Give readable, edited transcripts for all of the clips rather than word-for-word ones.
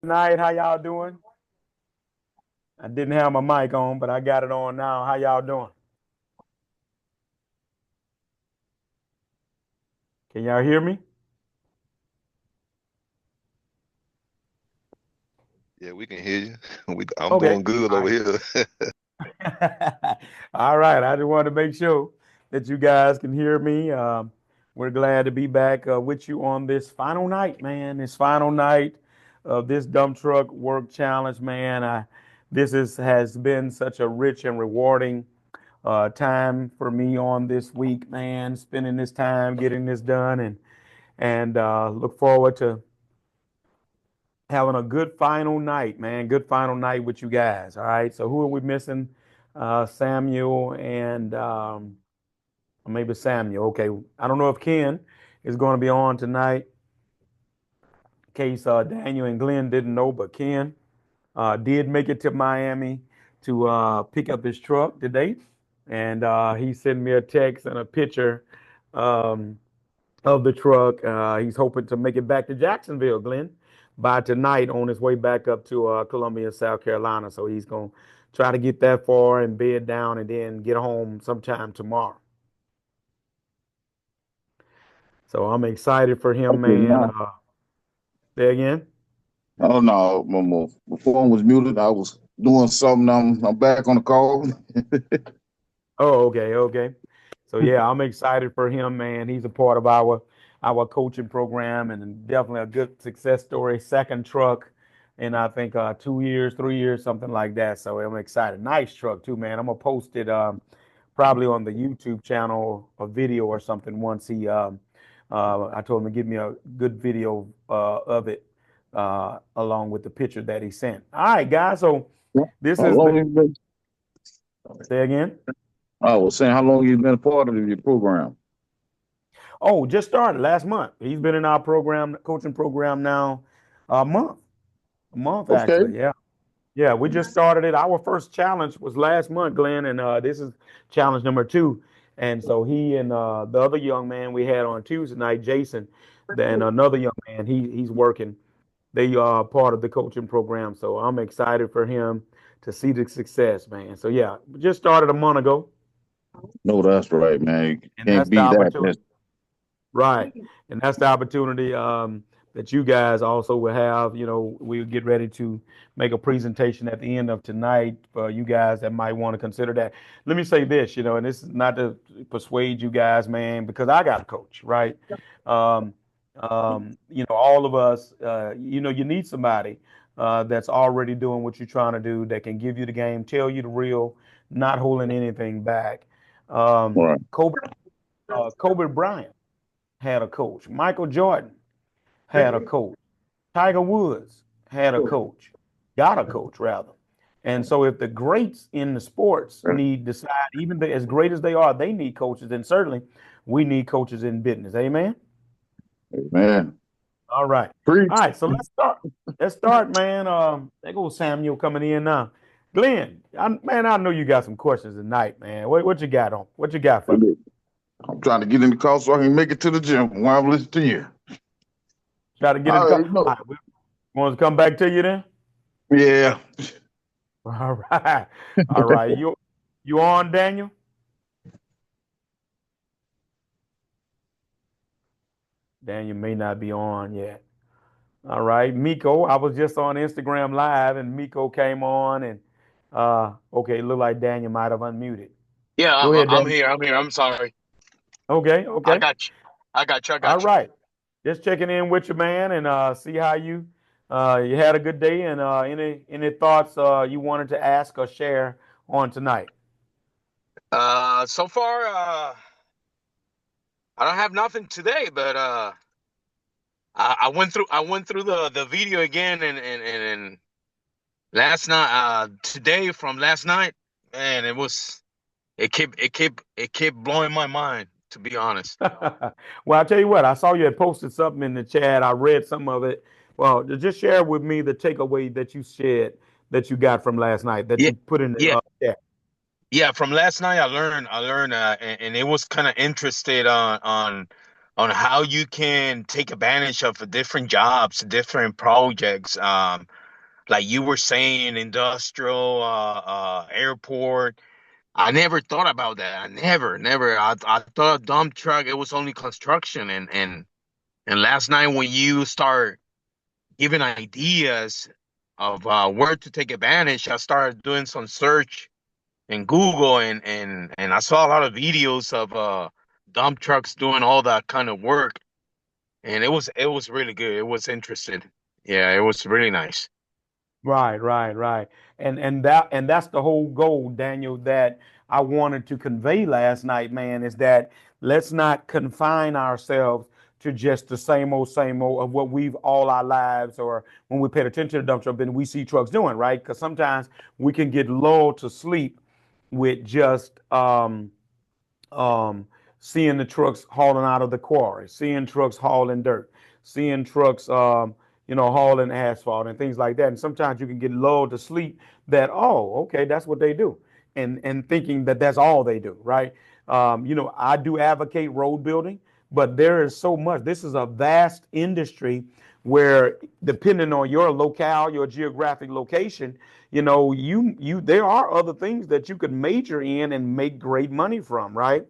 Night. How y'all doing? I didn't have my mic on, but I got it on now. How y'all doing? Can y'all hear me? Yeah, we can hear you. I'm Okay. doing good All over right. here. All right. I just wanted to make sure that you guys can hear me. We're glad to be back with you on this final night, man. This final night of this dump truck work challenge, man. Has been such a rich and rewarding time for me on this week, man. Spending this time getting this done and look forward to having a good final night, man. Good final night with you guys. All right. So who are we missing? Samuel and maybe Samuel. Okay. I don't know if Ken is going to be on tonight. In case Daniel and Glenn didn't know, but Ken did make it to Miami to pick up his truck today, and he sent me a text and a picture um, of the truck. He's hoping to make it back to Jacksonville, Glenn, by tonight on his way back up to Columbia, South Carolina. So he's going to try to get that far and bed down and then get home sometime tomorrow. So I'm excited for him, Okay, man. now. Say again. Oh no, my phone was muted. I was doing something. I'm back on the call. Oh, okay, okay. So yeah, I'm excited for him, man. He's a part of our coaching program and definitely a good success story. Second truck in I think 2 years, 3 years, something like that. So I'm excited. Nice truck too, man. I'm gonna post it probably on the YouTube channel, a video or something once I told him to give me a good video of it along with the picture that he sent. All right, guys. So this How is long the you been? say again. I was saying, how long you been a part of your program? Oh, just started last month. He's been in our program, coaching program now, a month, a month Okay. actually. Yeah, yeah. We just started it. Our first challenge was last month, Glenn, and this is challenge number two. And so he and the other young man we had on Tuesday night, Jason, then another young man, he's working. They are part of the coaching program, so I'm excited for him to see the success, man. So yeah, just started a month ago, No, that's right, man. You and that's can't the beat that. opportunity. Right. And that's the opportunity that you guys also will have. You know, we'll get ready to make a presentation at the end of tonight for you guys that might want to consider that. Let me say this, and this is not to persuade you guys, man, because I got a coach, right? Um, all of us, you need somebody that's already doing what you're trying to do that can give you the game, tell you the real, not holding anything back. Right. Kobe Bryant had a coach. Michael Jordan had a coach. Tiger Woods had a coach, got a coach rather. And so if the greats in the sports need to decide, even as great as they are, they need coaches, then certainly we need coaches in business. Amen. Man. All right. All Preach. right. So let's start. Let's start, man. There goes Samuel coming in now. Glenn, man, I know you got some questions tonight, man. What you got on? What you got for me? I'm trying to get in the car so I can make it to the gym while I'm listening to you. Try to get I in the car. already know. All right, we want to come back to you then? Yeah. All right. All right. You on, Daniel? Daniel may not be on yet. All right. Miko, I was just on Instagram Live and Miko came on and okay, it looked like Daniel might have unmuted. Yeah, Go ahead, I'm Daniel. here. I'm here. I'm sorry. Okay, I okay. got you. I got you. I All got you. right. Just checking in with you, man, and see how you had a good day and any thoughts you wanted to ask or share on tonight. So far, I don't have nothing today, but I went through the video again and last night today from last night, man, it kept blowing my mind, to be honest. Well, I tell you what, I saw you had posted something in the chat. I read some of it. Well, just share with me the takeaway that you shared that you got from last night that Yeah, you put in the yeah, chat. yeah. From last night, I learned, and it was kind of interested on on how you can take advantage of different jobs, different projects. Like you were saying, industrial, airport. I never thought about that. I never. I thought dump truck it was only construction, and last night when you start giving ideas of where to take advantage, I started doing some search in Google, and I saw a lot of videos of dump trucks doing all that kind of work, and it was really good. It was interesting. Yeah, it was really nice. Right, right, right. And that's the whole goal, Daniel, that I wanted to convey last night, man, is that let's not confine ourselves to just the same old of what we've all our lives or when we paid attention to the dump truck, then we see trucks doing, right? Because sometimes we can get lulled to sleep with just um, seeing the trucks hauling out of the quarry, seeing trucks hauling dirt, seeing trucks, hauling asphalt and things like that. And sometimes you can get lulled to sleep that, oh, okay, that's what they do, and thinking that that's all they do, right? I do advocate road building, but there is so much. This is a vast industry where, depending on your locale, your geographic location, there are other things that you could major in and make great money from, right?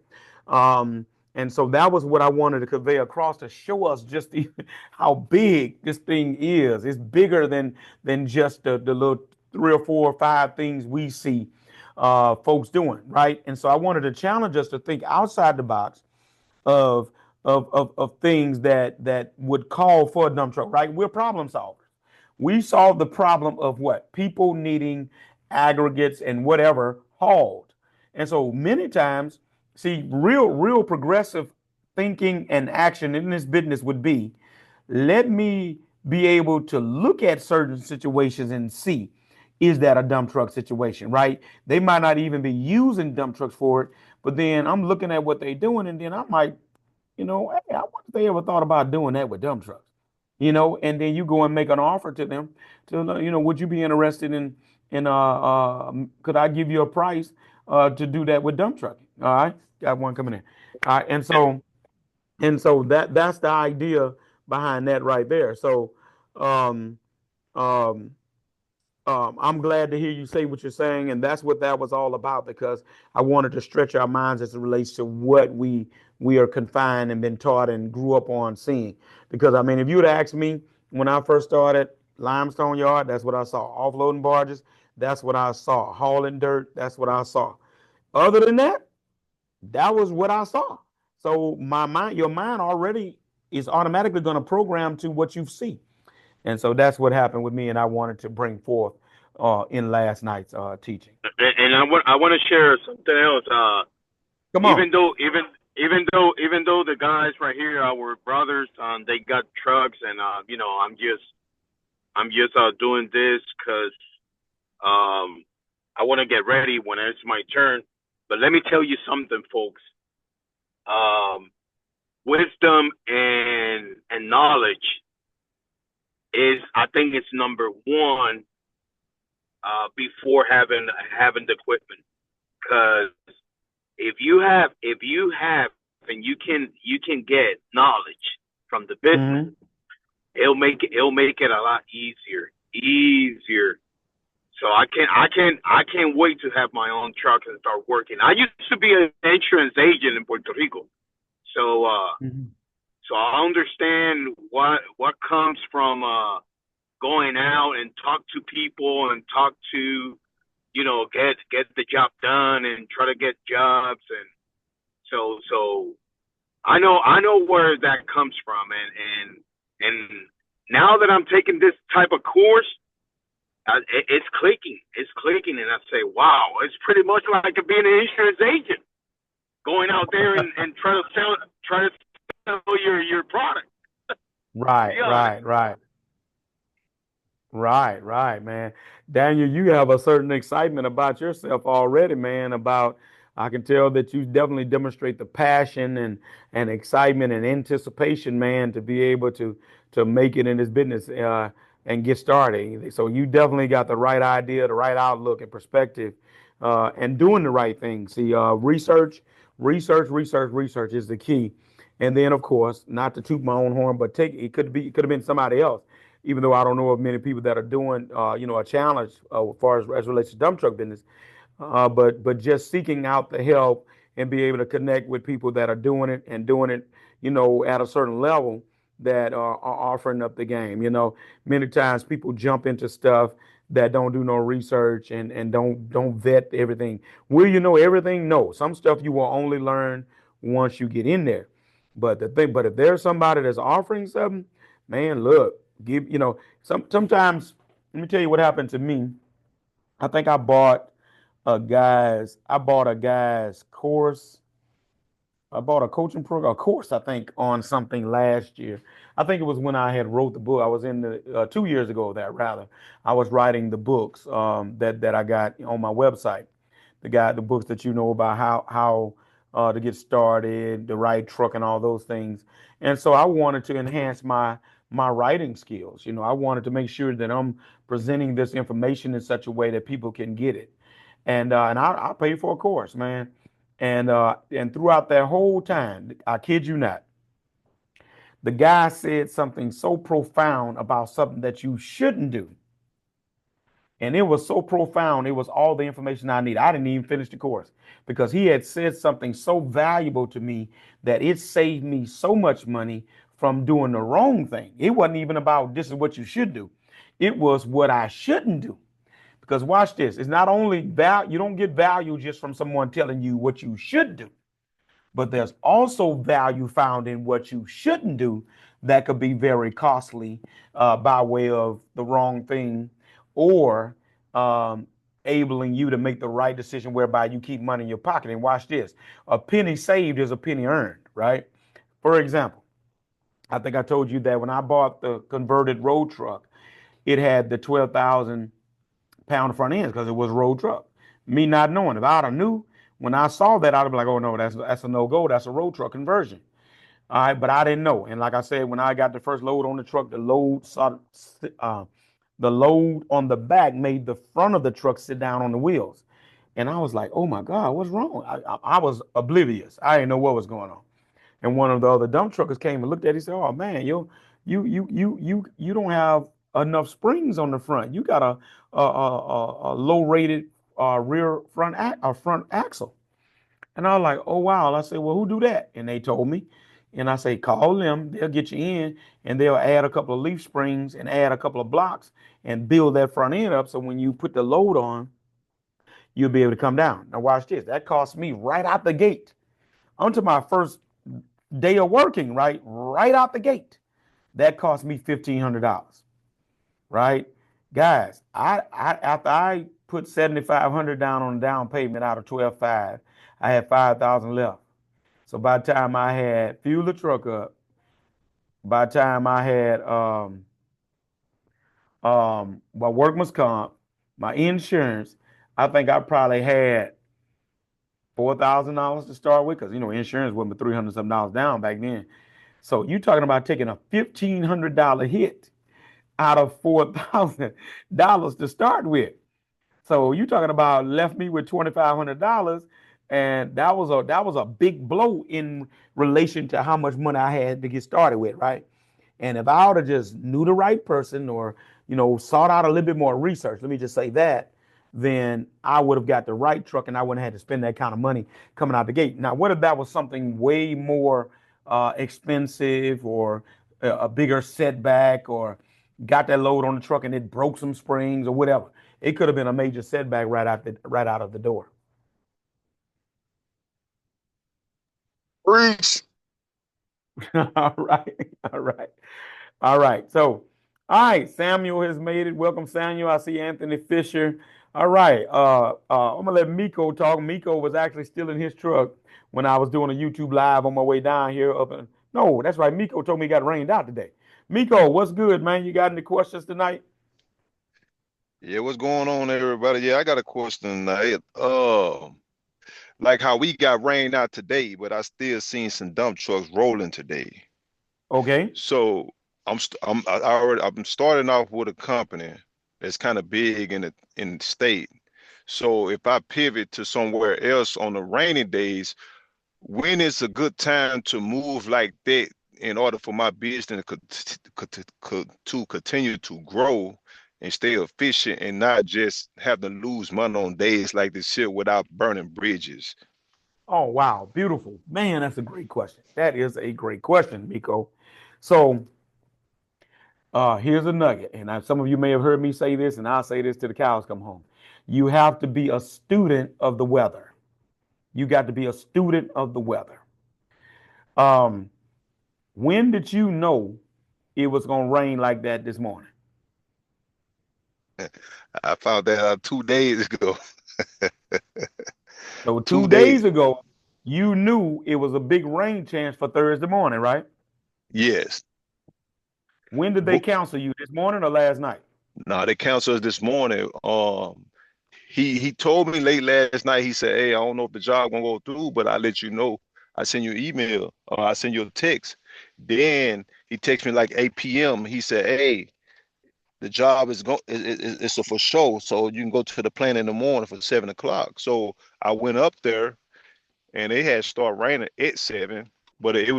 And so that was what I wanted to convey across to show us just how big this thing is. It's bigger than just the little three or four or five things we see folks doing, right? And so I wanted to challenge us to think outside the box of of things that would call for a dump truck, right? We're problem solvers. We solve the problem of what? People needing aggregates and whatever hauled. And so many times, see, real progressive thinking and action in this business would be, let me be able to look at certain situations and see, is that a dump truck situation, right? They might not even be using dump trucks for it, but then I'm looking at what they're doing, and then I might, hey, I wonder if they ever thought about doing that with dump trucks, and then you go and make an offer to them to, would you be interested could I give you a price to do that with dump trucking? All right, got one coming in. All right, and so that's the idea behind that right there. So, um, um, I'm glad to hear you say what you're saying, and that's what that was all about because I wanted to stretch our minds as it relates to what we are confined and been taught and grew up on seeing. Because I mean, if you would ask me when I first started limestone yard, that's what I saw. Offloading barges, that's what I saw. Hauling dirt, that's what I saw. Other than that, that was what I saw. So your mind already is automatically going to program to what you see. And so that's what happened with me, and I wanted to bring forth in last night's teaching. And I want to share something else. Come on. Even though the guys right here, our brothers, they got trucks, and I'm just doing this because I want to get ready when it's my turn. But let me tell you something, folks. Wisdom and knowledge I think it's number one before having the equipment. Because if you have and you can get knowledge from the business, it'll make it a lot easier. So I can't wait to have my own truck and start working. I used to be an insurance agent in Puerto Rico, so so I understand what comes from going out and talk to people and talk to get the job done and try to get jobs, and so I know where that comes from, and now that I'm taking this type of course, it's clicking, and I say, wow, it's pretty much like being an insurance agent, going out there and try to sell your product. Right, yeah. Right, man. Daniel, you have a certain excitement about yourself already, man. I can tell that you definitely demonstrate the passion and excitement and anticipation, man, to be able to make it in this business and get started. So you definitely got the right idea, the right outlook and perspective, and doing the right thing. See, research is the key. And then, of course, not to toot my own horn, but it could have been somebody else. Even though I don't know of many people that are doing, a challenge as far as relates to dump truck business, but just seeking out the help and be able to connect with people that are doing it and doing it, at a certain level that are offering up the game. Many times people jump into stuff that don't do no research and don't vet everything. Will you know everything? No. Some stuff you will only learn once you get in there. But if there's somebody that's offering something, man, look, sometimes let me tell you what happened to me. I think I bought a guy's course. I bought a coaching program, a course, I think, on something last year. I think it was when I had wrote the book. I was in the 2 years ago, that rather. I was writing the books that I got on my website. The books that you know about how to get started, the right truck, and all those things. And so I wanted to enhance my writing skills. I wanted to make sure that I'm presenting this information in such a way that people can get it. And I paid for a course, man. And throughout that whole time, I kid you not, the guy said something so profound about something that you shouldn't do. And it was so profound, it was all the information I needed. I didn't even finish the course because he had said something so valuable to me that it saved me so much money from doing the wrong thing. It wasn't even about this is what you should do. It was what I shouldn't do. Because watch this, it's not only value, you don't get value just from someone telling you what you should do, but there's also value found in what you shouldn't do that could be very costly by way of the wrong thing or enabling you to make the right decision whereby you keep money in your pocket. And watch this, a penny saved is a penny earned, right? For example, I think I told you that when I bought the converted road truck, it had the 12,000 pound front ends because it was a road truck. Me not knowing, if I'd have knew when I saw that, I'd be like, oh no, that's a no go. That's a road truck conversion. All right, but I didn't know. And like I said, when I got the first load on the truck, uh, the load on the back made the front of the truck sit down on the wheels. And I was like, oh my God, what's wrong? I was oblivious. I didn't know what was going on. And one of the other dump truckers came and looked at it. He said, "Oh man, you don't have enough springs on the front. You got a low rated rear front axle." And I was like, "Oh wow." I said, "Well, who do that?" And they told me. And I say, "Call them. They'll get you in, and they'll add a couple of leaf springs and add a couple of blocks and build that front end up. So when you put the load on, you'll be able to come down." Now watch this. That cost me right out the gate, onto my first day of working, right out the gate. That cost me $1,500, right? Guys, I after I put 7,500 down on the down payment out of 12,500, I had 5,000 left. So by the time I had fueled the truck up, by the time I had my workman's comp, my insurance, I think I probably had $4,000 to start with, because insurance wasn't but $300 something dollars down back then. So you talking about taking a $1,500 hit out of $4,000 to start with. So you talking about left me with $2,500, and that was a big blow in relation to how much money I had to get started with, right? And if I would have just knew the right person or sought out a little bit more research, let me just say that, then I would have got the right truck and I wouldn't have had to spend that kind of money coming out the gate. Now, what if that was something way more expensive or a bigger setback, or got that load on the truck and it broke some springs or whatever? It could have been a major setback right out of the door. Preach. All right, all right, all right. So, all right, Samuel has made it. Welcome, Samuel. I see Anthony Fisher. All right, I'm gonna let Miko talk. Miko was actually still in his truck when I was doing a YouTube live on my way down here. No, that's right. Miko told me it got rained out today. Miko, what's good, man? You got any questions tonight? Yeah, what's going on, everybody? Yeah, I got a question. Like how we got rained out today, but I still seen some dump trucks rolling today. Okay. So I'm starting off with a company that's kind of big in the state. So if I pivot to somewhere else on the rainy days, when is a good time to move like that in order for my business to continue to grow and stay efficient and not just have to lose money on days like this shit without burning bridges? Oh, wow. Beautiful. Man, that's a great question. That is a great question, Miko. So here's a nugget. And some of you may have heard me say this, and I'll say this till the cows come home. You have to be a student of the weather. You got to be a student of the weather. Um, when did you know it was going to rain like that this morning? I found that out 2 days ago. So two 2 days days. ago, you knew it was a big rain chance for Thursday morning, right? Yes. When did they Bo- counsel you? This morning or last night? No, they counseled us this morning. He told me late last night. He said, "Hey, I don't know if the job gonna go through, but I'll let you know. I send you an email or I send you a text." Then he texted me like 8 p.m. He said, "Hey, the job is it's a for sure. So you can go to the plant in the morning for 7 o'clock." So I went up there and it had started raining at 7, but it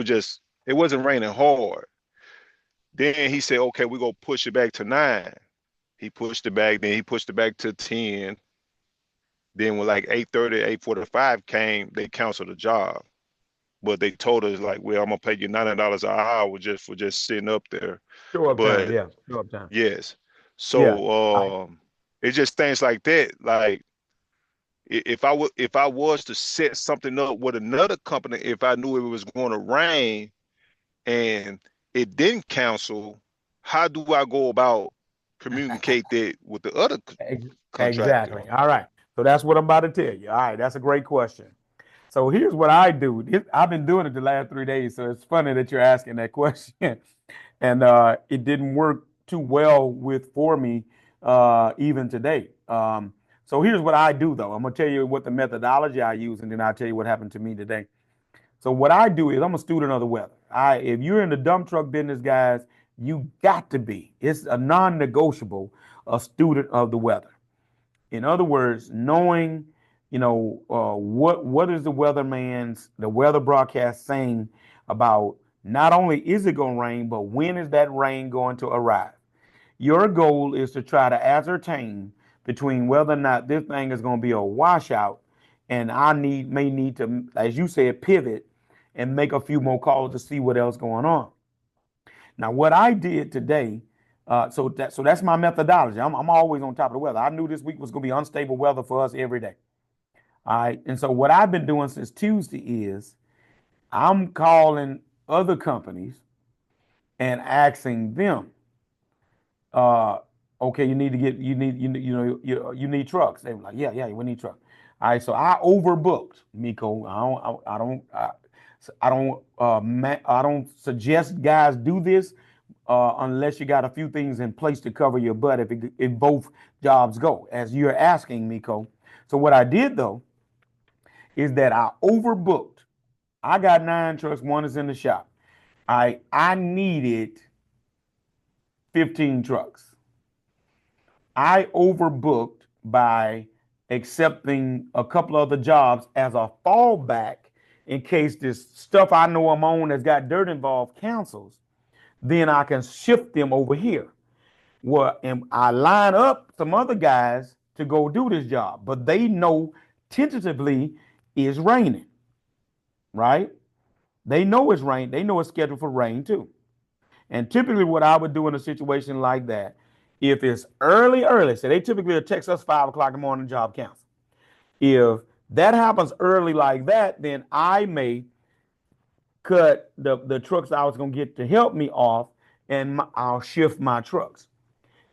wasn't raining hard. Then he said, "Okay, we're gonna push it back to 9." He pushed it back, then he pushed it back to 10. Then when like 8:30, 8:45 came, they canceled the job. But they told us like, well, I'm gonna pay you $90 an hour just for just sitting up there. Show up time, But yeah. Show up time. yes. Yeah. So it's just things like that. Like if I was to set something up with another company, if I knew it was going to rain and it didn't cancel, how do I go about communicate that with the other contractor? Exactly. All right. So that's what I'm about to tell you. All right. That's a great question. So here's what I do. I've been doing it the last 3 days. So it's funny that you're asking that question. And it didn't work too well for me even today. So here's what I do though. I'm gonna tell you what the methodology I use, and then I'll tell you what happened to me today. So what I do is I'm a student of the weather. If you're in the dump truck business, guys, you got to be. It's a non-negotiable, a student of the weather. In other words, knowing, what is the weather broadcast saying about not only is it going to rain, but when is that rain going to arrive? Your goal is to try to ascertain between whether or not this thing is going to be a washout, and may need to, as you said, pivot and make a few more calls to see what else going on. Now, what I did today, so that's my methodology. I'm always on top of the weather. I knew this week was going to be unstable weather for us every day. All right, and so what I've been doing since Tuesday is I'm calling other companies and asking them, uh, okay, you need trucks. They were like, yeah, we need trucks. All right, so I overbooked, Miko. I don't suggest guys do this unless you got a few things in place to cover your butt if both jobs go, as you're asking, Miko. So what I did though is that I overbooked. I got 9 trucks. One is in the shop. I needed 15 trucks. I overbooked by accepting a couple other jobs as a fallback in case this stuff I know I'm on that's got dirt involved cancels. Then I can shift them over here. Well, and I line up some other guys to go do this job, but they know tentatively it's raining, right? They know it's rain. They know it's scheduled for rain too. And typically, what I would do in a situation like that, if it's early, so they typically will text us 5 o'clock in the morning, job cancel. If that happens early like that, then I may cut the trucks I was going to get to help me off, and I'll shift my trucks.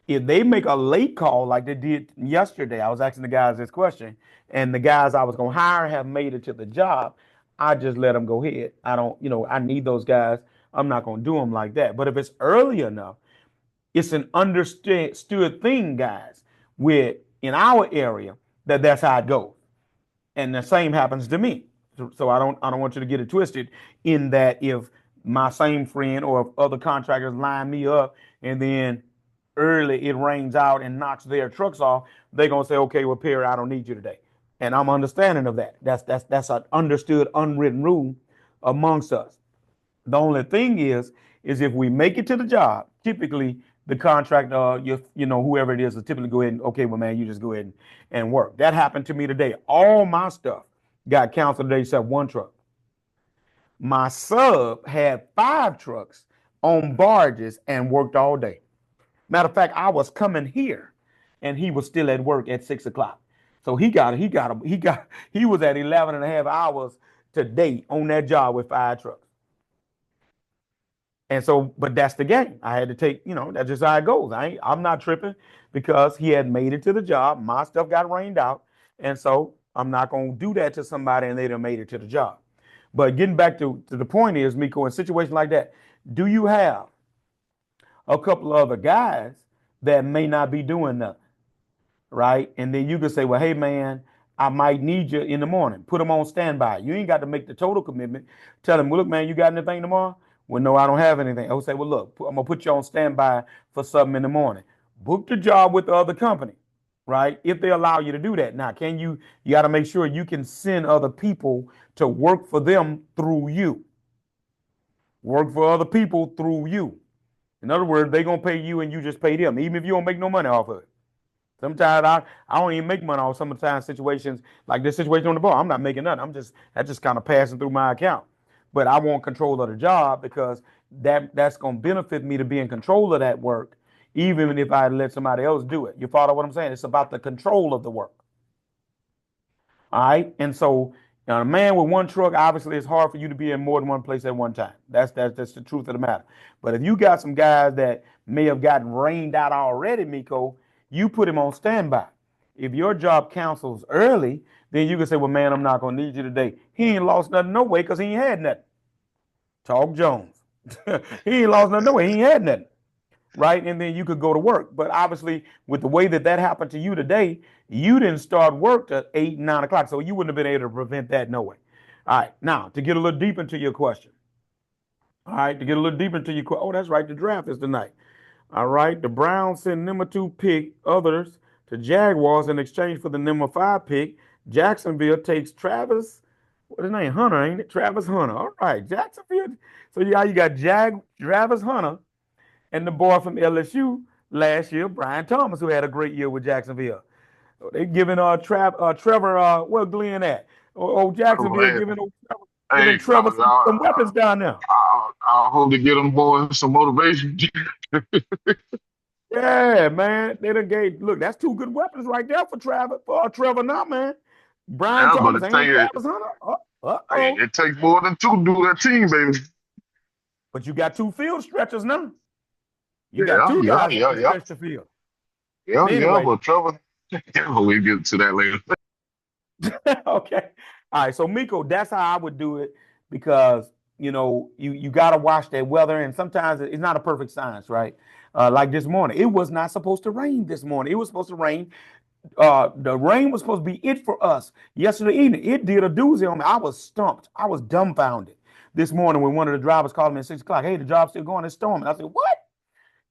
If they make a late call like they did yesterday, I was asking the guys this question, and the guys I was going to hire have made it to the job. I just let them go ahead. I don't, I need those guys. I'm not going to do them like that. But if it's early enough, it's an understood thing, guys, with in our area that's how it goes. And the same happens to me. So I don't want you to get it twisted in that if my same friend or if other contractors line me up and then early it rains out and knocks their trucks off, they're gonna say, okay, well, Perry, I don't need you today. And I'm understanding of that. That's an understood, unwritten rule amongst us. The only thing is if we make it to the job, typically the contract, whoever it is, will typically go ahead and, okay, well, man, you just go ahead and work. That happened to me today. All my stuff got canceled today except one truck. My sub had 5 trucks on barges and worked all day. Matter of fact, I was coming here and he was still at work at 6 o'clock. So he was at 11 and a half hours today on that job with 5 trucks. And so, but that's the game. I had to take, that's just how it goes. I'm not tripping because he had made it to the job. My stuff got rained out. And so I'm not going to do that to somebody and they done made it to the job. But getting back to the point is, Miko, in situations like that, do you have a couple of other guys that may not be doing nothing, right? And then you could say, well, hey, man, I might need you in the morning. Put them on standby. You ain't got to make the total commitment. Tell them, well, look, man, you got anything tomorrow? Well, no, I don't have anything. I would say, well, look, I'm going to put you on standby for something in the morning. Book the job with the other company, right? If they allow you to do that. Now, you got to make sure you can send other people to work for them through you. Work for other people through you. In other words, they're going to pay you and you just pay them, even if you don't make no money off of it. Sometimes I don't even make money off sometimes situations like this situation on the ball. I'm not making nothing. That's just kind of passing through my account. But I want control of the job because that's going to benefit me to be in control of that work, even if I let somebody else do it. You follow what I'm saying? It's about the control of the work. All right. And so a man with one truck, obviously it's hard for you to be in more than one place at one time. That's the truth of the matter. But if you got some guys that may have gotten rained out already, Miko, you put him on standby. If your job cancels early, then you can say, well, man, I'm not going to need you today. He ain't lost nothing no way because he ain't had nothing. Talk Jones. He ain't lost nothing no way. He ain't had nothing. Right? And then you could go to work. But obviously, with the way that happened to you today, you didn't start work at 8, 9 o'clock. So you wouldn't have been able to prevent that no way. All right. Now, to get a little deep into your question. All right. To get a little deeper into your question. Oh, that's right. The draft is tonight. All right. The Browns send number 2 pick others to Jaguars in exchange for the number 5 pick. Jacksonville takes Travis. What's his name? Hunter, ain't it? Travis Hunter. All right. Jacksonville. So you got Travis Hunter and the boy from LSU last year, Brian Thomas, who had a great year with Jacksonville. They giving Trevor where Glenn at? Jacksonville giving Trevor some weapons down there. I hope to get them boys some motivation. Yeah, man. They done look, that's 2 good weapons right there for Trevor now, man. Brian Thomas and Travis Hunter. It takes more than 2 to do that team, baby. But you got 2 field stretchers now. You got 2 guys that can stretch the field. Yeah, but Trevor, we'll get to that later. Okay. All right. So, Miko, that's how I would do it because, you got to watch that weather. And sometimes it's not a perfect science, right? Like this morning. It was not supposed to rain this morning. It was supposed to rain. The rain was supposed to be it for us yesterday evening. It did a doozy on me. I was stumped. I was dumbfounded this morning when one of the drivers called me at 6 o'clock. Hey, the job's still going. It's storming. I said, what?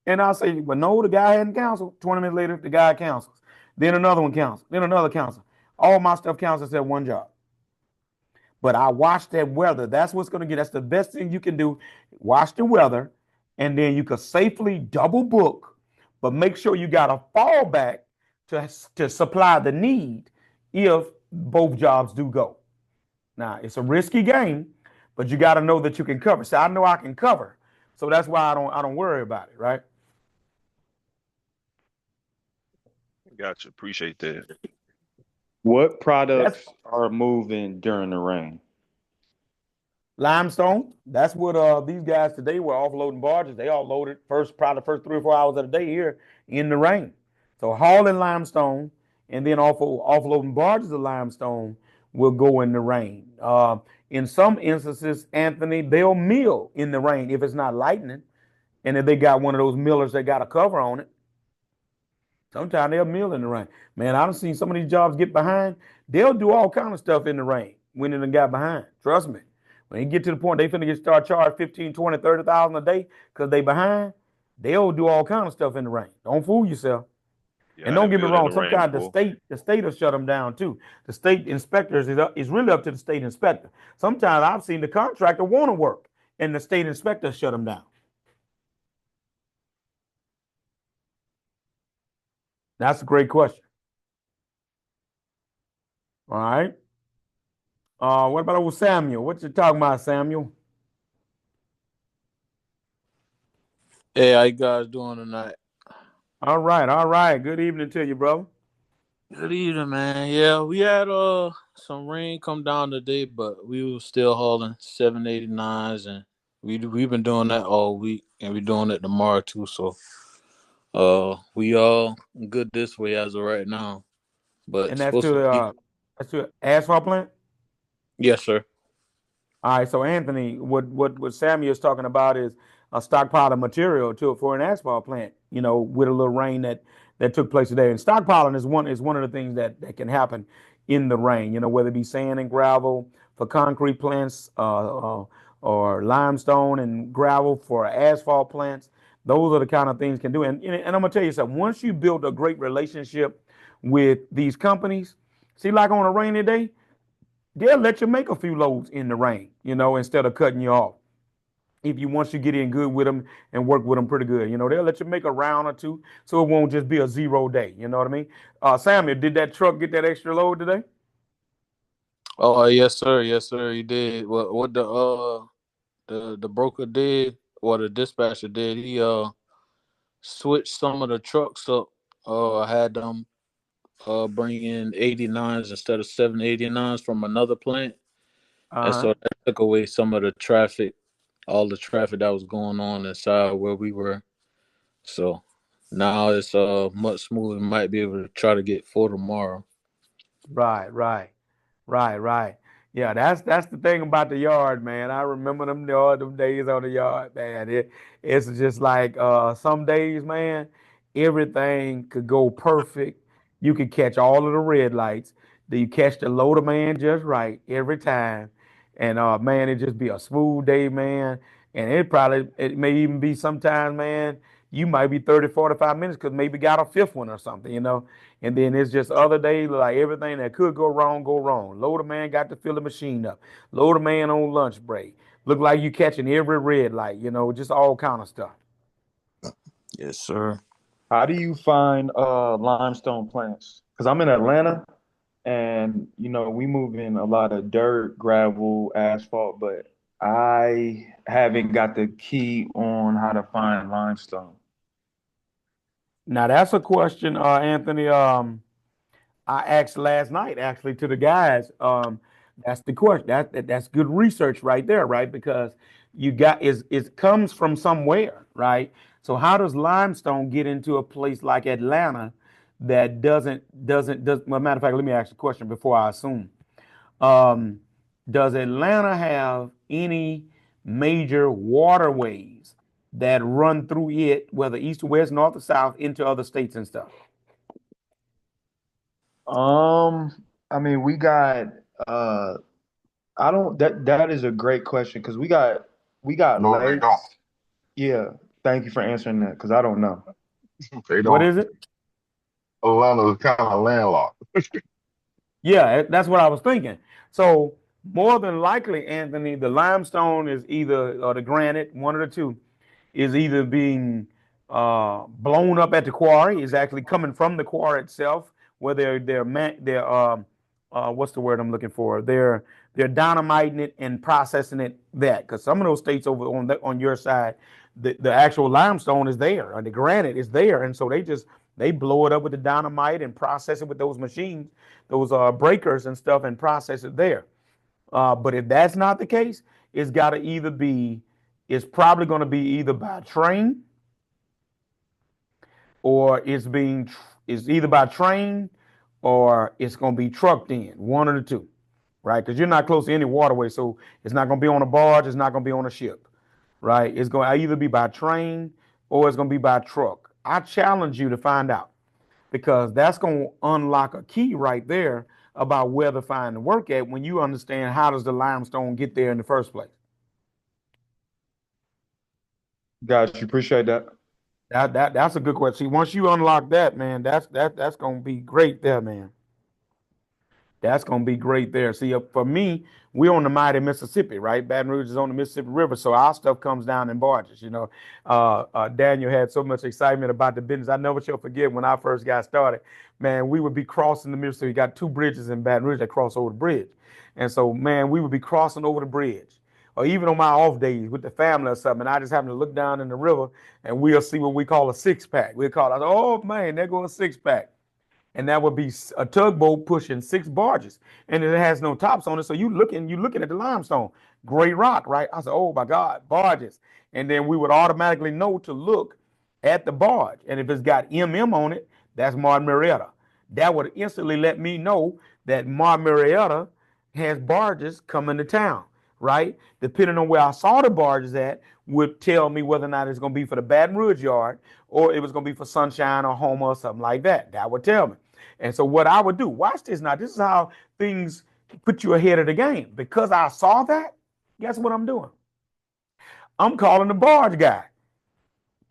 And I'll say, well, no, the guy hadn't canceled. 20 minutes later, the guy cancels. Then another one cancels. Then another cancel. All my stuff cancels except one job. But I watch that weather. That's what's going to get. That's the best thing you can do. Watch the weather, and then you can safely double book, but make sure you got a fallback to supply the need if both jobs do go. Now, it's a risky game, but you got to know that you can cover. So I know I can cover. So that's why I don't worry about it, right? Gotcha. Appreciate that. What products are moving during the rain? Limestone. That's what these guys today were offloading barges. They all loaded probably the first 3 or 4 hours of the day here in the rain. So hauling limestone and then offloading barges of limestone will go in the rain. In some instances, Anthony, they'll mill in the rain if it's not lightning. And if they got one of those millers that got a cover on it, sometimes they'll mill in the rain. Man, I've seen some of these jobs get behind. They'll do all kind of stuff in the rain when they got behind. Trust me. When you get to the point they finna start charged 15, 20, 30,000 a day because they behind, they'll do all kind of stuff in the rain. Don't fool yourself. And I don't done get me built in wrong, the rain sometimes before. the state will shut them down too. The state inspectors is really up to the state inspector. Sometimes I've seen the contractor want to work, and the state inspector shut them down. That's a great question. All right. What about old Samuel? What you talking about, Samuel? Hey, how you guys doing tonight? All right, all right. Good evening to you, brother. Good evening, man. Yeah, we had some rain come down today, but we were still hauling 789s, and we've been doing that all week, and we're doing it tomorrow too. So we all good this way as of right now, but And it's supposed to be. that's to asphalt plant. Yes, sir. All right, so Anthony, what Samuel is talking about is a stockpile of material for an asphalt plant. You know, with a little rain that took place today. And stockpiling is one of the things that can happen in the rain. You know, whether it be sand and gravel for concrete plants, or limestone and gravel for asphalt plants. Those are the kind of things can do. And I'm gonna tell you something. Once you build a great relationship with these companies, see, like on a rainy day, they'll let you make a few loads in the rain, instead of cutting you off. If you once you get in good with them and work with them pretty good, they'll let you make a round or two, so it won't just be a 0 day. You know what I mean? Samuel, did that truck get that extra load today? Oh, yes, sir. Yes, sir. He did. What the broker did, or the dispatcher did, he switched some of the trucks up. I had them bring in 89s instead of 789s from another plant. And Uh huh. so that took away some of the traffic, all the traffic that was going on inside where we were. So now it's much smoother. Might be able to try to get full tomorrow. Right, right. Right, right. Yeah, that's the thing about the yard, man. I remember them days on the yard, man. It's just like some days, man, everything could go perfect. You could catch all of the red lights. Do you catch the loader man just right every time? And man, it just be a smooth day, man. And it may even be sometimes, man, you might be 30, 45 minutes because maybe got a fifth one or something. And then it's just other days like everything that could go wrong, go wrong. Loader man got to fill the machine up. Loader man on lunch break. Look like you catching every red light, just all kind of stuff. Yes, sir. How do you find limestone plants? Because I'm in Atlanta, and we move in a lot of dirt, gravel, asphalt, but I haven't got the key on how to find limestone. Now that's a question, Anthony. I asked last night actually to the guys. That's the question. That's good research right there, right? Because you got is it comes from somewhere, right? So how does limestone get into a place like Atlanta that does well, matter of fact, let me ask the question before I assume. Um, does Atlanta have any major waterways that run through it, whether east or west, north or south, into other states and stuff? I mean, we got uh I don't that is a great question because we got No, they don't. lakes. Yeah, thank you for answering that because I don't know. They What don't. is it? Atlanta's kind of landlocked. Yeah, that's what I was thinking. So more than likely, Anthony, the limestone is either or the granite, one of the two, is either being blown up at the quarry, is actually coming from the quarry itself, where they're what's the word I'm looking for? They're dynamiting it and processing it that because some of those states over on your side, the actual limestone is there, or the granite is there, and so they blow it up with the dynamite and process it with those machines, those breakers and stuff, and process it there. But if that's not the case, it's got to either be, it's probably going to be either by train or it's either by train or it's going to be trucked in, one of the two, right? Because you're not close to any waterway, so it's not going to be on a barge, it's not going to be on a ship, right? It's going to either be by train or it's going to be by truck. I challenge you to find out because that's going to unlock a key right there about where to find the work at when you understand how does the limestone get there in the first place. Guys, you appreciate that. That's a good question. See, once you unlock that, man, that's gonna be great there, man. That's gonna be great there. See, for me, we're on the mighty Mississippi, right? Baton Rouge is on the Mississippi River, so our stuff comes down in barges. Daniel had so much excitement about the business. I never shall forget when I first got started. Man, we would be crossing the Mississippi. We got two bridges in Baton Rouge that cross over the bridge, and so man, we would be crossing over the bridge, or even on my off days with the family or something. And I just happen to look down in the river, and we'll see what we call a six pack. We call it, oh man, there goes a six pack, and that would be a tugboat pushing six barges, and it has no tops on it. So you looking at the limestone, great rock, right? I said, oh my God, barges, and then we would automatically know to look at the barge, and if it's got on it, that's Martin Marietta. That would instantly let me know that Martin Marietta has barges coming to town, right? Depending on where I saw the barges at, would tell me whether or not it's going to be for the Baton Rouge yard or it was going to be for Sunshine or Homer or something like that. That would tell me. And so what I would do, watch this now. This is how things put you ahead of the game. Because I saw that, guess what I'm doing? I'm calling the barge guy.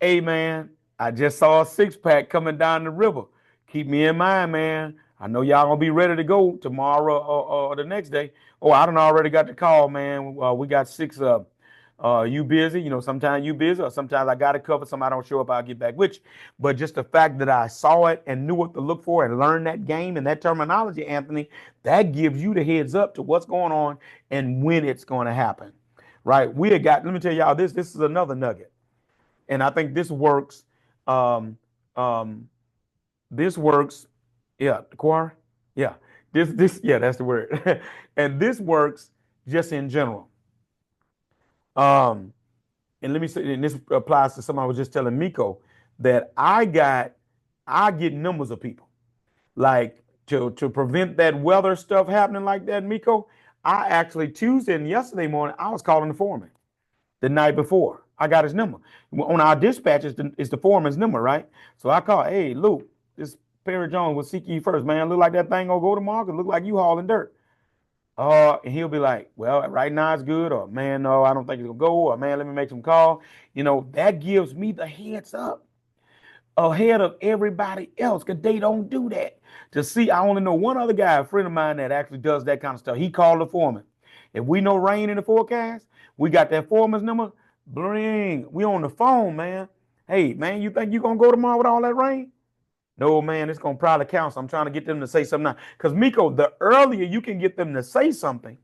Hey man, I just saw a six pack coming down the river. Keep me in mind, man. I know y'all gonna be ready to go tomorrow or the next day. Oh, I done already got the call, man. We got six of them. You busy? Sometimes you busy, or sometimes I got to cover. Somebody don't show up, I'll get back with you. But just the fact that I saw it and knew what to look for and learned that game and that terminology, Anthony, that gives you the heads up to what's going on and when it's going to happen, right? Let me tell y'all this. This is another nugget, and I think this works. Um, um, this works. Yeah, the choir. Yeah, Yeah, that's the word. And this works just in general. Um, and let me say, and this applies to somebody I was just telling Miko that I get numbers of people like to prevent that weather stuff happening like that, Miko. I actually Tuesday and yesterday morning I was calling the foreman the night before. I got his number on our dispatch. It's the foreman's number, right? So I call, hey Luke, this Perry Jones will seek you first, man. Look like that thing gonna go tomorrow. Cause look like you hauling dirt. And he'll be like, well, right now it's good, or man, no, I don't think it's gonna go, or man, let me make some call. That gives me the heads up ahead of everybody else, because they don't do that. To see, I only know one other guy, a friend of mine, that actually does that kind of stuff. He called the foreman. If we know rain in the forecast, we got that foreman's number. We on the phone, man. Hey, man, you think you gonna go tomorrow with all that rain? No, man, it's gonna probably count. So I'm trying to get them to say something now. Because Miko, the earlier you can get them to say something,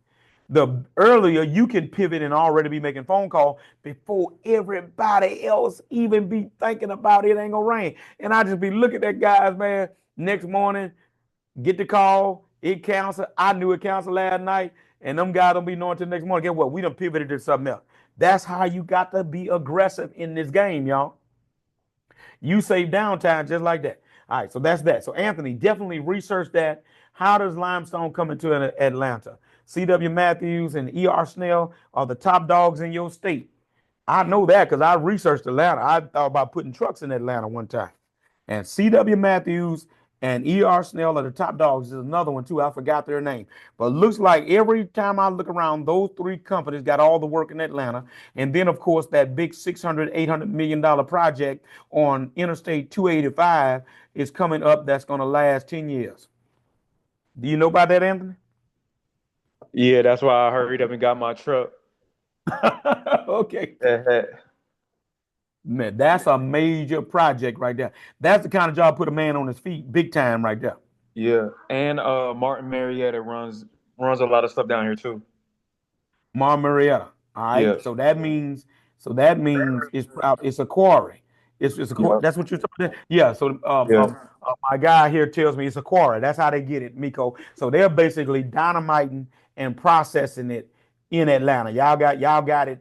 the earlier you can pivot and already be making phone call before everybody else even be thinking about it ain't gonna rain. And I just be looking at guys, man, next morning, get the call, it canceled. I knew it canceled last night, and them guys don't be knowing till next morning. Get what? We done pivoted to something else. That's how you got to be aggressive in this game, y'all. You save downtime just like that. All right, so that's that. So Anthony, definitely research that. How does limestone come into Atlanta? C.W. Matthews and E.R. Snell are the top dogs in your state. I know that because I researched Atlanta. I thought about putting trucks in Atlanta one time. And C.W. Matthews and E.R. Snell are the top dogs. There's another one too. I forgot their name. But it looks like every time I look around, those three companies got all the work in Atlanta. And then, of course, that big $600, $800 million project on Interstate 285 is coming up that's going to last 10 years. Do you know about that, Anthony? Yeah, that's why I hurried up and got my truck. Okay. Uh, Man, that's a major project right there. That's the kind of job put a man on his feet big time right there. yeah, and Martin Marietta runs a lot of stuff down here too. Mar Marietta. All Yeah, right. So that means it's a quarry. It's a quarry. yeah, That's what you're talking about. Yeah. So yeah. my guy here tells me it's a quarry. That's how they get it, Miko. So they're basically dynamiting and processing it in Atlanta. Y'all got it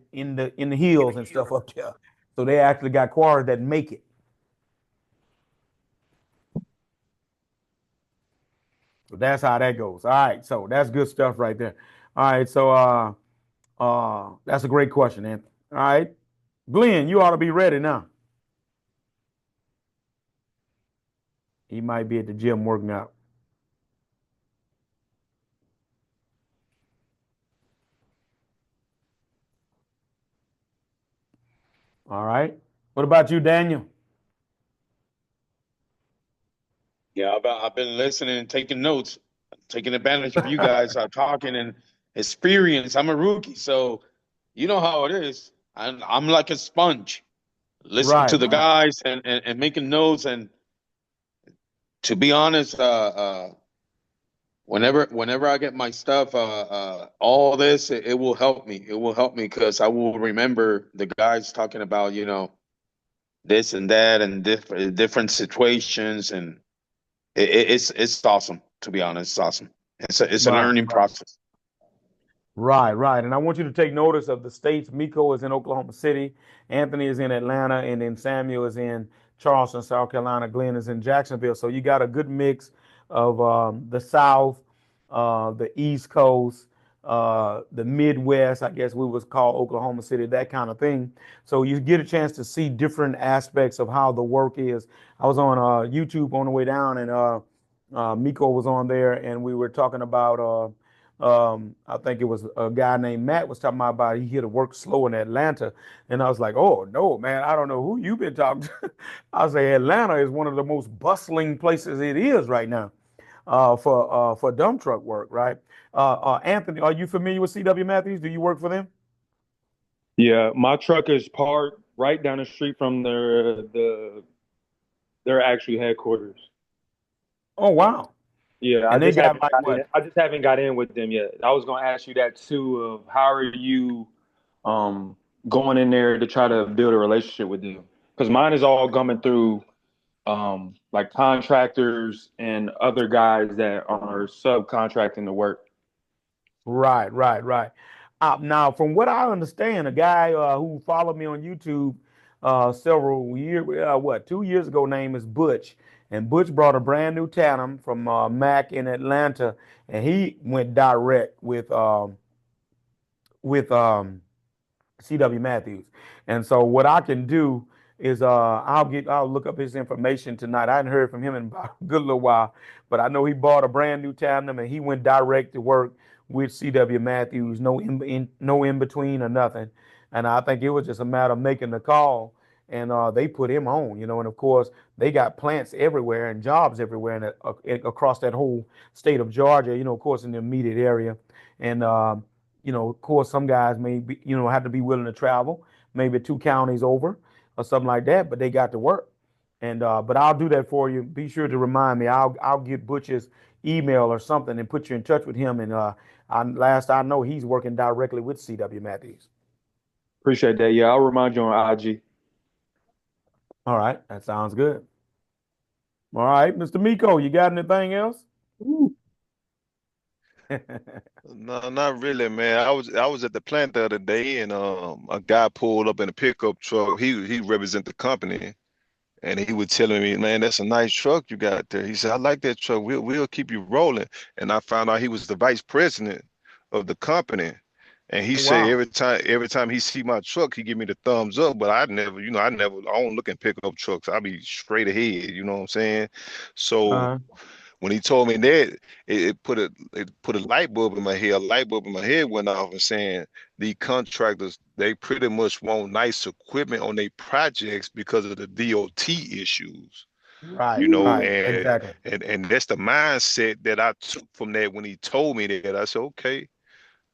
in the hills and stuff up there. So they actually got quarries that make it. So that's how that goes. All right. So that's good stuff right there. All right. So that's a great question, Anthony. All right. Glenn, you ought to be ready now. He might be at the gym working out. All right. What about you, Daniel? Yeah, I've been listening and taking notes, taking advantage of you guys talking and experience. I'm a rookie, so you know how it is. I'm like a sponge, listening Right, to the right. guys and making notes. And to be honest, whenever I get my stuff, all this, it will help me. It will help me because I will remember the guys talking about, this and that and different situations, and it's awesome. To be honest, it's awesome. It's a Right. learning process. Right, right. And I want you to take notice of the states. Miko is in Oklahoma City, Anthony is in Atlanta, and then Samuel is in Charleston, South Carolina. Glenn is in Jacksonville. So you got a good mix of the South, the East Coast, the Midwest, I guess we would call Oklahoma City, that kind of thing. So you get a chance to see different aspects of how the work is. I was on YouTube on the way down, and Miko was on there, and we were talking about. I think it was a guy named Matt was talking about he had to work slow in Atlanta, and I was like, "Oh no, man! I don't know who you've been talking to." I say Atlanta is one of the most bustling places it is right now for dump truck work, right? Anthony, are you familiar with C.W. Matthews? Do you work for them? Yeah, my truck is parked right down the street from their actual headquarters. Oh wow! Yeah, And they got like what? I just haven't got in with them yet. I was gonna ask you that too. Of how are you um going in there to try to build a relationship with them? Because mine is all coming through like contractors and other guys that are subcontracting the work. Right, right, right. Now, from what I understand, a guy who followed me on YouTube several years, 2 years ago, name is Butch, and Butch brought a brand new Tandem from Mac in Atlanta, and he went direct with C.W. Matthews. And so what I can do is I'll look up his information tonight. I hadn't heard from him in about a good little while, but I know he bought a brand new tandem and he went direct to work with C.W. Matthews, no in between or nothing. And I think it was just a matter of making the call, and they put him on, and of course they got plants everywhere and jobs everywhere across that whole state of Georgia, of course in the immediate area. And of course, some guys may be, have to be willing to travel, maybe 2 counties over or something like that, but they got to work. And but I'll do that for you. Be sure to remind me. I'll get Butch's email or something and put you in touch with him. And last I know, he's working directly with C.W. Matthews. Appreciate that. Yeah, I'll remind you on IG. All right, that sounds good. All right, Mr. Miko, you got anything else? No, not really, man. I was at the plant the other day, and a guy pulled up in a pickup truck. He represent the company, and he was telling me, man, that's a nice truck you got there. He said, I like that truck. We'll keep you rolling. And I found out he was the vice president of the company. And he said Wow. every time he see my truck, he give me the thumbs up. But I don't look in pickup trucks. I be straight ahead. You know what I'm saying? So Uh, when he told me that, it put a light bulb in my head. A light bulb in my head went off and saying the contractors, they pretty much want nice equipment on their projects because of the DOT issues, right, you know, right, and exactly. and that's the mindset that I took from that when he told me that. I said, okay,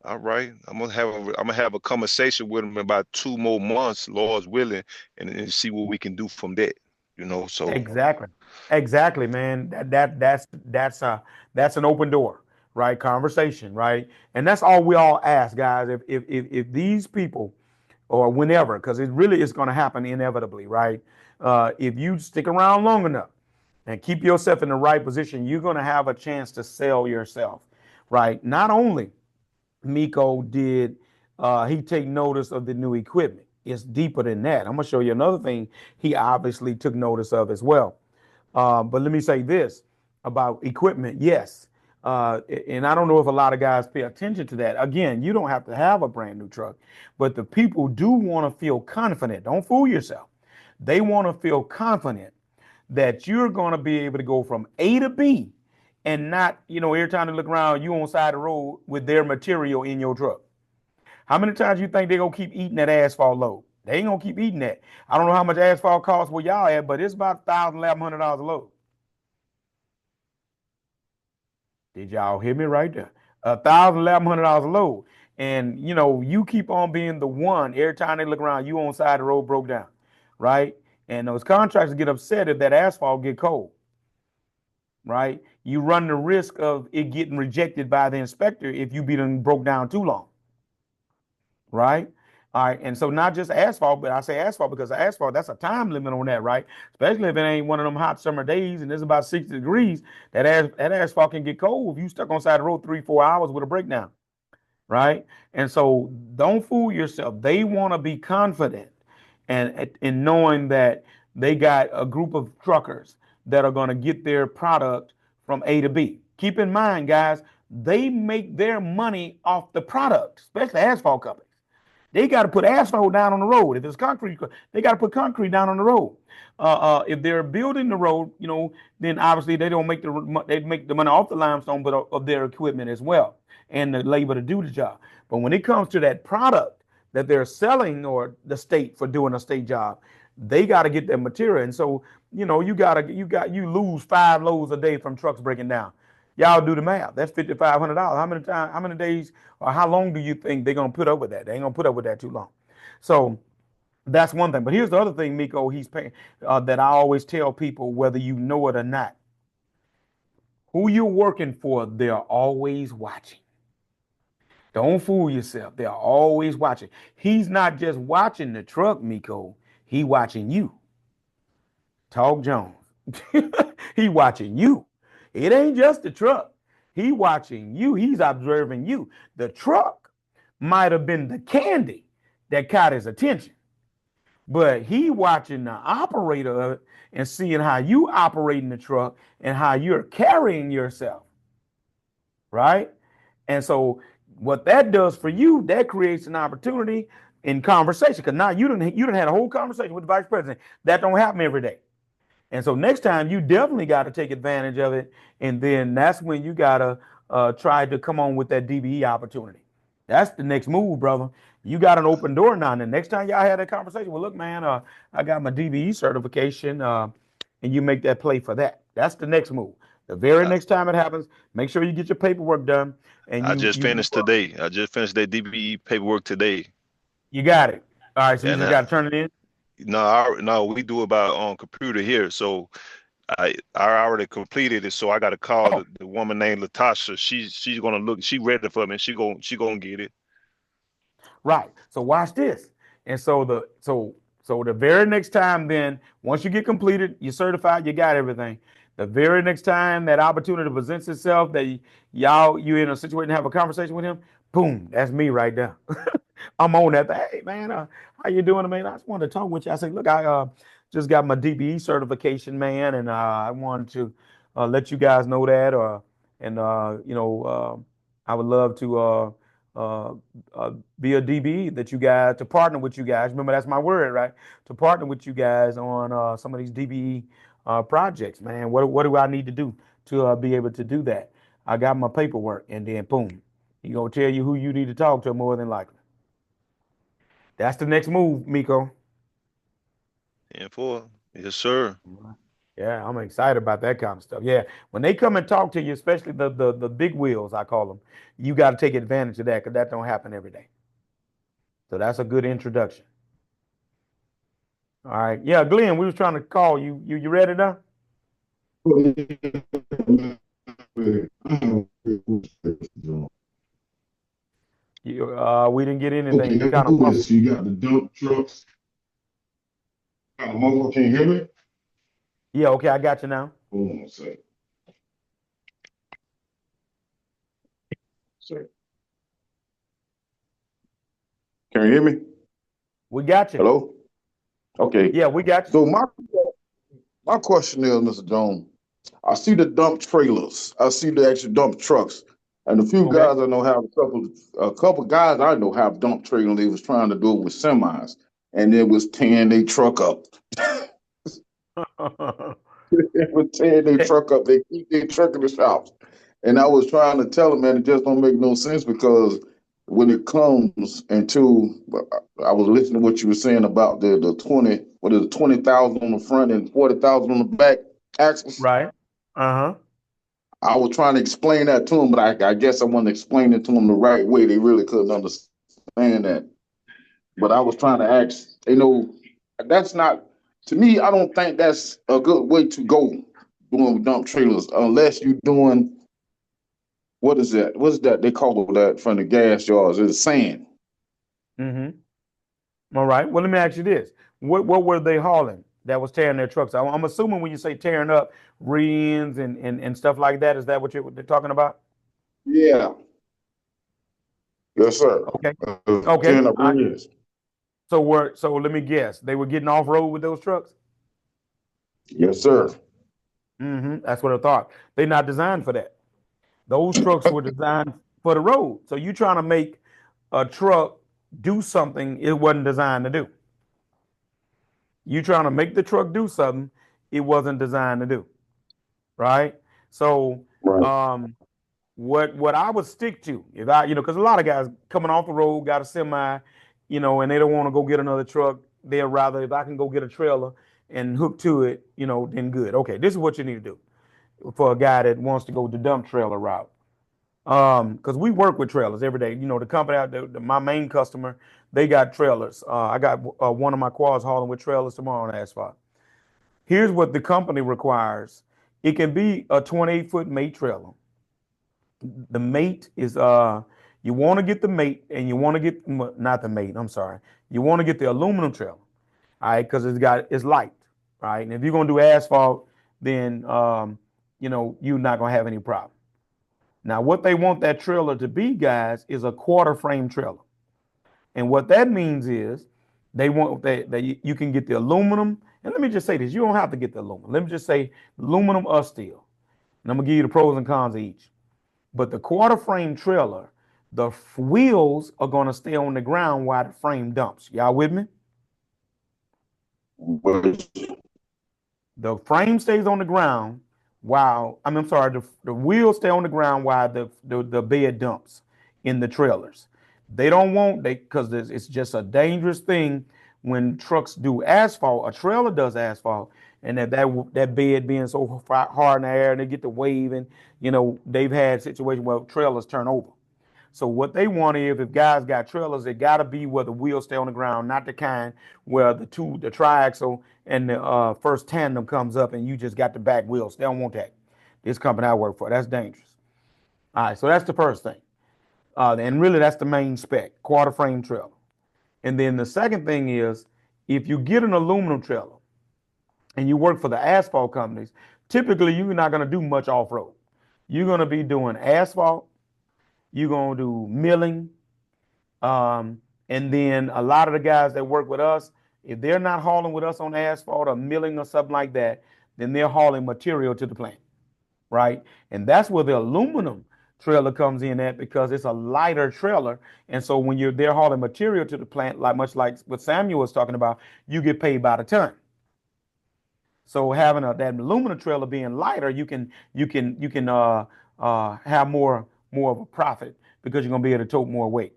all right, I'm gonna have a conversation with him in about 2 more months, Lord's willing, and see what we can do from that, so. Exactly. Exactly, man. That's an open door, right? Conversation, right? And that's all we all ask, guys. If these people or whenever, because it really is going to happen inevitably, right? If you stick around long enough and keep yourself in the right position, you're going to have a chance to sell yourself, right? Not only Miko did he take notice of the new equipment. It's deeper than that. I'm gonna show you another thing he obviously took notice of as well. But let me say this about equipment. Yes, and I don't know if a lot of guys pay attention to that. Again, you don't have to have a brand new truck, but the people do want to feel confident. Don't fool yourself. They want to feel confident that you're going to be able to go from A to B and not, every time they look around, you on side of the road with their material in your truck. How many times you think they're gonna keep eating that asphalt load? They ain't gonna keep eating that. I don't know how much asphalt costs where y'all at, but it's about $1,000, $1,100 a load. Did y'all hear me right there? $1,100 a load. And you keep on being the one. Every time they look around, you on side of the road broke down, right? And those contractors get upset if that asphalt get cold, right? You run the risk of it getting rejected by the inspector if you be done broke down too long, right? All right, and so not just asphalt, but I say asphalt because asphalt, that's a time limit on that, right? Especially if it ain't one of them hot summer days and it's about 60 degrees, that asphalt can get cold if you stuck on side of the road 3-4 hours with a breakdown, right? And so don't fool yourself. They want to be confident and in knowing that they got a group of truckers that are going to get their product from A to B. Keep in mind, guys, they make their money off the product, especially asphalt companies. They got to put asphalt down on the road. If it's concrete, they got to put concrete down on the road. If they're building the road, then obviously they don't make they make the money off the limestone, but of their equipment as well and the labor to do the job. But when it comes to that product that they're selling or the state for doing a state job, they got to get that material. And so you lose 5 loads a day from trucks breaking down. Y'all do the math. That's $5,500. How many days, or how long do you think they're gonna put up with that? They ain't gonna put up with that too long. So that's one thing. But here's the other thing, Miko. He's paying that I always tell people, whether you know it or not. Who you're working for, they're always watching. Don't fool yourself. They're always watching. He's not just watching the truck, Miko. He watching you. Talk Jones. He watching you. It ain't just the truck. He watching you. He's observing you. The truck might have been the candy that caught his attention, but he watching the operator of it and seeing how you operate in the truck and how you're carrying yourself, right? And so what that does for you, that creates an opportunity in conversation, because now you done had a whole conversation with the vice president. That don't happen every day. And so next time you definitely got to take advantage of it. And then that's when you got to try to come on with that DBE opportunity. That's the next move, brother. You got an open door now. And the next time y'all had that conversation, well, look, man, I got my DBE certification, and you make that play for that. That's the next move. The very next time it happens, make sure you get your paperwork done. And I just finished today. I just finished that DBE paperwork today. You got it. All right, so you And just got to turn it in? No, we do it on computer here. So I already completed it. So I got to call the woman named Latasha. She's gonna look. She ready for me. She gonna get it. Right. So watch this. And so the very next time, then once you get completed, you're certified, you got everything. The very next time that opportunity presents itself, that you're in a situation to have a conversation with him, boom, that's me right there. I'm on that. Hey man, how you doing, man? I just wanted to talk with you. I said, look, I just got my DBE certification, man, and I wanted to let you guys know that, I would love to be a DBE that you guys, to partner with you guys. Remember, that's my word, right? To partner with you guys on some of these DBE projects, man. What do I need to do to be able to do that? I got my paperwork, and then boom, he gonna tell you who you need to talk to more than likely. That's the next move, Miko. And yes, sir. Yeah, I'm excited about that kind of stuff. Yeah, when they come and talk to you, especially the big wheels, I call them, you got to take advantage of that, because that don't happen every day. So that's a good introduction. All right. Yeah, Glenn, we was trying to call you. You ready now? We didn't get anything. Okay, You kind of muffled. you got the dump trucks. Kind of muffled. Can you hear me? Yeah, okay, I got you now. Hold on a second. Sorry. Can you hear me? We got you. Hello? Okay. Yeah, we got you. So my question is, Mr. Jones, I see the dump trailers. I see the actual dump trucks. And a few guys I know have a couple guys I know have dump trailers. They was trying to do it with semis, and it was tearing their truck up. It was tearing their truck up. They keep their truck in the shops. And I was trying to tell them, man, it just don't make no sense, because when it comes into, I was listening to what you were saying about the 20,000 on the front and 40,000 on the back axles. Right. Uh-huh. I was trying to explain that to them, but I guess I wasn't explaining it to them the right way. They really couldn't understand that. But I was trying to ask, that's not, to me, I don't think that's a good way to go doing dump trailers unless you're doing, what is that? What is that they call that from the gas yards? It's sand. All right. Well, let me ask you this: what were they hauling that was tearing their trucks? I'm assuming when you say tearing up rims and stuff like that, is that what they're talking about? Yeah. Yes, sir. Okay. Okay. 10 of years. So let me guess, they were getting off road with those trucks. Yes, sir. That's what I thought. They're not designed for that. Those trucks were designed for the road. So you trying to make a truck do something it wasn't designed to do. You trying to make the truck do something it wasn't designed to do, right? So, Right. what I would stick to if I, because a lot of guys coming off the road got a semi, and they don't want to go get another truck. They'd rather if I can go get a trailer and hook to it, then good. Okay, this is what you need to do for a guy that wants to go the dump trailer route. Because we work with trailers every day. The company out there, my main customer, they got trailers. I got one of my quads hauling with trailers tomorrow on asphalt. Here's what the company requires. It can be a 28-foot mate trailer. The mate is you want to get the mate and you want to get not the mate, I'm sorry. You want to get the aluminum trailer, all right, because it's light, right? And if you're gonna do asphalt, then you're not gonna have any problem. Now, what they want that trailer to be, guys, is a quarter frame trailer. And what that means is they want that you can get the aluminum. And let me just say this, you don't have to get the aluminum. Let me just say aluminum or steel. And I'm gonna give you the pros and cons of each. But the quarter frame trailer, the wheels are gonna stay on the ground while the frame dumps. Y'all with me? The frame stays on the ground while I'm sorry, the wheels stay on the ground while the bed dumps in the trailers. They don't want because it's just a dangerous thing when trucks do asphalt. A trailer does asphalt, and that bed being so hard in the air, and they get the waving. They've had situations where trailers turn over. So what they want is if guys got trailers, it got to be where the wheels stay on the ground, not the kind where the triaxle and the first tandem comes up and you just got the back wheels. They don't want that. This company I work for, that's dangerous. All right, so that's the first thing. And really that's the main spec, quarter frame trailer. And then the second thing is if you get an aluminum trailer and you work for the asphalt companies, typically you're not going to do much off-road. You're going to be doing asphalt, you're going to do milling. And then a lot of the guys that work with us, if they're not hauling with us on asphalt or milling or something like that, then they're hauling material to the plant, right? And that's where the aluminum trailer comes in at because it's a lighter trailer. And so when they're hauling material to the plant, much like what Samuel was talking about, you get paid by the ton. So having that aluminum trailer being lighter, you can have more of a profit because you're gonna be able to tote more weight.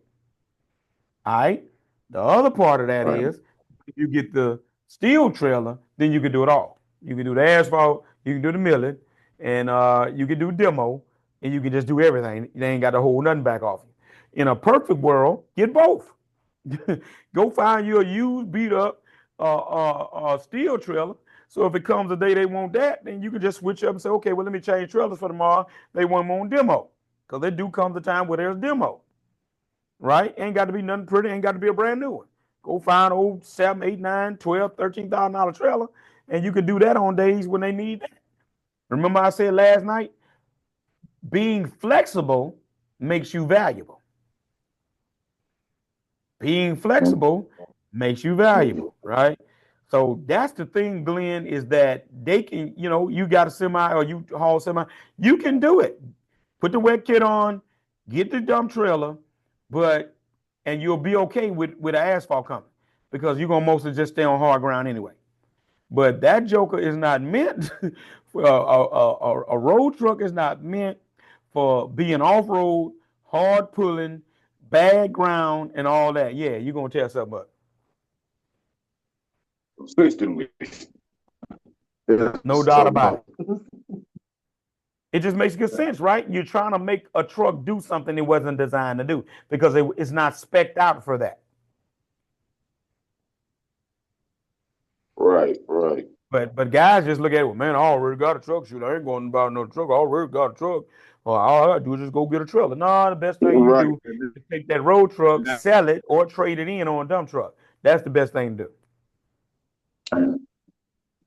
All right. The other part of that is if you get the steel trailer, then you can do it all. You can do the asphalt, you can do the milling, and you can do demo, and you can just do everything. They ain't got to hold nothing back off you. In a perfect world, get both. Go find you a used, beat up steel trailer. So if it comes a day they want that, then you can just switch up and say, okay, well, let me change trailers for tomorrow. They want them on demo. Because there do come the time where there's demo. Right? Ain't got to be nothing pretty, ain't got to be a brand new one. Go find old 7, 8, 9, 12, $13,000 trailer, and you can do that on days when they need that. Remember I said last night, being flexible makes you valuable. Being flexible makes you valuable, right? So that's the thing, Glenn, is that they can, you got a semi or you haul semi, you can do it. Put the wet kit on, get the dump trailer, and you'll be okay with an asphalt company because you're gonna mostly just stay on hard ground anyway. But that joker is not meant for a road truck is not meant for being off road, hard pulling, bad ground, and all that. Yeah, you're gonna tear something up. Yes, 60 weeks. No doubt about it. It just makes good sense, right? You're trying to make a truck do something it wasn't designed to do because it's not spec'd out for that. Right, right. But guys just look at it, well, man, I already got a truck. Shoot, I ain't going to buy no truck. I already got a truck. Well, all I gotta do is just go get a trailer. No, the best thing you Right. do is take that road truck, sell it, or trade it in on a dump truck. That's the best thing to do.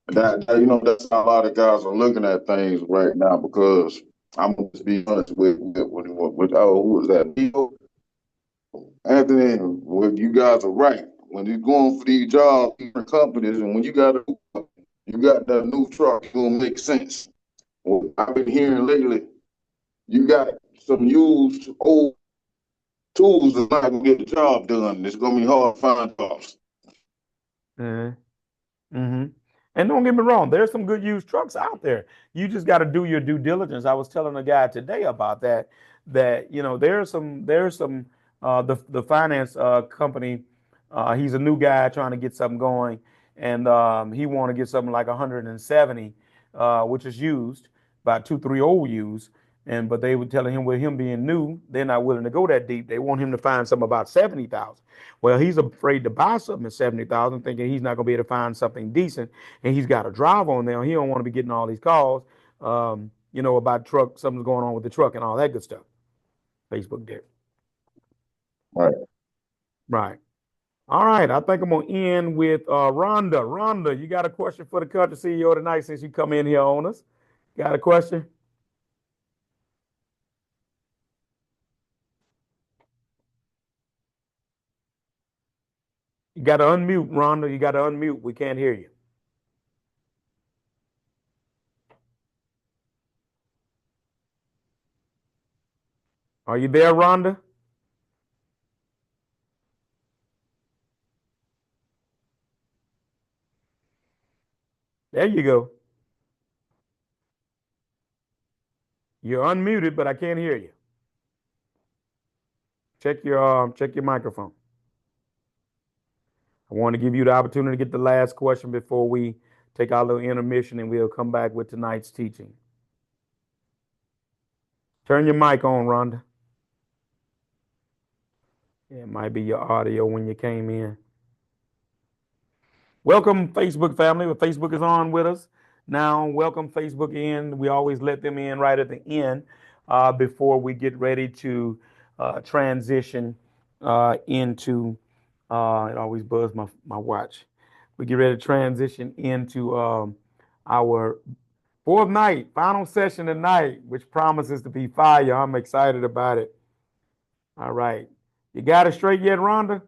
That's how a lot of guys are looking at things right now because I'm gonna just be honest who was that? Leo? Anthony, well, you guys are right. When you're going for these jobs, different companies, and when you got that new truck, it's gonna make sense. Well, I've been hearing lately, you got some used old tools that's not gonna get the job done. It's gonna be hard to find jobs. Mhm. hmm And don't get me wrong, there's some good used trucks out there. You just got to do your due diligence. I was telling a guy today about that. That there's some the finance company. He's a new guy trying to get something going, and he want to get something like 170, which is used, about 2, 3 old used. And but they were telling him with him being new, they're not willing to go that deep. They want him to find something about 70,000. Well, he's afraid to buy something at 70,000, thinking he's not gonna be able to find something decent, and he's got to drive on there. He don't want to be getting all these calls, about truck, something's going on with the truck and all that good stuff. Facebook did. Right. Right. All right. I think I'm gonna end with Rhonda. Rhonda, you got a question for the country CEO tonight since you come in here on us? Got a question? You got to unmute, Rhonda. You got to unmute. We can't hear you. Are you there, Rhonda? There you go. You're unmuted, but I can't hear you. Check your microphone. I want to give you the opportunity to get the last question before we take our little intermission, and we'll come back with tonight's teaching. Turn your mic on, Rhonda. Yeah, it might be your audio when you came in. Welcome, Facebook family. Well, Facebook is on with us now. Welcome, Facebook in. We always let them in right at the end before we get ready to transition into. It always buzzed my watch. We get ready to transition into our fourth night, final session tonight, which promises to be fire. I'm excited about it. All right. You got it straight yet, Rhonda?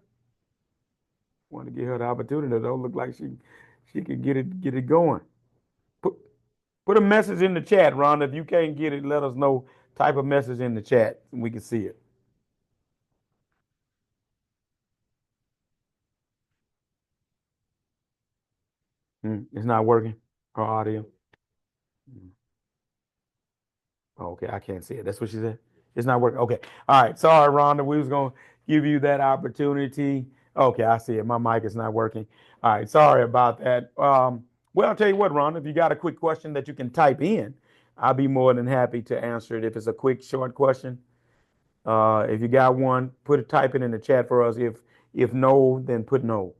Want to give her the opportunity. Don't look like she could get it going. Put put a message in the chat, Rhonda. If you can't get it, let us know. Type a message in the chat and we can see it. It's not working. Her audio. Hmm. Oh, okay, I can't see it. That's what she said. It's not working. Okay. All right. Sorry, Rhonda. We was gonna give you that opportunity. Okay, I see it. My mic is not working. All right. Sorry about that. Well, I'll tell you what, Rhonda. If you got a quick question that you can type in, I'll be more than happy to answer it. If it's a quick, short question, if you got one, type it in the chat for us. If no, then put no.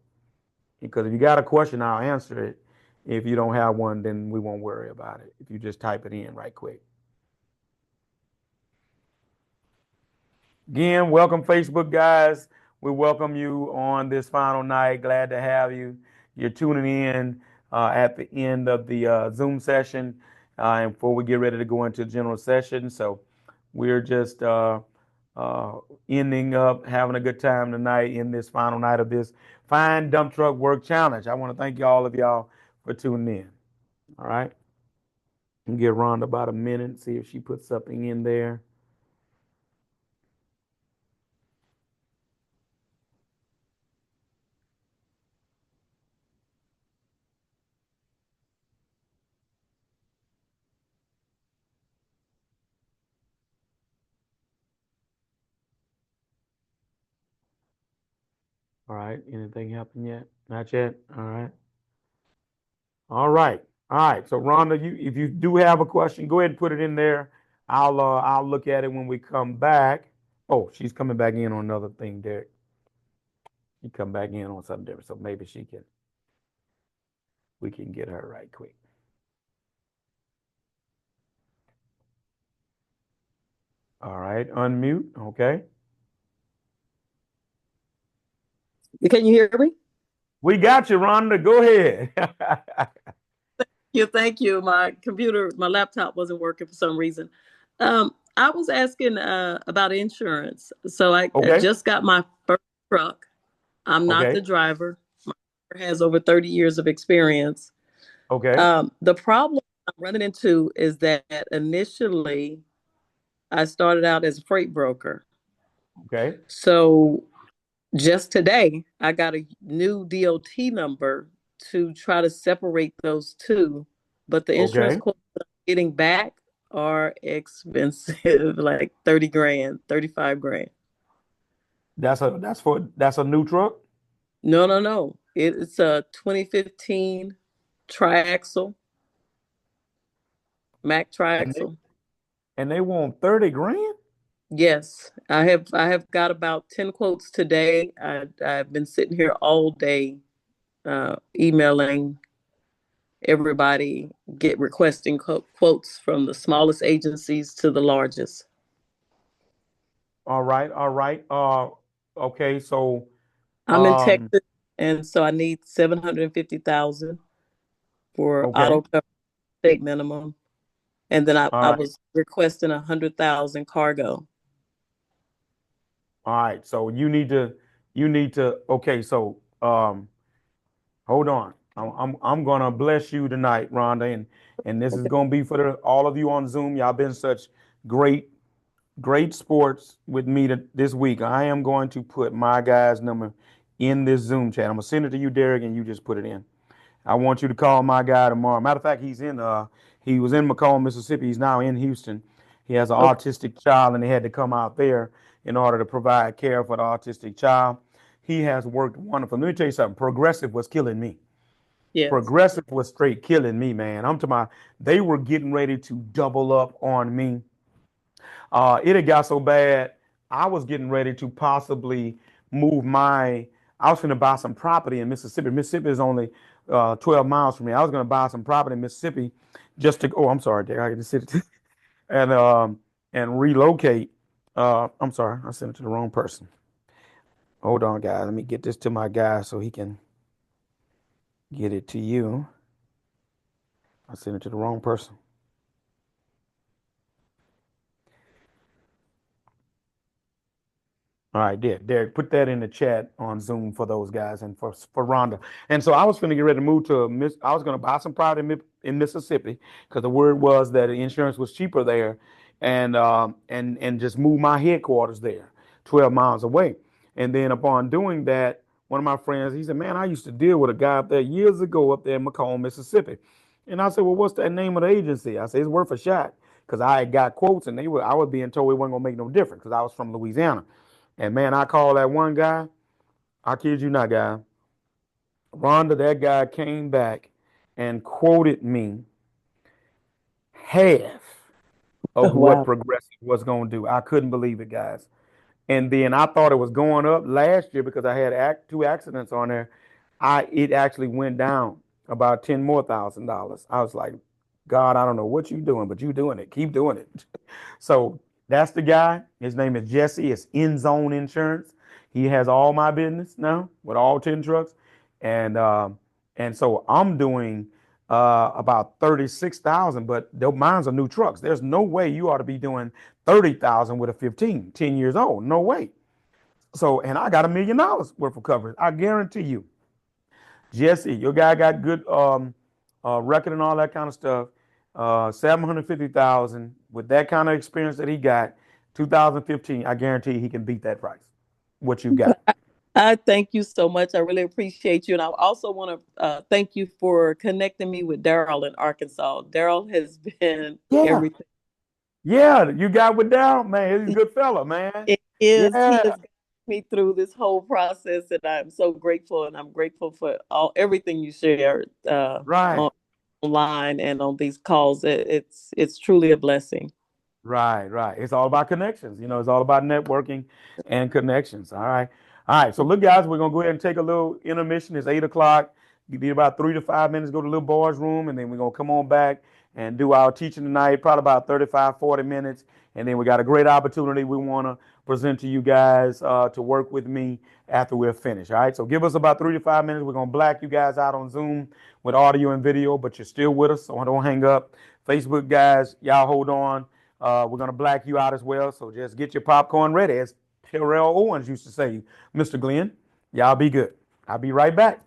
Because if you got a question, I'll answer it. If you don't have one, then we won't worry about it. If you just type it in right quick. Again, welcome, Facebook guys. We welcome you on this final night. Glad to have you. You're tuning in at the end of the Zoom session and before we get ready to go into general session. So we're just uh, ending up having a good time tonight in this final night of this fine dump truck work challenge. I want to thank all of y'all for tuning in. All right. And give Rhonda about a minute, see if she puts something in there. All right. Anything happen yet? Not yet. All right. All right. All right. So Rhonda, if you do have a question, go ahead and put it in there. I'll look at it when we come back. Oh, she's coming back in on another thing, Derek. She come back in on something different. So maybe we can get her right quick. All right, unmute. Okay. Can you hear me? We got you, Rhonda. Go ahead. Thank you. My laptop wasn't working for some reason. I was asking about insurance. So I Okay. just got my first truck. I'm not the Okay. driver. My driver has over 30 years of experience. Okay. The problem I'm running into is that initially I started out as a freight broker. Okay. So just today, I got a new DOT number to try to separate those two, but the insurance Okay. quotes that I'm getting back are expensive, like 30 grand, 35 grand. That's a new truck. No. It's a 2015 triaxle, Mac And they triaxle. and they want 30 grand. Yes, I have got about 10 quotes today. I've been sitting here all day emailing everybody, get requesting quotes from the smallest agencies to the largest. All right. All right. Okay. So, I'm in um, Texas, and so I need 750,000 for okay. auto cover state minimum, and then I, All I right. was requesting 100,000 cargo. All right. So you need to, okay. So, hold on. I'm gonna bless you tonight, Rhonda, and this is Okay. gonna be for all of you on Zoom. Y'all been such great great sports with me this week. I am going to put my guy's number in this Zoom chat. I'm gonna send it to you, Derek, and you just put it in. I want you to call my guy tomorrow. Matter of fact, he was in McComb, Mississippi. He's now in Houston. He has an Okay. autistic child, and they had to come out there in order to provide care for the autistic child. He has worked wonderful. Let me tell you something. Progressive was killing me. Yes. Progressive was straight killing me, man. I'm talking about they were getting ready to double up on me. It had got so bad, I was getting ready to possibly move my. I was going to buy some property in Mississippi. Mississippi is only 12 miles from me. I was going to buy some property in Mississippi just to. Oh, I'm sorry, Derek. I can just sit it and relocate. I'm sorry, I sent it to the wrong person. Hold on, guys. Let me get this to my guy so he can get it to you. I sent it to the wrong person. All right, Derek, put that in the chat on Zoom for those guys and for Rhonda. And so I was going to get ready to move to Miss. I was going to buy some property in Mississippi because the word was that the insurance was cheaper there, and just move my headquarters there, 12 miles away. And then upon doing that, one of my friends, he said, "Man, I used to deal with a guy up there years ago up there in McComb, Mississippi." And I said, "Well, what's that name of the agency?" I said, "It's worth a shot," because I had got quotes and I was being told it wasn't gonna make no difference because I was from Louisiana. And man, I called that one guy. I kid you not, guy. Rhonda, that guy came back and quoted me half of what Wow. Progressive was going to do. I couldn't believe it, guys. And then I thought it was going up last year because I had two accidents on there. It actually went down about 10 more $1,000. I was like, God, I don't know what you're doing, but you doing it. Keep doing it. So that's the guy. His name is Jesse. It's In Zone Insurance. He has all my business now with all 10 trucks. And so I'm doing about 36,000, but mine's are new trucks. There's no way you ought to be doing 30,000 with a 10 years old. No way. So, and I got $1 million worth of coverage. I guarantee you, Jesse, your guy got good record and all that kind of stuff. 750,000 with that kind of experience that he got, 2015. I guarantee he can beat that price. What you got? I thank you so much. I really appreciate you. And I also want to thank you for connecting me with Daryl in Arkansas. Daryl has been Yeah, everything. yeah. You got with Down, man. He's a good fella, man. It is. He Yeah, has guided me through this whole process, and I'm so grateful. And I'm grateful for everything you shared right. online and on these calls. It's truly a blessing. Right, right. It's all about connections. It's all about networking and connections. All right. All right. So look, guys, we're gonna go ahead and take a little intermission. It's 8 o'clock. You need about 3 to 5 minutes, go to the little boys' room, and then we're gonna come on back and do our teaching tonight, probably about 35, 40 minutes. And then we got a great opportunity we want to present to you guys to work with me after we're finished. All right. So give us about 3 to 5 minutes. We're gonna black you guys out on Zoom with audio and video, but you're still with us, so don't hang up. Facebook guys, y'all hold on. We're gonna black you out as well, so just get your popcorn ready, as Terrell Owens used to say. Mr. Glenn, y'all be good. I'll be right back.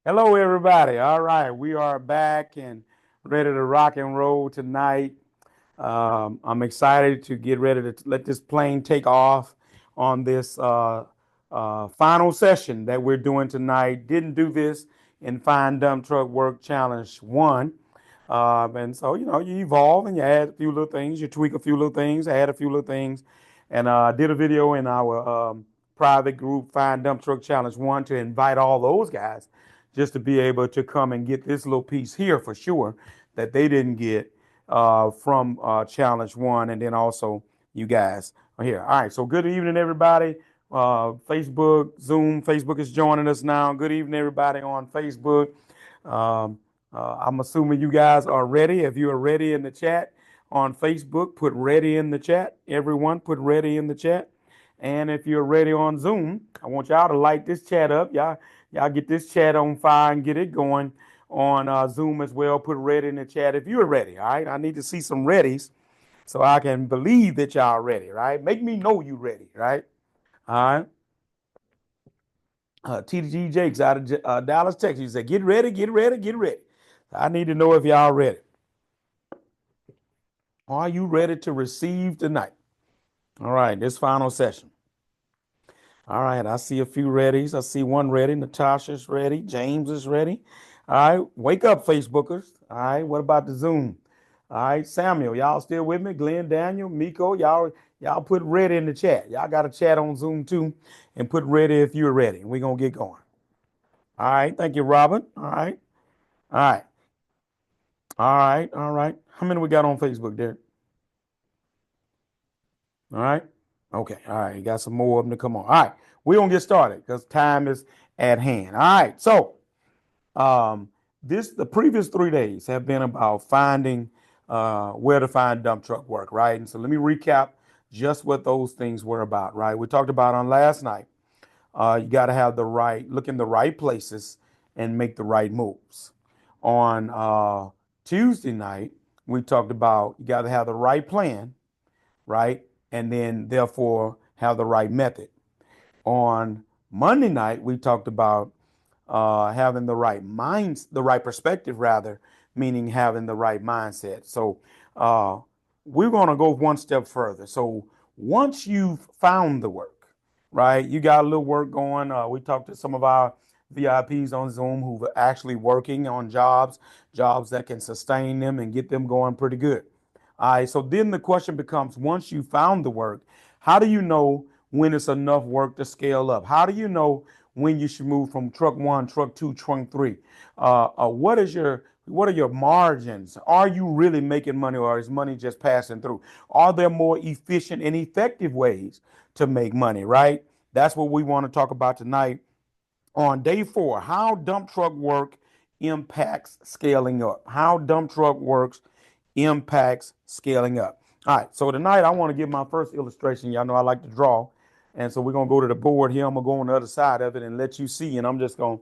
Hello, everybody. All right, we are back and ready to rock and roll tonight. I'm excited to get ready to let this plane take off on this final session that we're doing tonight. Didn't do this in Fine Dump Truck Work Challenge 1. And so, you evolve and you add a few little things, you tweak a few little things, add a few little things. And I did a video in our private group, Fine Dump Truck Challenge 1, to invite all those guys just to be able to come and get this little piece here for sure that they didn't get from Challenge 1. And then also you guys are here. All right, so good evening, everybody. Facebook, Zoom, Facebook is joining us now. Good evening, everybody on Facebook. I'm assuming you guys are ready. If you are ready in the chat on Facebook, put ready in the chat. Everyone, put ready in the chat. And if you're ready on Zoom, I want y'all to light this chat up. Y'all get this chat on fire and get it going on Zoom as well. Put ready in the chat if you're ready. All right. I need to see some readies so I can believe that y'all are ready. Right. Make me know you ready. Right. All right. TDG Jakes out of Dallas, Texas. You said, get ready, get ready, get ready. I need to know if y'all ready. Are you ready to receive tonight? All right, this final session. All right, I see a few readies. I see one ready. Natasha's ready. James is ready. All right, wake up, Facebookers. All right, what about the Zoom? All right, Samuel, y'all still with me? Glenn, Daniel, Miko, y'all put ready in the chat. Y'all got a chat on Zoom too, and put ready if you're ready. We're gonna get going. All right, thank you, Robert. All right, all right, all right, all right. How many we got on Facebook, Derek? All right. Okay. All right. You got some more of them to come on. All right. We're going to get started because time is at hand. All right. So, the previous 3 days have been about finding where to find dump truck work, right? And so let me recap just what those things were about, right? We talked about on last night. You got to have look in the right places and make the right moves. On Tuesday night, we talked about you got to have the right plan, right? And then therefore have the right method. On Monday night, we talked about having the right perspective, rather, meaning having the right mindset. So we're going to go one step further. So once you've found the work, right, you got a little work going. We talked to some of our VIPs on Zoom who are actually working on jobs that can sustain them and get them going pretty good. All right, so then the question becomes, once you found the work, how do you know when it's enough work to scale up? How do you know when you should move from truck 1, truck 2, truck 3? What are your margins? Are you really making money, or is money just passing through? Are there more efficient and effective ways to make money, right? That's what we want to talk about tonight on day 4, how dump truck work impacts scaling up. How dump truck works impacts scaling up. All right, so tonight I want to give my first illustration. Y'all know I like to draw. And so we're going to go to the board here. I'm going to go on the other side of it and let you see. And I'm just going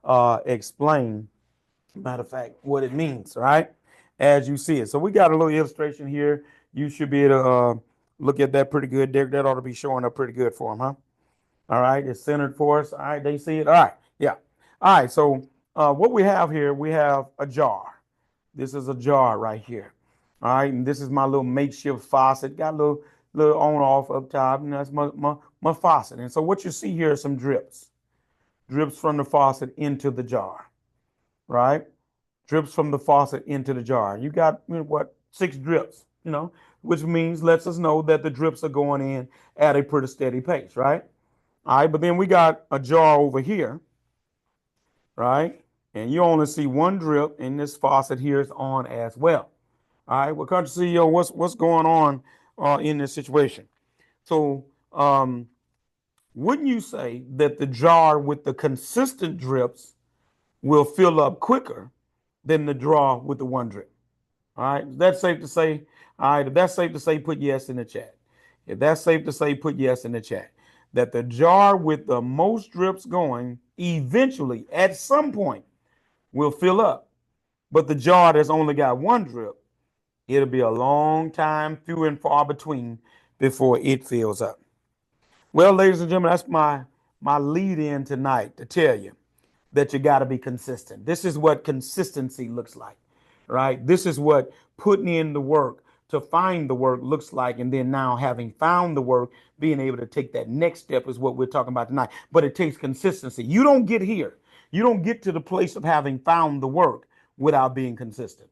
to explain, matter of fact, what it means, right? As you see it. So we got a little illustration here. You should be able to look at that pretty good. Derek, that ought to be showing up pretty good for them, huh? All right, it's centered for us. All right, they see it. All right, yeah. All right, so what we have here, we have a jar. This is a jar right here. All right, and this is my little makeshift faucet. Got a little on off up top, and that's my faucet. And so what you see here are some drips from the faucet into the jar, right? Drips from the faucet into the jar. You got 6 drips, which lets us know that the drips are going in at a pretty steady pace, right? All right, but then we got a jar over here, right? And you only see 1 drip, and this faucet here is on as well. All right, well, Country CEO, what's going on in this situation? So, wouldn't you say that the jar with the consistent drips will fill up quicker than the jar with the 1 drip? All right, that's safe to say. All right, if that's safe to say, put yes in the chat. If that's safe to say, put yes in the chat. That the jar with the most drips going eventually, at some point, will fill up. But the jar that's only got 1 drip, it'll be a long time, few and far between, before it fills up. Well, ladies and gentlemen, that's my lead in tonight to tell you that you got to be consistent. This is what consistency looks like, right? This is what putting in the work to find the work looks like. And then now having found the work, being able to take that next step is what we're talking about tonight. But it takes consistency. You don't get here. You don't get to the place of having found the work without being consistent,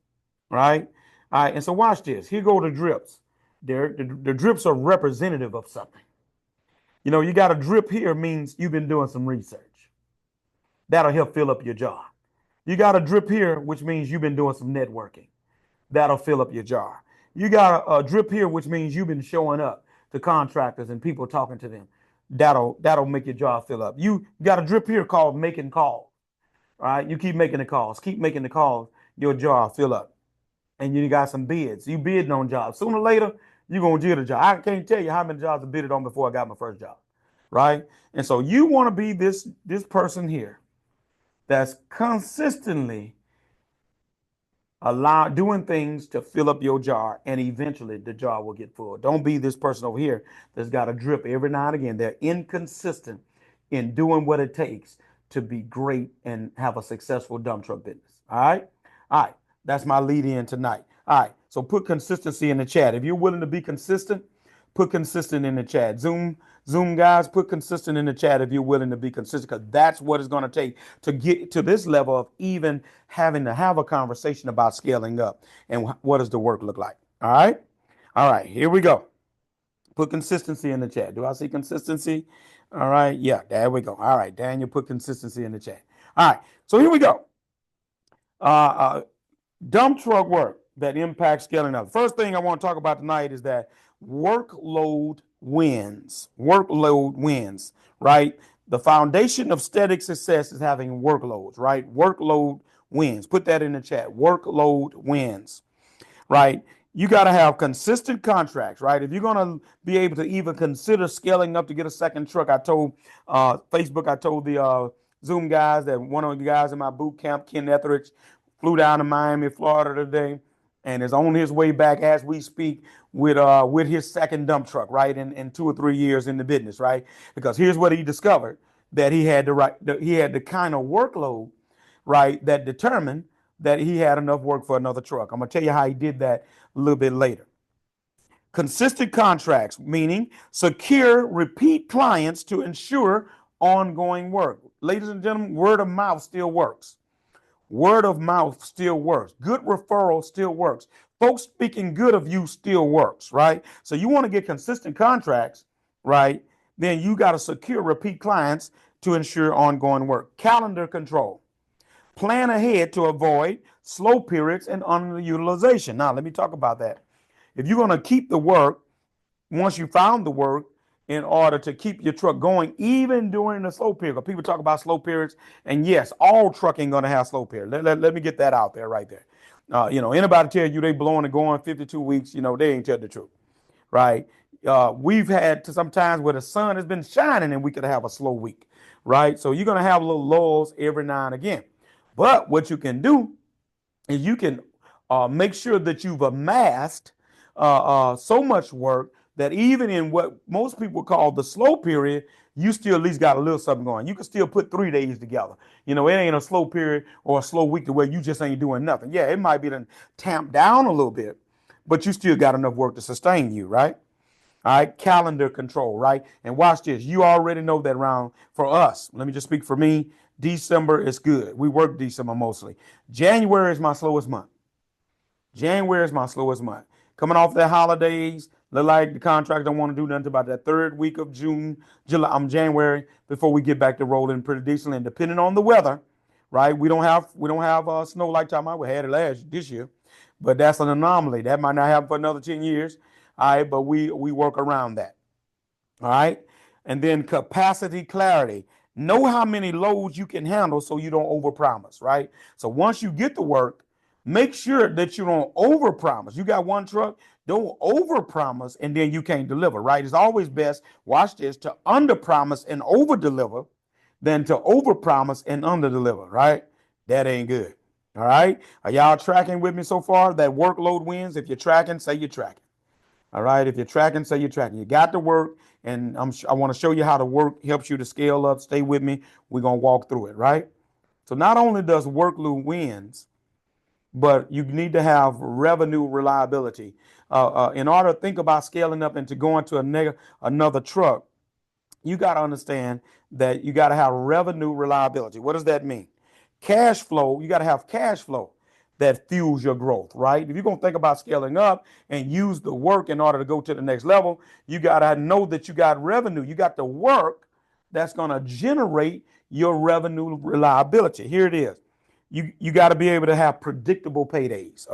right? All right. And so watch this. Here go the drips. The drips are representative of something. You know, you got a drip here means you've been doing some research. That'll help fill up your jar. You got a drip here, which means you've been doing some networking. That'll fill up your jar. You got a drip here, which means you've been showing up to contractors and people talking to them. That'll make your jar fill up. You got a drip here called making calls. All right, you keep making the calls, your jar fill up. And you got some bids. You bidding on jobs. Sooner or later, you're gonna get a job. I can't tell you how many jobs I bidded on before I got my first job. Right? And so you want to be this person here that's consistently doing things to fill up your jar, and eventually the jar will get full. Don't be this person over here that's got a drip every now and again. They're inconsistent in doing what it takes to be great and have a successful dump truck business. All right. That's my lead in tonight. All right. So put consistency in the chat. If you're willing to be consistent, put consistent in the chat. Zoom guys, put consistent in the chat if you're willing to be consistent, because that's what it's going to take to get to this level of even having to have a conversation about scaling up and what does the work look like. All right. All right. Here we go. Put consistency in the chat. Do I see consistency? All right. Yeah, there we go. All right. Daniel, put consistency in the chat. All right. So here we go. Dump truck work that impacts scaling up. First thing I want to talk about tonight is that workload wins. Workload wins, right? The foundation of steady success is having workloads, right? Workload wins. Put that in the chat. Workload wins, right? You got to have consistent contracts, right? If you're going to be able to even consider scaling up to get a second truck, I told Facebook, I told the Zoom guys that one of the guys in my boot camp, Ken Etheridge, flew down to Miami, Florida today, and is on his way back as we speak with his second dump truck, right? In 2 or 3 years in the business, right? Because here's what he discovered, that he had the kind of workload, right, that determined that he had enough work for another truck. I'm gonna tell you how he did that a little bit later. Consistent contracts, meaning secure repeat clients to ensure ongoing work. Ladies and gentlemen, word of mouth still works. Word of mouth still works. Good referral still works. Folks speaking good of you still works, right? So you want to get consistent contracts, right? Then you got to secure repeat clients to ensure ongoing work. Calendar control. Plan ahead to avoid slow periods and underutilization. Now, let me talk about that. If you're going to keep the work, once you found the work, in order to keep your truck going, even during the slow period. People talk about slow periods, and yes, all trucking going to have slow periods. Let me get that out there right there. Anybody tell you they blowing and going 52 weeks, they ain't tell the truth, right? We've had some times where the sun has been shining and we could have a slow week, right? So you're going to have little lulls every now and again. But what you can do is you can make sure that you've amassed so much work that even in what most people call the slow period, you still at least got a little something going. You can still put 3 days together. It ain't a slow period or a slow week to where you just ain't doing nothing. Yeah, it might be then tamped down a little bit, but you still got enough work to sustain you, right? All right, calendar control, right? And watch this. You already know that round for us. Let me just speak for me. December is good. We work December mostly. January is my slowest month. January is my slowest month. Coming off the holidays, look like the contractors don't want to do nothing about that third week of January before we get back to rolling pretty decently. And depending on the weather, right? We don't have snow like time we had it this year, but that's an anomaly. That might not happen for another 10 years. All right, but we work around that. All right, and then capacity clarity. Know how many loads you can handle so you don't overpromise, right? So once you get the work, make sure that you don't overpromise. You got one truck, don't overpromise and then you can't deliver, right? It's always best, watch this, to underpromise and overdeliver than to overpromise and underdeliver, right? That ain't good. All right. Are y'all tracking with me so far? That workload wins. If you're tracking, say you're tracking. All right. If you're tracking, say you're tracking. You got the work, and I want to show you how the work helps you to scale up. Stay with me. We're going to walk through it, right? So not only does workload wins, but you need to have revenue reliability. In order to think about scaling up and to go into another truck, you got to understand that you got to have revenue reliability. What does that mean? Cash flow, you got to have cash flow that fuels your growth, right? If you're going to think about scaling up and use the work in order to go to the next level, you got to know that you got revenue. You got the work that's going to generate your revenue reliability. Here it is. You got to be able to have predictable paydays.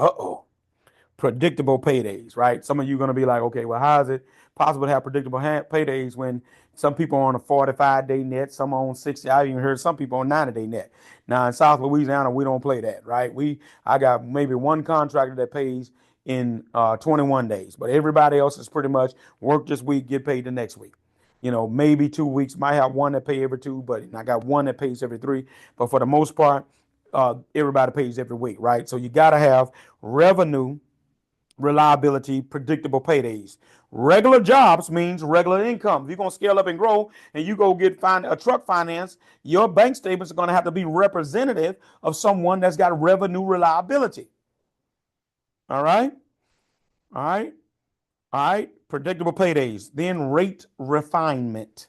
Predictable paydays, right? Some of you are going to be like, okay, well, how is it possible to have predictable paydays when some people are on a 45-day net, some are on 60? I even heard some people on 90-day net. Now in South Louisiana, we don't play that, right? I got maybe one contractor that pays in 21 days, but everybody else is pretty much work this week, get paid the next week. Maybe 2 weeks. Might have one that pay every 2, but I got one that pays every 3. But for the most part, everybody pays every week, right? So you got to have revenue reliability, predictable paydays. Regular jobs means regular income. If you're going to scale up and grow and you go get a truck finance, your bank statements are going to have to be representative of someone that's got revenue reliability. All right? All right? All right? Predictable paydays. Then rate refinement.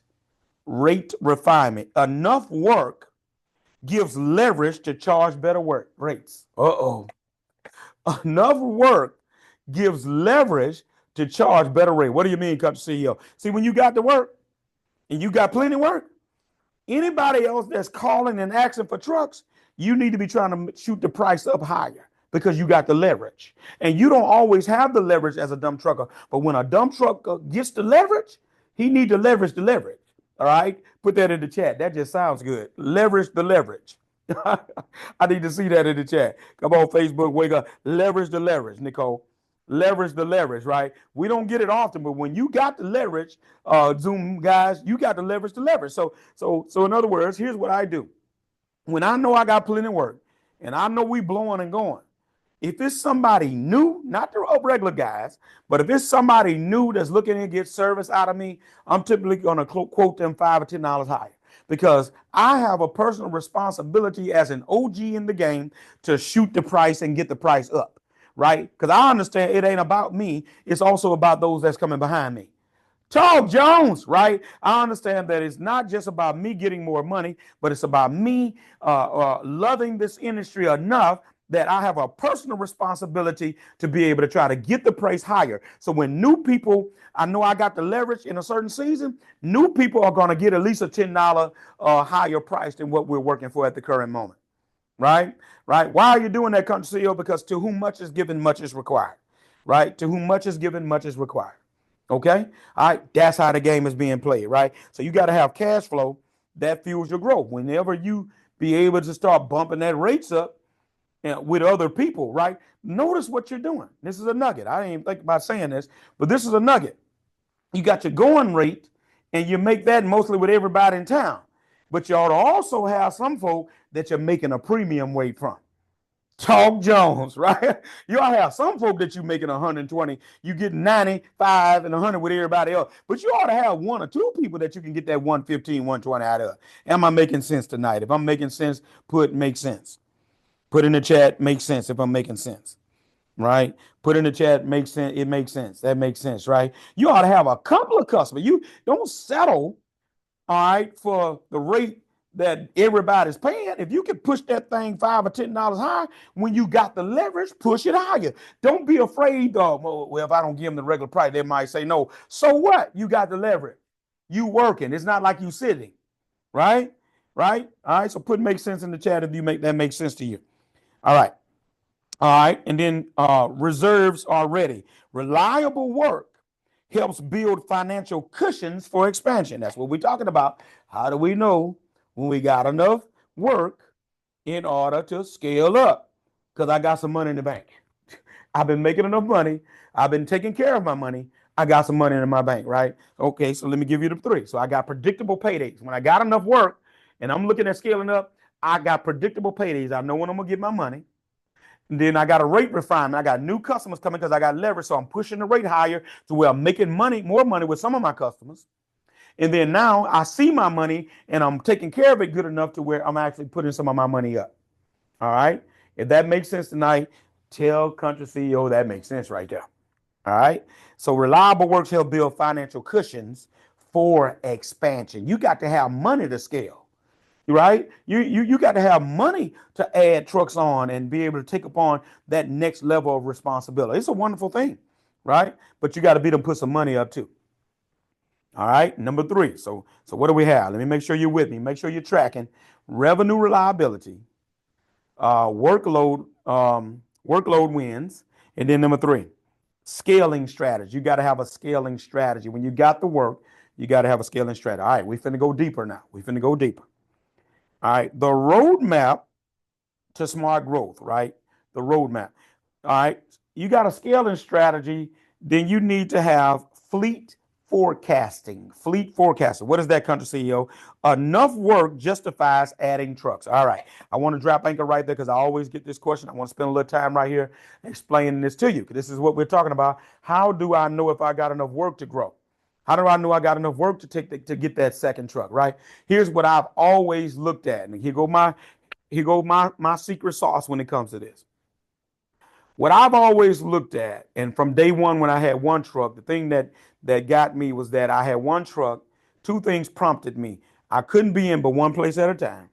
Rate refinement. Enough work gives leverage to charge better work rates. Enough work gives leverage to charge better rate. What do you mean, country CEO? See, when you got the work and you got plenty of work, anybody else that's calling and asking for trucks, you need to be trying to shoot the price up higher because you got the leverage. And you don't always have the leverage as a dump trucker, but when a dump trucker gets the leverage, he needs to leverage the leverage. All right? Put that in the chat. That just sounds good. Leverage the leverage. I need to see that in the chat. Come on, Facebook, wake up. Leverage the leverage, Nicole. Leverage the leverage, right? We don't get it often, but when you got the leverage, Zoom guys, you got to leverage the leverage. So in other words, here's what I do. When I know I got plenty of work and I know we blowing and going, if it's somebody new, not the regular guys, but if it's somebody new that's looking to get service out of me, I'm typically going to quote them $5 or $10 higher because I have a personal responsibility as an OG in the game to shoot the price and get the price up, right? Because I understand it ain't about me. It's also about those that's coming behind me. Talk Jones, right? I understand that it's not just about me getting more money, but it's about me loving this industry enough that I have a personal responsibility to be able to try to get the price higher. So when new people, I know I got the leverage in a certain season, new people are going to get at least a $10 higher price than what we're working for at the current moment. Right? Right? Why are you doing that, country CEO? Because to whom much is given, much is required. Right? To whom much is given, much is required. Okay? All right. That's how the game is being played, right? So you got to have cash flow that fuels your growth. Whenever you be able to start bumping that rates up with other people, right? Notice what you're doing. This is a nugget. I didn't even think about saying this, but this is a nugget. You got your going rate and you make that mostly with everybody in town. But you ought to also have some folk that you're making a premium rate from. Talk Jones, right? You ought to have some folk that you're making 120. You get 95 and 100 with everybody else. But you ought to have 1 or 2 people that you can get that 115, 120 out of. Am I making sense tonight? If I'm making sense, put make sense. Put in the chat, makes sense if I'm making sense, right? Put in the chat, makes sense. It makes sense. That makes sense, right? You ought to have a couple of customers. You don't settle, all right, for the rate that everybody's paying. If you can push that thing $5 or $10 higher, when you got the leverage, push it higher. Don't be afraid of, well, if I don't give them the regular price, they might say no. So what? You got the leverage. You working. It's not like you sitting, right? Right? All right. So put make sense in the chat if you make that make sense to you. All right. All right. And then reserves are ready. Reliable work helps build financial cushions for expansion. That's what we're talking about. How do we know when we got enough work in order to scale up? Because I got some money in the bank. I've been making enough money. I've been taking care of my money. I got some money in my bank, right? Okay, so let me give you the 3. So I got predictable paydays. When I got enough work and I'm looking at scaling up, I got predictable paydays. I know when I'm going to get my money. And then I got a rate refinement. I got new customers coming because I got leverage. So I'm pushing the rate higher to where I'm making money, more money with some of my customers. And then now I see my money and I'm taking care of it good enough to where I'm actually putting some of my money up. All right. If that makes sense tonight, tell Country CEO that makes sense right there. All right. So reliable works help build financial cushions for expansion. You got to have money to scale, right? You got to have money to add trucks on and be able to take upon that next level of responsibility. It's a wonderful thing, right? But you got to be able to put some money up too. All right. Number 3. So what do we have? Let me make sure you're with me. Make sure you're tracking revenue reliability, workload wins, and then number 3, scaling strategy. You got to have a scaling strategy. When you got the work, you got to have a scaling strategy. All right, we finna go deeper now. We finna go deeper. All right, the roadmap to smart growth, right? The roadmap. All right, you got a scaling strategy, then you need to have fleet forecasting. Fleet forecasting. What is that, Country CEO? Enough work justifies adding trucks. All right, I want to drop anchor right there because I always get this question. I want to spend a little time right here explaining this to you. This is what we're talking about. How do I know if I got enough work to grow? How do I know I got enough work to get that second truck, right? Here's what I've always looked at, and here go my secret sauce when it comes to this. What I've always looked at, and from day one when I had one truck, the thing that got me was that I had one truck. 2 things prompted me. I couldn't be in but one place at a time.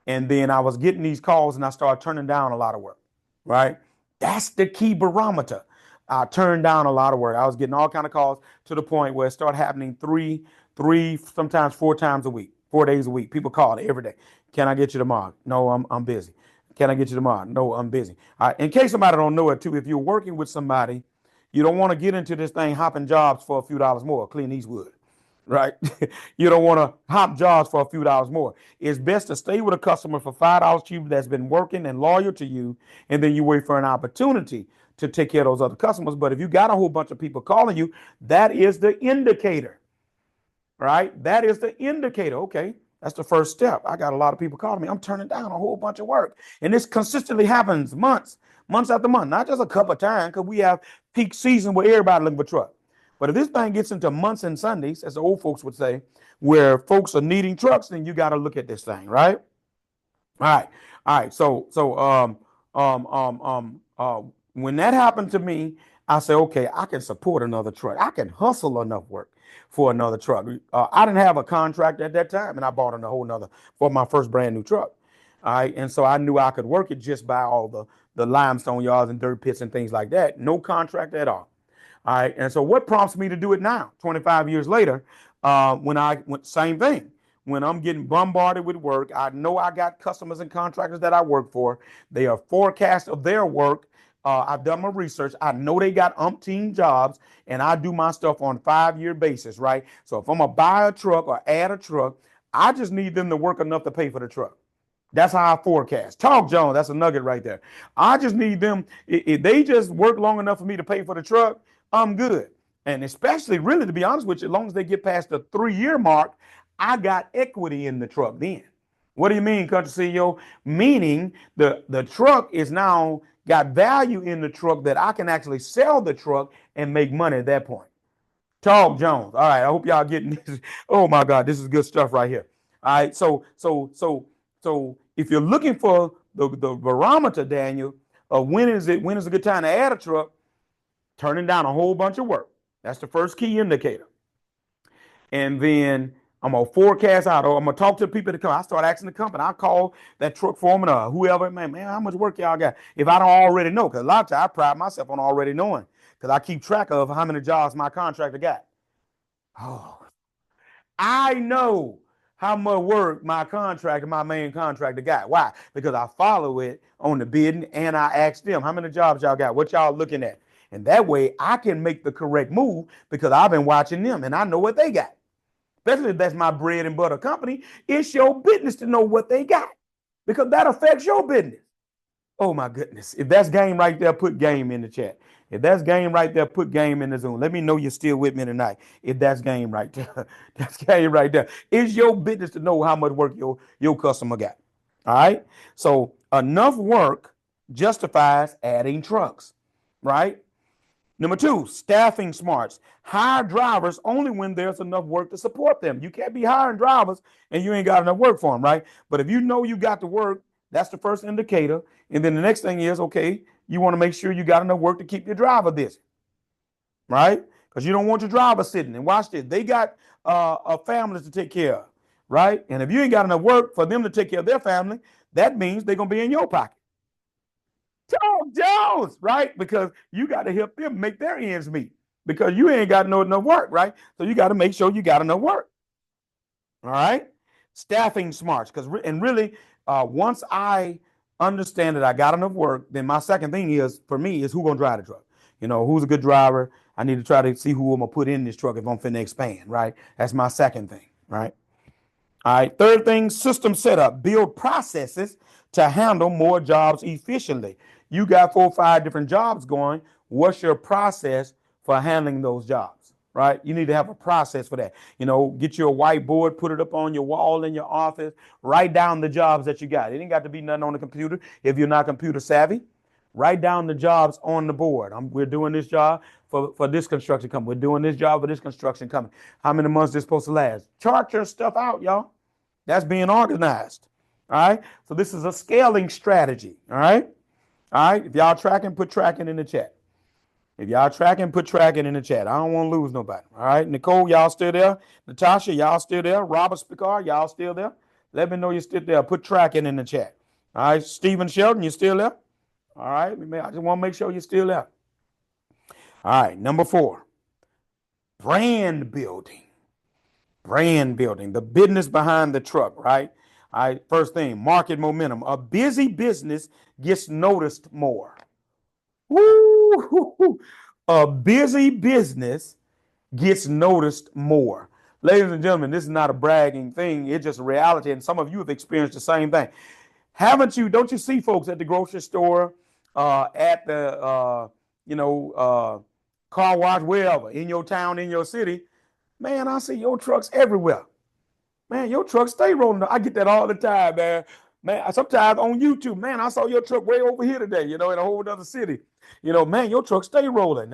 And then I was getting these calls and I started turning down a lot of work, right? That's the key barometer. I turned down a lot of work. I was getting all kind of calls to the point where it started happening three, sometimes 4 times a week, 4 days a week. People called every day. Can I get you tomorrow? No, I'm busy. Can I get you tomorrow? No, I'm busy. All right. In case somebody don't know it too, if you're working with somebody, you don't want to get into this thing hopping jobs for a few dollars more. Clint Eastwood, right? You don't want to hop jobs for a few dollars more. It's best to stay with a customer for $5 cheaper that's been working and loyal to you, and then you wait for an opportunity to take care of those other customers. But if you got a whole bunch of people calling you, that is the indicator, right? That is the indicator. Okay, that's the first step. I got a lot of people calling me. I'm turning down a whole bunch of work. And this consistently happens months after month, not just a couple of times, because we have peak season where everybody looking for truck. But if this thing gets into months and Sundays, as the old folks would say, where folks are needing trucks, then you got to look at this thing, right? All right. When that happened to me, I said, okay, I can support another truck. I can hustle enough work for another truck. I didn't have a contract at that time, and I bought a whole nother for my first brand new truck. All right, and so I knew I could work it just by all the limestone yards and dirt pits and things like that. No contract at all. All right, and so what prompts me to do it now, 25 years later, when I went, same thing. When I'm getting bombarded with work, I know I got customers and contractors that I work for. They are forecast of their work. I've done my research. I know they got umpteen jobs, and I do my stuff on 5-year basis, right? So if I'm gonna buy a truck or add a truck, I just need them to work enough to pay for the truck. That's how I forecast. Talk, Jones. That's a nugget right there. I just need them. If they just work long enough for me to pay for the truck, I'm good. And especially, really, to be honest with you, as long as they get past the 3-year mark, I got equity in the truck then. What do you mean, Country CEO? Meaning the truck is now got value in the truck that I can actually sell the truck and make money at that point. Talk, Jones. All right, I hope y'all getting this. Oh my God, this is good stuff right here. All right, so if you're looking for the barometer, Daniel, of when is a good time to add a truck, turning down a whole bunch of work. That's the first key indicator. And then I'm gonna forecast out, or I'm gonna talk to the people that come. I start asking the company. I call that truck foreman or whoever, man, how much work y'all got? If I don't already know, because a lot of times I pride myself on already knowing, because I keep track of how many jobs my contractor got. Oh, I know how much work my main contractor got. Why? Because I follow it on the bidding and I ask them, how many jobs y'all got? What y'all looking at? And that way I can make the correct move because I've been watching them and I know what they got. Especially if that's my bread and butter company. It's your business to know what they got because that affects your business. Oh my goodness. If that's game right there, put game in the chat. If that's game right there, put game in the Zoom. Let me know you're still with me tonight. If that's game right there, that's game right there. It's your business to know how much work your customer got. All right. So enough work justifies adding trucks, right? Number two, staffing smarts. Hire drivers only when there's enough work to support them. You can't be hiring drivers and you ain't got enough work for them, right? But if you know you got the work, that's the first indicator. And then the next thing is, okay, you want to make sure you got enough work to keep your driver busy, right? Because you don't want your driver sitting. And watch this, they got families to take care of, right? And if you ain't got enough work for them to take care of their family, that means they're going to be in your pocket. Tom Jones, right? Because you got to help them make their ends meet because you ain't got no enough work, right? So you got to make sure you got enough work. All right. Staffing smarts. And really, once I understand that I got enough work, then my second thing is for me is who gonna drive the truck. You know, who's a good driver? I need to try to see who I'm gonna put in this truck if I'm finna expand, right? That's my second thing, right? All right. Third thing, system setup. Build processes to handle more jobs efficiently. You got 4 or 5 different jobs going. What's your process for handling those jobs, right? You need to have a process for that. You know, get you a whiteboard, put it up on your wall in your office, write down the jobs that you got. It ain't got to be nothing on the computer if you're not computer savvy. Write down the jobs on the board. We're doing this job for this construction company. We're doing this job for this construction company. How many months is supposed to last? Chart your stuff out, y'all. That's being organized. All right. So this is a scaling strategy. All right. All right. If y'all tracking, put tracking in the chat. If y'all tracking, put tracking in the chat. I don't want to lose nobody. All right. Nicole, y'all still there? Natasha, y'all still there? Robert Spicard, y'all still there? Let me know you're still there. Put tracking in the chat. All right. Stephen Sheldon, you still there? All right. I just want to make sure you're still there. All right. Number 4, brand building. Brand building, the business behind the truck, right? All right. First thing, market momentum. A busy business gets noticed more. Woo! A busy business gets noticed more. Ladies and gentlemen, this is not a bragging thing. It's just a reality. And some of you have experienced the same thing. Don't you see folks at the grocery store, at the, car wash, wherever, in your town, in your city? Man, I see your trucks everywhere. Man, your truck stay rolling. I get that all the time, man. Man, sometimes on YouTube, man, I saw your truck way over here today, in a whole other city. Man, your truck stay rolling.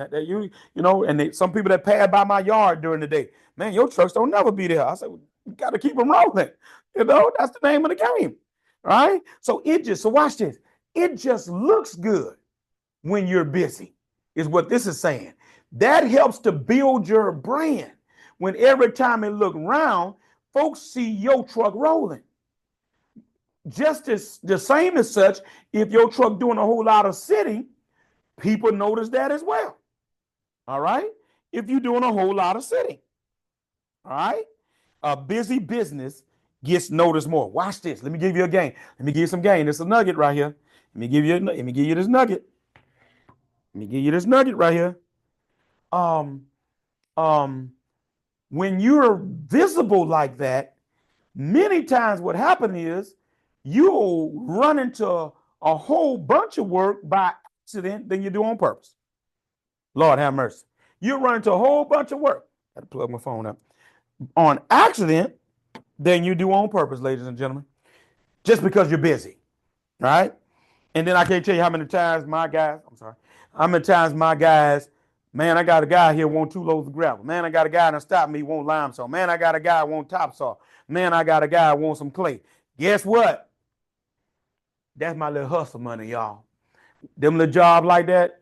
Some people that pass by my yard during the day, man, your trucks don't never be there. I said, well, you got to keep them rolling. That's the name of the game, right? So watch this. It just looks good when you're busy, is what this is saying. That helps to build your brand. When every time they look around, folks see your truck rolling. Just as the same as such, if your truck doing a whole lot of sitting, people notice that as well. All right. If you're doing a whole lot of sitting, all right. A busy business gets noticed more. Watch this. Let me give you a game. Let me give you some game. It's a nugget right here. Let me give you this nugget. Let me give you this nugget right here. When you're visible like that, many times what happens is you'll run into a whole bunch of work by accident than you do on purpose. Lord have mercy. You'll run into a whole bunch of work. I had to plug my phone up. On accident than you do on purpose, ladies and gentlemen, just because you're busy, right? And then I can't tell you how many times my guys, man, I got a guy here want 2 loads of gravel. Man, I got a guy that stop me, want limestone. Man, I got a guy want topsoil. Man, I got a guy want some clay. Guess what? That's my little hustle money, y'all. Them little jobs like that,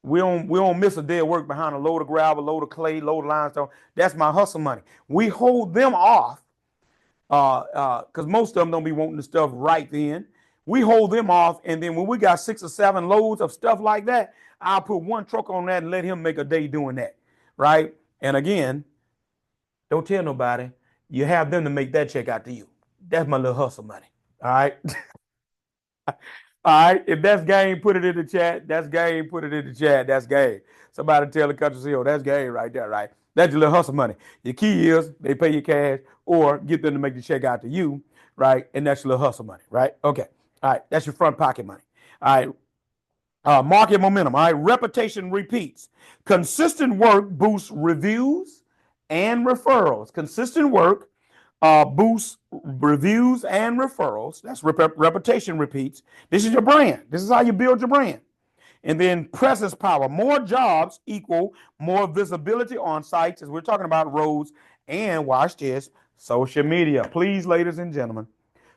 we don't miss a day of work behind a load of gravel, load of clay, load of limestone. That's my hustle money. We hold them off because most of them don't be wanting the stuff right then. We hold them off, and then when we got 6 or 7 loads of stuff like that, I'll put 1 truck on that and let him make a day doing that, right? And again, don't tell nobody. You have them to make that check out to you. That's my little hustle money, all right? All right, if that's game, put it in the chat. That's game, put it in the chat. That's game. Somebody tell the country CEO, that's game right there, right? That's your little hustle money. Your key is they pay you cash or get them to make the check out to you, right? And that's your little hustle money, right? Okay. All right, that's your front pocket money. All right, market momentum. All right, reputation repeats. Consistent work boosts reviews and referrals. Consistent work boosts reviews and referrals. That's reputation repeats. This is your brand. This is how you build your brand. And then presence power. More jobs equal more visibility on sites, as we're talking about roads, and watch this, social media. Please, ladies and gentlemen,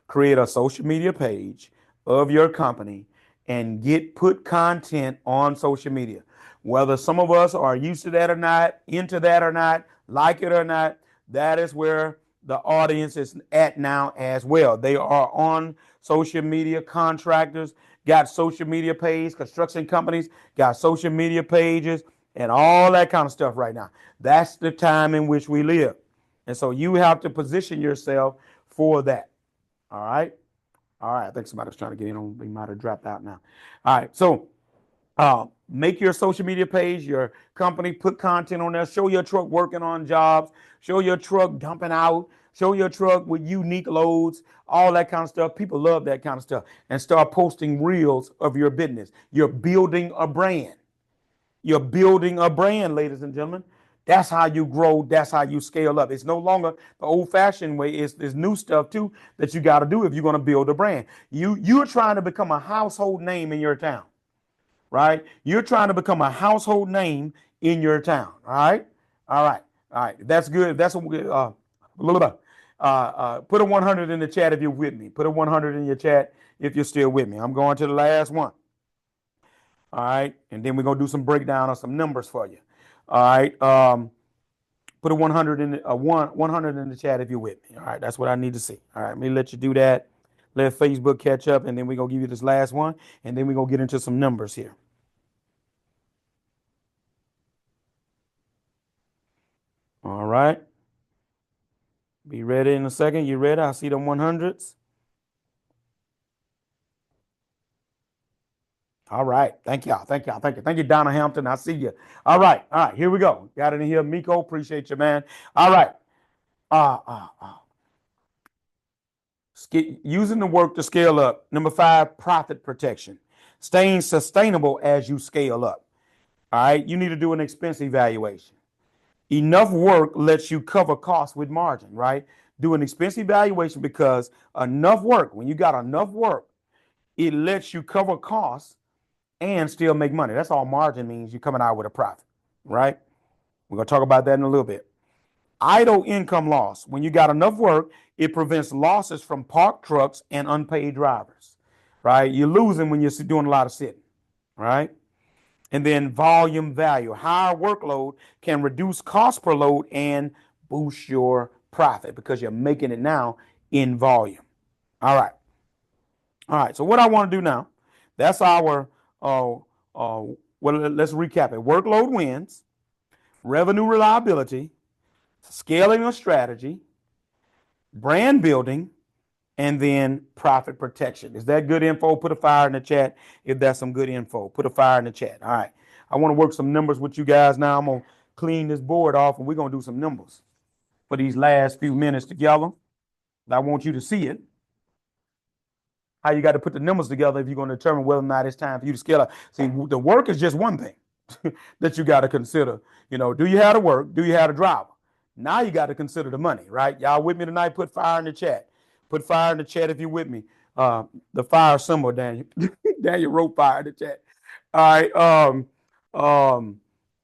create a social media page of your company and put content on social media. Whether some of us are used to that or not, into that or not, like it or not, that is where the audience is at now as well. They are on social media. Contractors got social media pages, construction companies got social media pages, and all that kind of stuff right now. That's the time in which we live. And so you have to position yourself for that. All right. All right. I think somebody's trying to get in on. They might have dropped out now. All right. So make your social media page, your company, put content on there. Show your truck working on jobs. Show your truck dumping out. Show your truck with unique loads, all that kind of stuff. People love that kind of stuff. And start posting reels of your business. You're building a brand. You're building a brand, ladies and gentlemen. That's how you grow. That's how you scale up. It's no longer the old-fashioned way. It's this new stuff too that you got to do if you're going to build a brand. You're trying to become a household name in your town, right? You're trying to become a household name in your town. All right, all right, all right. That's good. That's what put a 100 in the chat if you're with me. Put a 100 in your chat if you're still with me. I'm going to the last one. All right, and then we're gonna do some breakdown on some numbers for you. All right, put a 100 in 100 in the chat if you're with me. All right, that's what I need to see. All right, let me let you do that. Let Facebook catch up, and then we're gonna give you this last one, and then we're gonna get into some numbers here. All right, be ready in a second. You ready? I see them 100s. All right. Thank y'all. Thank y'all. Thank you. Thank you, Donna Hampton. I see you. All right. All right. Here we go. Got it in here. Miko, appreciate you, man. All right. Using the work to scale up. Number 5, profit protection. Staying sustainable as you scale up. All right. You need to do an expense evaluation. Enough work lets you cover costs with margin, right? Do an expense evaluation because enough work, when you got enough work, it lets you cover costs and still make money. That's all margin means. You're coming out with a profit, right? We're going to talk about that in a little bit. Idle income loss. When you got enough work, it prevents losses from parked trucks and unpaid drivers, right? You're losing when you're doing a lot of sitting, right? And then volume value. Higher workload can reduce cost per load and boost your profit because you're making it now in volume. All right. All right. So what I want to do now, that's our well, let's recap it. Workload wins, revenue reliability, scaling a strategy, brand building, and then profit protection. Is that good info? Put a fire in the chat if that's some good info. Put a fire in the chat. All right. I want to work some numbers with you guys now. I'm going to clean this board off, and we're going to do some numbers for these last few minutes together. I want you to see it. How you got to put the numbers together if you're going to determine whether or not it's time for you to scale up. See, the work is just one thing that you got to consider. You know, do you have the work? Do you have the driver? Now you got to consider the money, right? Y'all with me tonight? Put fire in the chat. Put fire in the chat if you're with me. The fire symbol, Daniel. Daniel wrote fire in the chat. All right.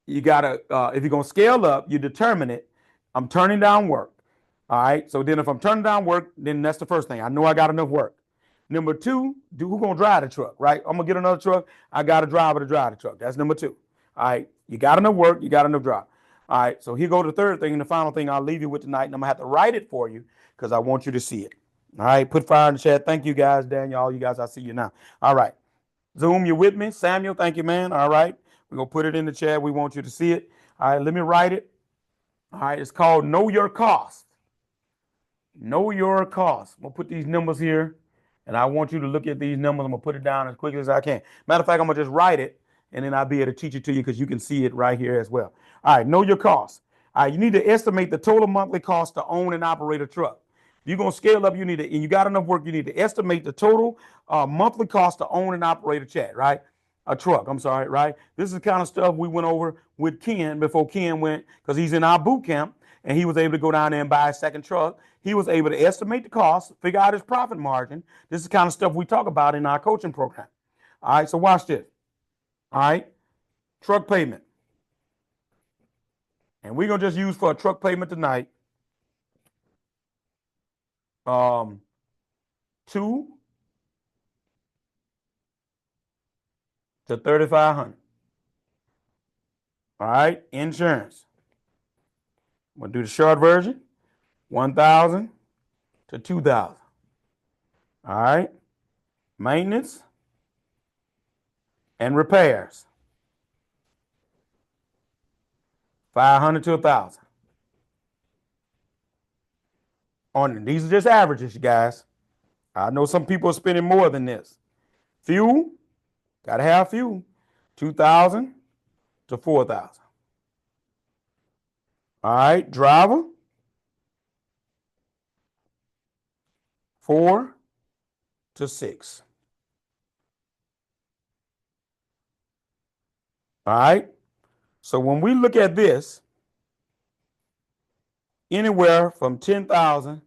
You gotta if you're gonna scale up, you determine it. I'm turning down work. All right. So then if I'm turning down work, then that's the first thing. I know I got enough work. Number 2, who's gonna drive the truck, right? I'm gonna get another truck. I got a driver to drive the truck. That's number 2. All right. You got enough work, you got enough drive. All right. So here go the third thing and the final thing I'll leave you with tonight, and I'm gonna have to write it for you because I want you to see it. All right. Put fire in the chat. Thank you guys, Daniel. All you guys, I see you now. All right. Zoom, you with me? Samuel, thank you, man. All right. We're gonna put it in the chat. We want you to see it. All right, let me write it. All right, it's called Know Your Cost. Know your cost. I'm gonna put these numbers here, and I want you to look at these numbers. I'm gonna put it down as quickly as I can. Matter of fact, I'm gonna just write it, and then I'll be able to teach it to you because you can see it right here as well. All right, know your cost. All right, you need to estimate the total monthly cost to own and operate a truck. If you're gonna scale up, you need to, and you got enough work, you need to estimate the total monthly cost to own and operate a truck. I'm sorry, right? This is the kind of stuff we went over with Ken before Ken went, because he's in our boot camp, and he was able to go down there and buy a second truck. He was able to estimate the cost, figure out his profit margin. This is the kind of stuff we talk about in our coaching program. All right, so watch this. All right. Truck payment. And we're going to just use for a truck payment tonight. 2 to 3,500. All right. Insurance. We'll do the short version. 1,000 to 2,000. All right. Maintenance and repairs. 500 to 1,000. These are just averages, you guys. I know some people are spending more than this. Fuel, gotta have fuel. 2,000 to 4,000. All right, driver. 4 to 6. All right. So when we look at this, anywhere from 10,000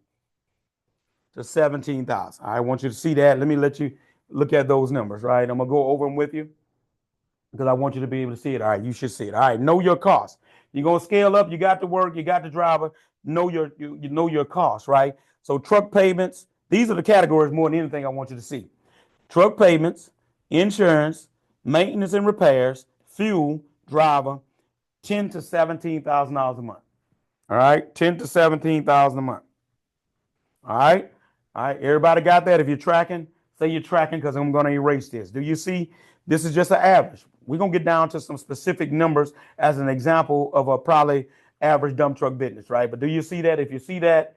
to 17,000. I want you to see that. Let you look at those numbers, right? I'm gonna go over them with you because I want you to be able to see it. All right, you should see it. All right, know your cost. You're gonna scale up. You got the work. You got the driver. You know your cost, right? So truck payments. These are the categories more than anything I want you to see. Truck payments, insurance, maintenance and repairs, fuel, driver, $10,000 to $17,000 a month. All right, $10,000 to $17,000 a month. All right. All right. Everybody got that? If you're tracking, say you're tracking because I'm going to erase this. Do you see? This is just an average. We're going to get down to some specific numbers as an example of a probably average dump truck business, right? But do you see that? If you see that,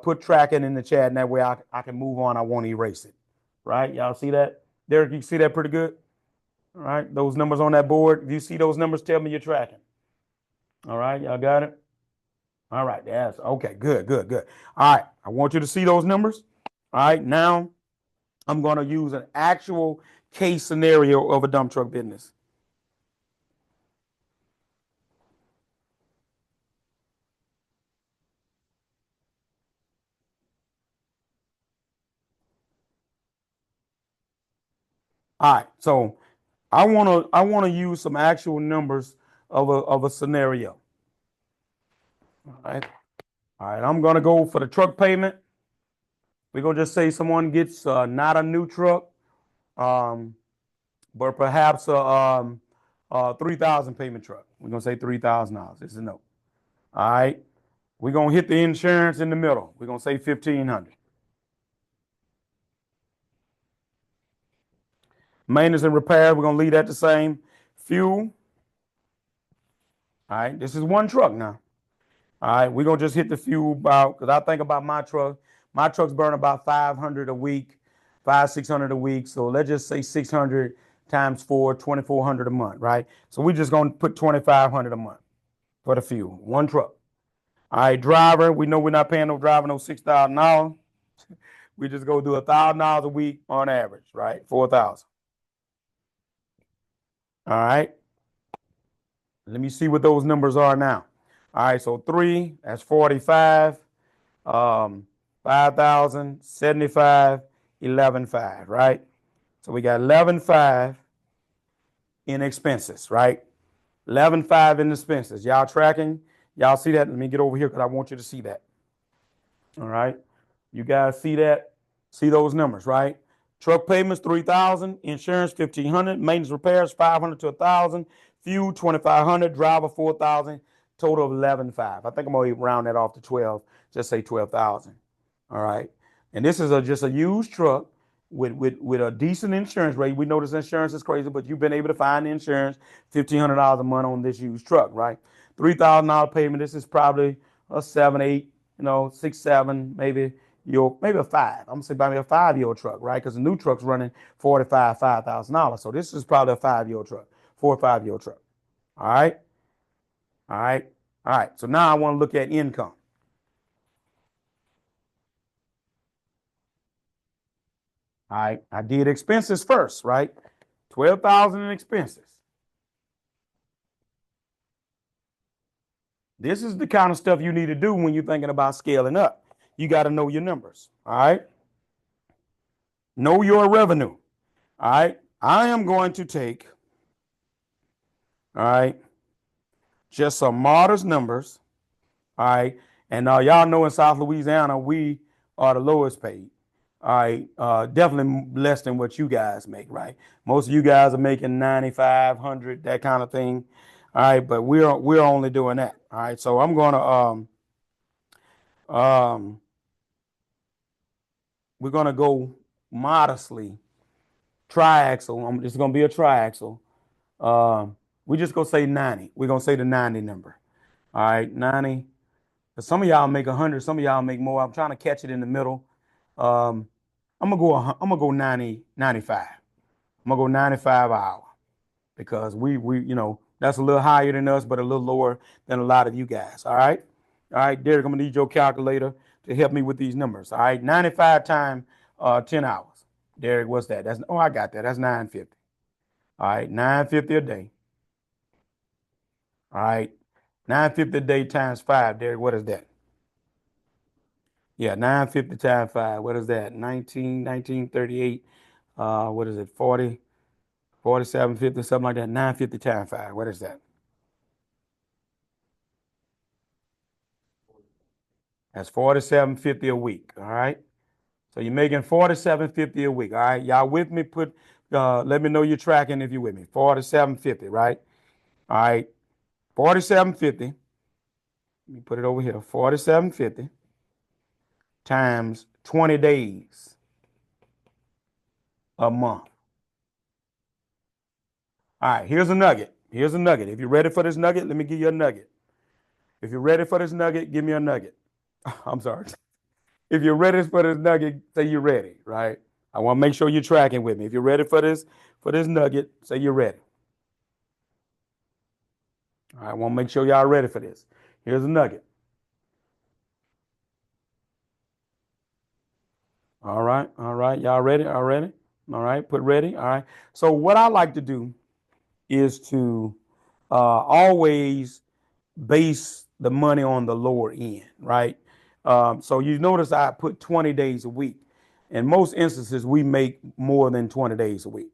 put tracking in the chat, and that way I can move on. I won't erase it, right? Y'all see that? Derek, you see that pretty good? All right. Those numbers on that board. If you see those numbers, tell me you're tracking. All right. Y'all got it? All right, yes. Okay, good. All right, I want you to see those numbers. All right, now I'm going to use an actual case scenario of a dump truck business. All right, so I want to use some actual numbers of a scenario. All right. I'm going to go for the truck payment. We're going to just say someone gets not a new truck, but perhaps a 3,000 payment truck. We're going to say $3,000. This is a no. All right. We're going to hit the insurance in the middle. We're going to say 1,500. Maintenance and repair, we're going to leave that the same. Fuel. All right. This is one truck now. All right. We're going to just hit the fuel about, because I think about my truck. My trucks burn about 500 a week, 600 a week. So let's just say 600 times 4, 2,400 a month, right? So we're just going to put 2,500 a month for the fuel. One truck. All right, driver. We know we're not paying no driver no $6,000. We just go do $1,000 a week on average, right? 4,000. All right. Let me see what those numbers are now. All right, so 3, that's 45. 5,000, 75, 11,500, right? So we got 11,500 in expenses, right? 11,500 in expenses. Y'all tracking? Y'all see that? Let me get over here because I want you to see that. All right. You guys see that? See those numbers, right? Truck payments, 3,000. Insurance, 1,500. Maintenance repairs, 500 to 1,000. Fuel, 2,500. Driver, 4,000. Total of 11,500. I think I'm going to round that off to 12. Just say 12,000. All right. And this is just a used truck with a decent insurance rate. We know this insurance is crazy, but you've been able to find insurance, $1,500 a month on this used truck, right? $3,000 payment. This is probably a 7, 8, 6, 7, maybe a 5. I'm gonna say maybe a 5-year-old truck, right? Because the new truck's running $5,000. So this is probably a 5-year-old truck, 4 or 5-year-old truck. All right. So now I want to look at income. All right, I did expenses first, right? 12,000 in expenses. This is the kind of stuff you need to do when you're thinking about scaling up. You got to know your numbers, all right? Know your revenue, all right? I am going to take All right. Just some modest numbers. All right. And y'all know in South Louisiana, we are the lowest paid. All right. Definitely less than what you guys make, right? Most of you guys are making 9,500, that kind of thing. All right. But we're only doing that. All right. So I'm um we're gonna go modestly triaxle. It's gonna be a triaxle. We just gonna say 90. We're gonna say the 90 number. All right, 90. Some of y'all make 100, some of y'all make more. I'm trying to catch it in the middle. Um, I'm gonna go 90, 95. I'm gonna go 95 an hour because we that's a little higher than us, but a little lower than a lot of you guys. All right, Derek, I'm gonna need your calculator to help me with these numbers. All right, 95 times 10 hours. Derek, what's that? I got that. That's 950. All right, 950 a day. All right, 950 a day times 5. Derek, what is that? Yeah, 950 times 5. What is that? 1938. What is it? 40, 4750, something like that. 950 times 5. What is that? That's 4750 a week. All right. So you're making 4750 a week. All right. Y'all with me? Let me know you're tracking if you're with me. 4750, right? All right. 4750. Let me put it over here. 4750 times 20 days a month. All right, here's a nugget. Here's a nugget. If you're ready for this nugget, let me give you a nugget. If you're ready for this nugget, give me a nugget. I'm sorry. If you're ready for this nugget, say you're ready, right? I want to make sure you're tracking with me. If you're ready for this nugget, say you're ready. All right, I want to make sure y'all ready for this. Here's a nugget. All right, y'all ready? All ready? All right, put ready. All right. So what I like to do is to always base the money on the lower end, right? So you notice I put 20 days a week. In most instances, we make more than 20 days a week,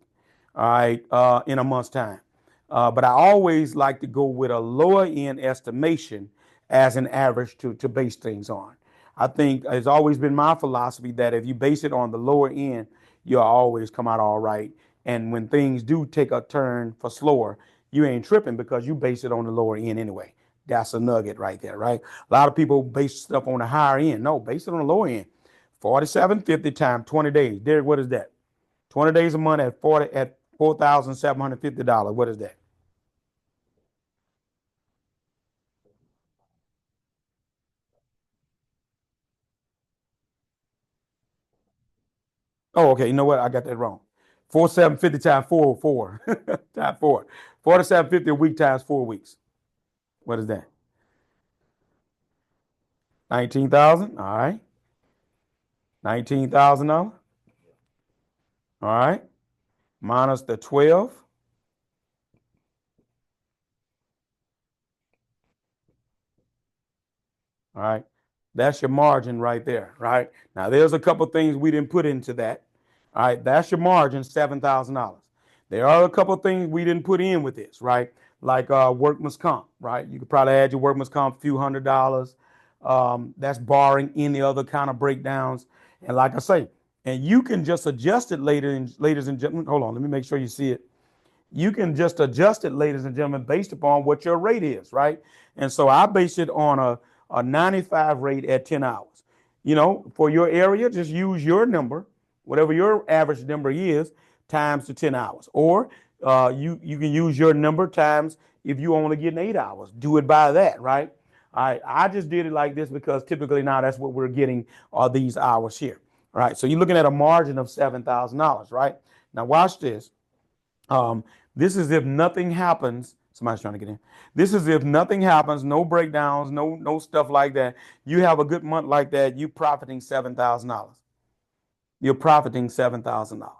all right, in a month's time. But I always like to go with a lower end estimation as an average to base things on. I think it's always been my philosophy that if you base it on the lower end, you'll always come out all right. And when things do take a turn for slower, you ain't tripping because you base it on the lower end anyway. That's a nugget right there, right? A lot of people base stuff on the higher end. No, base it on the lower end. 4750 times 20 days. Derek, what is that? 20 days a month at $4,750. What is that? Oh, okay. You know what? I got that wrong. 4750 times 404 times 4. 4750 a week times 4 weeks. What is that? 19,000. All right. $19,000. All right. Minus the 12. All right. That's your margin right there, right? Now, there's a couple things we didn't put into that. All right. That's your margin, $7,000. There are a couple things we didn't put in with this, right? Like workman's comp, right? You could probably add your workman's comp a few $100s. That's barring any other kind of breakdowns. And like I say, and you can just adjust it later, ladies and gentlemen. Hold on, let me make sure you see it. You can just adjust it, ladies and gentlemen, based upon what your rate is, right? And so I base it on a 95 rate at 10 hours. For your area, just use your number, whatever your average number is, times the 10 hours. Or you can use your number times if you only getting 8 hours. Do it by that, right? I just did it like this because typically now that's what we're getting are these hours here. All right. So you're looking at a margin of $7,000, right? Now watch this. This is if nothing happens. Somebody's trying to get in. This is if nothing happens, no breakdowns, no stuff like that. You have a good month like that, you profiting $7,000. You're profiting $7,000,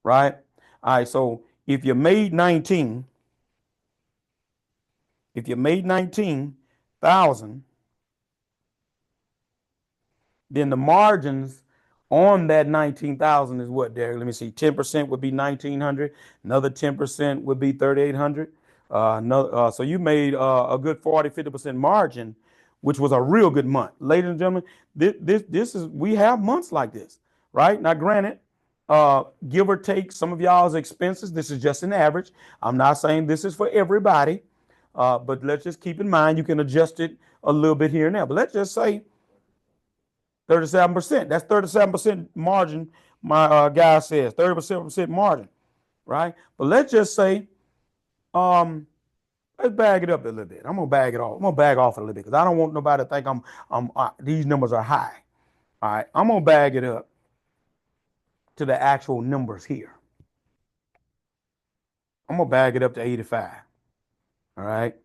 right? All right. So if you made 19, if you made 19,000, then the margins on that 19,000 is what, Derek? Let me see. 10% would be 1,900. Another 10% would be 3,800. So you made a good 40-50% margin, which was a real good month. Ladies and gentlemen, this is, we have months like this, right? Now, granted, give or take some of y'all's expenses, this is just an average. I'm not saying this is for everybody, but let's just keep in mind you can adjust it a little bit here and there. But let's just say 37%. That's 37% margin. My guy says 37% margin, right? But let's just say, let's bag it up a little bit. I'm gonna bag it off. I'm gonna bag off a little bit because I don't want nobody to think these numbers are high. All right, I'm gonna bag it up to the actual numbers here. I'm gonna bag it up to 85. All right,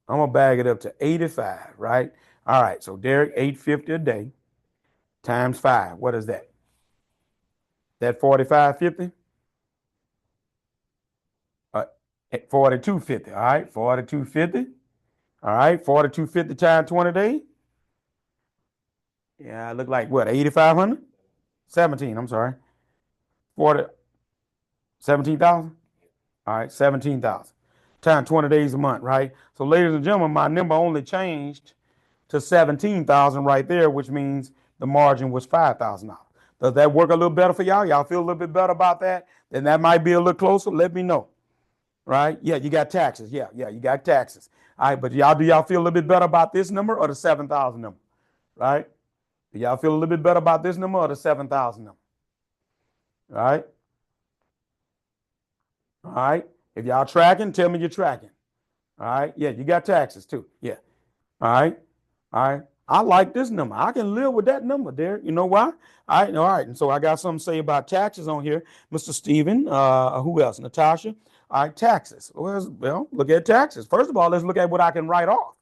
I'm gonna bag it up to 85. Right. All right. So Derek, 850 a day times 5. What is that? That 45.50. 42.50. All right, 42.50. All right, 42.50 times 20 days. Yeah, it look like what, 8,500? 17, I'm sorry. 17,000? All right, 17,000. Times 20 days a month, right? So ladies and gentlemen, my number only changed to 17,000 right there, which means the margin was $5,000. Does that work a little better for y'all? Y'all feel a little bit better about that? Then that might be a little closer. Let me know. Right? Yeah, you got taxes. Yeah, you got taxes. All right, but do y'all feel a little bit better about this number or the 7,000 number? Right? Do y'all feel a little bit better about this number or the 7,000 number? All right? All right. If y'all tracking, tell me you're tracking. All right. Yeah, you got taxes too. Yeah. All right. All right. I like this number. I can live with that number, Derek. You know why? All right. And so I got something to say about taxes on here. Mr. Steven, who else? Natasha. All right, taxes. Well, look at taxes. First of all, let's look at what I can write off.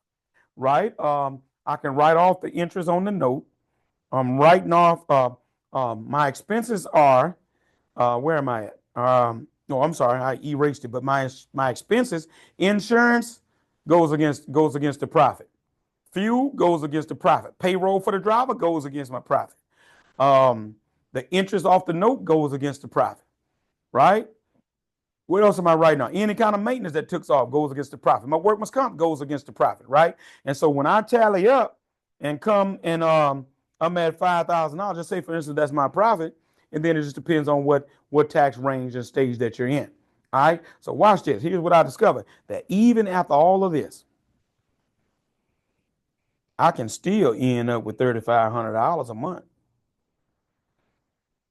Right? I can write off the interest on the note. I'm writing off my expenses are where am I at? No, I'm sorry, I erased it. But my expenses, insurance goes against the profit. Fuel goes against the profit. Payroll for the driver goes against my profit. The interest off the note goes against the profit. Right? What else am I writing on? Any kind of maintenance that took off goes against the profit. My workman's comp goes against the profit, right? And so when I tally up and come and I'm at $5,000, just say for instance that's my profit, and then it just depends on what tax range and stage that you're in. All right. So watch this. Here's what I discovered: that even after all of this, I can still end up with $3,500 a month.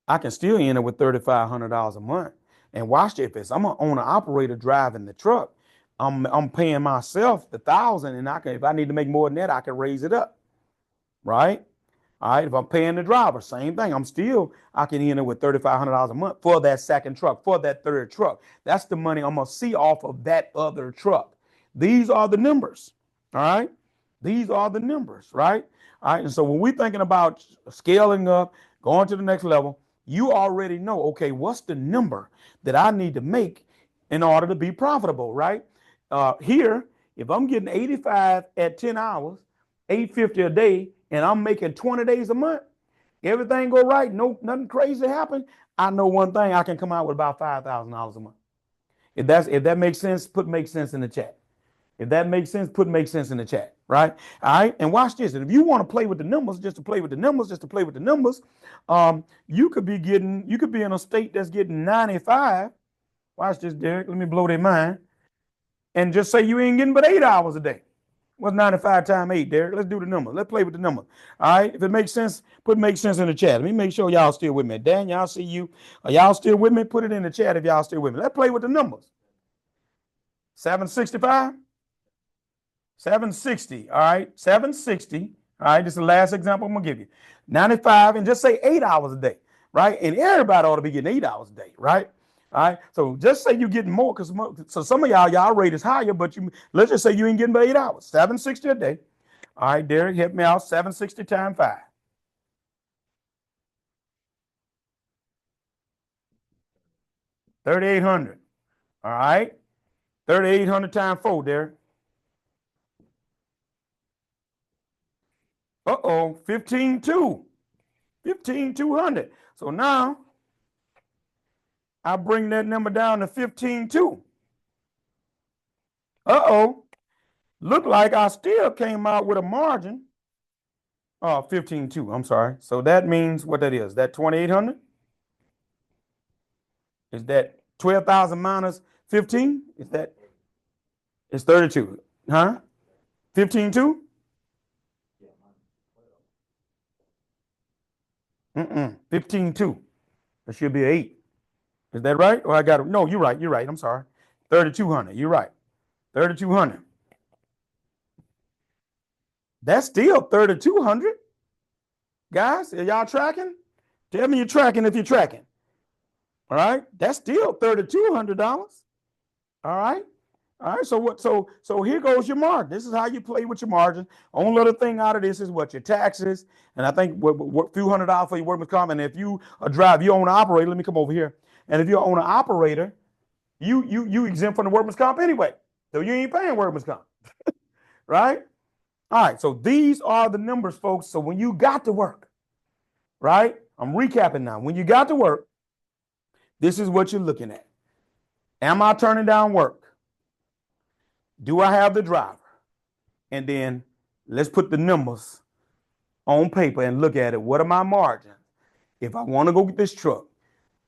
I can still end up with $3,500 a month. And watch this. I'm an owner operator driving the truck. I'm paying myself the $1,000, and if I need to make more than that, I can raise it up. Right? All right. If I'm paying the driver, same thing. I can end up with $3,500 a month for that second truck, for that third truck. That's the money I'm gonna see off of that other truck. These are the numbers. All right. These are the numbers, right? All right. And so when we're thinking about scaling up, going to the next level, you already know, okay, what's the number that I need to make in order to be profitable, right? Here, if I'm getting 85 at 10 hours, 850 a day, and I'm making 20 days a month, everything go right, nothing crazy happen, I know one thing, I can come out with about $5,000 a month. If that makes sense, put make sense in the chat. If that makes sense, put make sense in the chat, right? All right, and watch this. And if you want to play with the numbers, just to play with the numbers, you could be in a state that's getting 95. Watch this, Derek. Let me blow their mind. And just say you ain't getting but 8 hours a day. What's 95 times 8, Derek? Let's do the number. Let's play with the number. All right. If it makes sense, put make sense in the chat. Let me make sure y'all still with me. Dan, y'all see you. Are y'all still with me? Put it in the chat if y'all still with me. Let's play with the numbers. 765. 760. All right. 760. All right. This is the last example I'm going to give you. 95 and just say 8 hours a day. Right. And everybody ought to be getting 8 hours a day. Right. All right. So just say you're getting more because so some of y'all rate is higher, but let's just say you ain't getting but 8 hours. 760 a day. All right, Derek, help me out. 760 times 5. 3,800. All right. 3,800 times 4, Derek. 15,200. 15,200. So now I bring that number down to 15,200. Uh-oh. Look like I still came out with a margin. 15.2. I'm sorry. So that means what that is. That 2,800? Is that 12,000 minus 15? Is that it's 32? Huh? 15.2? 15.2. That should be an 8. Is that right? Or I got it? No, you're right. You're right. I'm sorry. 3,200. You're right. 3,200. That's still 3,200. Guys, are y'all tracking? Tell me you're tracking if you're tracking. All right. That's still $3,200. All right. All right. So what? So here goes your margin. This is how you play with your margin. Only other thing out of this is what your taxes, and I think what few $100 for your workman's comp. And if you you own an operator. Let me come over here. And if you own an operator, you exempt from the workman's comp anyway. So you ain't paying workman's comp, right? All right. So these are the numbers, folks. So when you got to work, right? I'm recapping now. When you got to work, this is what you're looking at. Am I turning down work? Do I have the driver? And then let's put the numbers on paper and look at it. What are my margins? If I want to go get this truck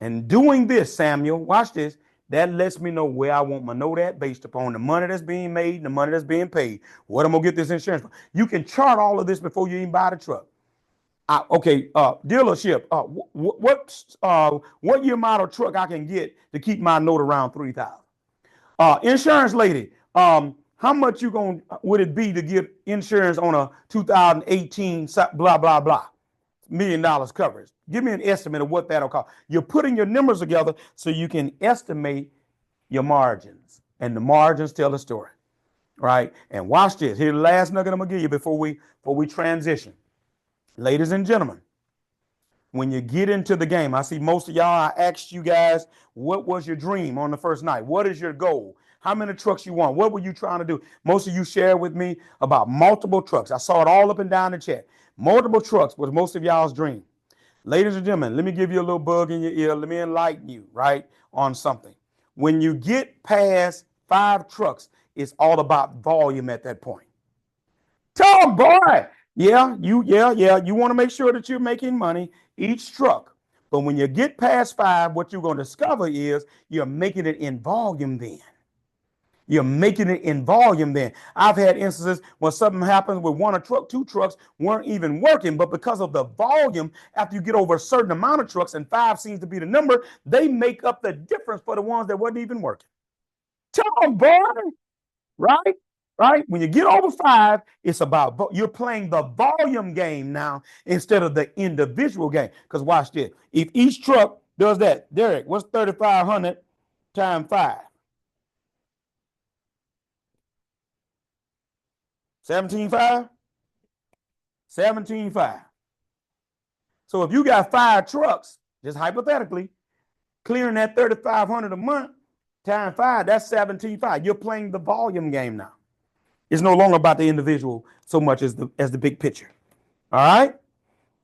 and doing this, Samuel, watch this. That lets me know where I want my note at based upon the money that's being made and the money that's being paid. What I'm going to get this insurance for. You can chart all of this before you even buy the truck. Dealership. What year model truck I can get to keep my note around 3,000? Insurance lady. How much would it be to get insurance on a 2018 blah blah blah $1 million coverage? Give me an estimate of what that'll cost. You're putting your numbers together so you can estimate your margins, and the margins tell a story, right? And watch this. Here's the last nugget I'm gonna give you before we transition. Ladies and gentlemen, when you get into the game, I see most of y'all, I asked you guys, what was your dream on the first night? What is your goal? How many trucks you want? What were you trying to do? Most of you shared with me about multiple trucks. I saw it all up and down the chat. Multiple trucks was most of y'all's dream. Ladies and gentlemen, let me give you a little bug in your ear. Let me enlighten you, right, on something. When you get past 5 trucks, it's all about volume at that point. Tom, boy, you want to make sure that you're making money each truck. But when you get past 5, what you're going to discover is you're making it in volume then. You're making it in volume then. I've had instances when something happens with 1 or 2 trucks weren't even working, but because of the volume, after you get over a certain amount of trucks, and 5 seems to be the number, they make up the difference for the ones that wasn't even working. Tom, boy, right? Right? When you get over 5, it's about you're playing the volume game now instead of the individual game. Because watch this. If each truck does that, Derek, what's 3,500 times 5? 17.5? 17.5. So if you got 5 trucks, just hypothetically, clearing that 3,500 a month times 5, that's 17.5. You're playing the volume game now. It's no longer about the individual so much as the big picture. All right?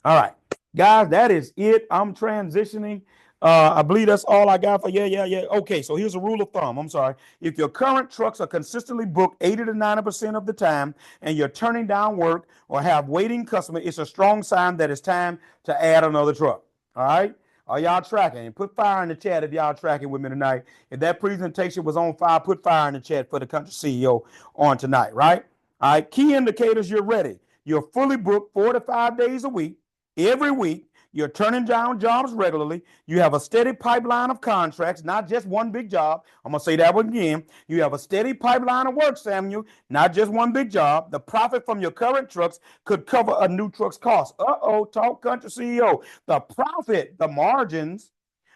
All right. Guys, that is it. I'm transitioning. I believe that's all I got for yeah. Okay, so here's a rule of thumb. I'm sorry. If your current trucks are consistently booked 80 to 90% of the time and you're turning down work or have waiting customers, it's a strong sign that it's time to add another truck. All right? Are y'all tracking? And put fire in the chat if y'all tracking with me tonight. If that presentation was on fire, put fire in the chat for the country CEO on tonight, right? All right. Key indicators, you're ready. You're fully booked 4 to 5 days a week, every week. You're turning down jobs regularly. You have a steady pipeline of contracts, not just one big job. I'm going to say that one again. You have a steady pipeline of work, Samuel, not just one big job. The profit from your current trucks could cover a new truck's cost. Talk country CEO. The profit, the margins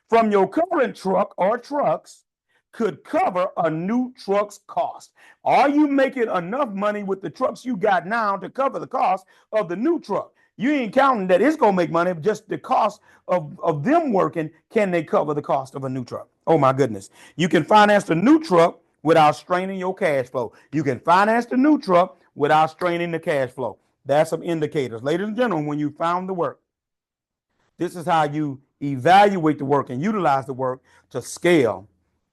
from your current truck or trucks could cover a new truck's cost. Are you making enough money with the trucks you got now to cover the cost of the new truck? You ain't counting that it's going to make money, but just the cost of them working, can they cover the cost of a new truck? Oh, my goodness. You can finance the new truck without straining your cash flow. You can finance the new truck without straining the cash flow. That's some indicators. Ladies and gentlemen, when you found the work, this is how you evaluate the work and utilize the work to scale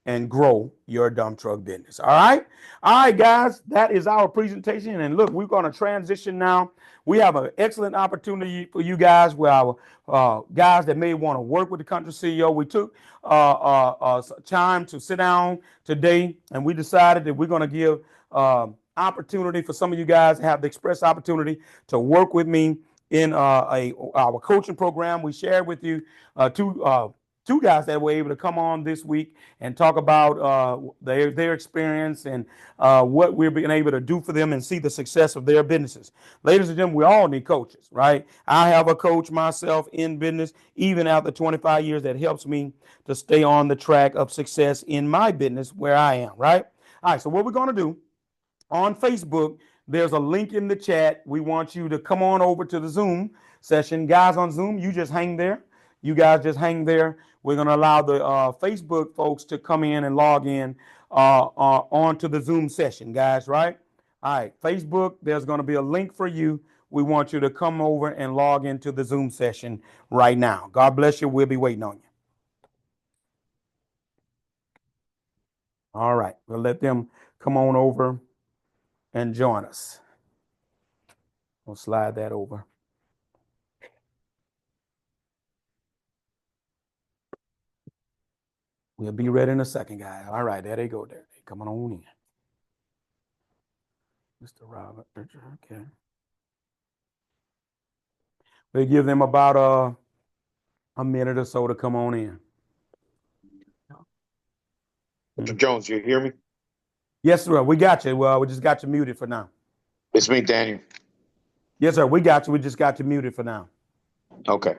and grow your dump truck business. All right. All right, guys, that is our presentation. And look, we're going to transition now. We have an excellent opportunity for you guys with our guys that may want to work with the country CEO. We took time to sit down today, and we decided that we're going to give opportunity for some of you guys to have the express opportunity to work with me in our coaching program. We shared with you two guys that were able to come on this week and talk about their experience and what we're being able to do for them and see the success of their businesses. Ladies and gentlemen, we all need coaches, right? I have a coach myself in business, even after 25 years, that helps me to stay on the track of success in my business where I am, right? All right, so what we're going to do on Facebook, there's a link in the chat. We want you to come on over to the Zoom session. Guys on Zoom, you just hang there. You guys just hang there. We're going to allow the Facebook folks to come in and log in onto the Zoom session, guys, right? All right, Facebook, there's going to be a link for you. We want you to come over and log into the Zoom session right now. God bless you. We'll be waiting on you. All right, we'll let them come on over and join us. We'll slide that over. We'll be ready in a second, guys. All right, there they go. There they coming on in. Mr. Robert, okay. We'll give them about a minute or so to come on in. Mr. Jones, you hear me? Yes, sir. We got you. Well, we just got you muted for now. It's me, Daniel. Yes, sir. We got you. We just got you muted for now. Okay.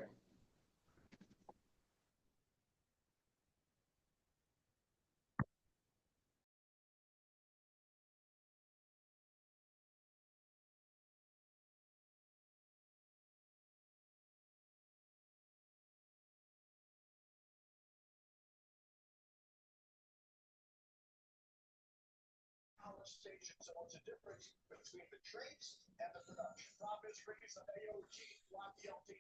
Station. So what's the difference between the traits and the production? Top is raised on AOG, block the LT.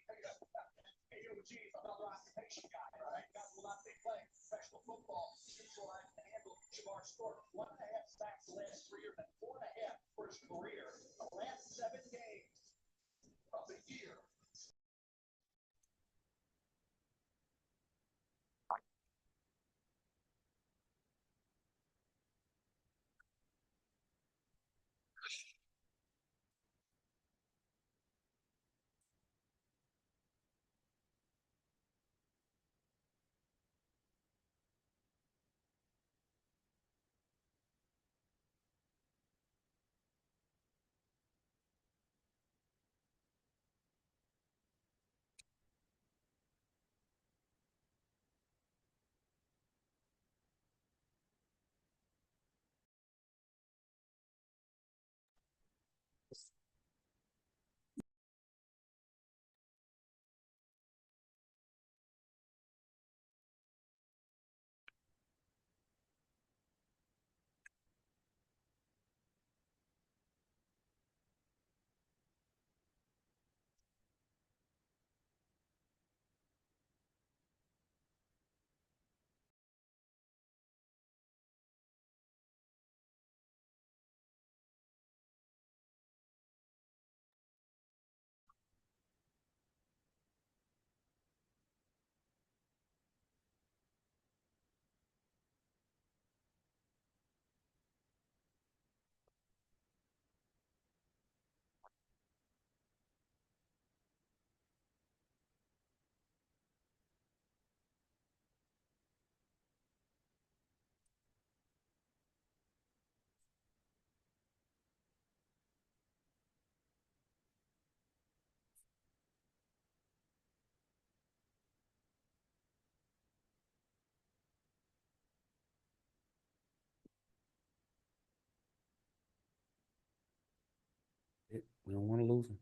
AOG is another occupation guy, right? Guys will not be playing professional football. Neutral line to handle Jamar scored 1.5 sacks the last 3 years and 4.5 for his career. The last 7 games of the year. We don't want to lose them.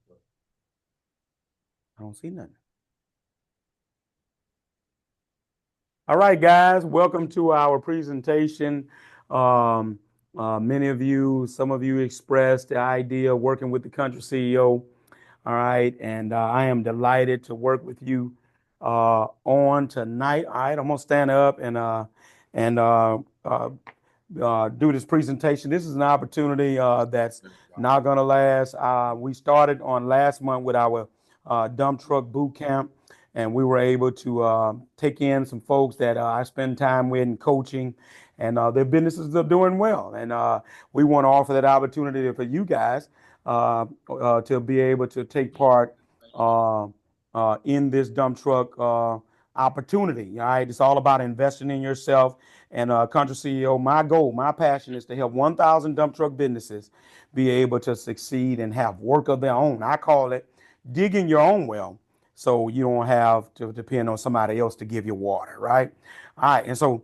I don't see nothing. All right, guys, welcome to our presentation. Many of you, some of you expressed the idea of working with the country CEO. All right, and I am delighted to work with you on tonight. All right, I'm gonna stand up and do this presentation. This is an opportunity that's not going to last. We started on last month with our dump truck boot camp, and we were able to take in some folks that I spend time with and coaching, and their businesses are doing well. And we want to offer that opportunity for you guys to be able to take part in this dump truck opportunity. All right, it's all about investing in yourself. And Country CEO, my goal, my passion is to help 1,000 dump truck businesses be able to succeed and have work of their own. I call it digging your own well, so you don't have to depend on somebody else to give you water, right? All right, and so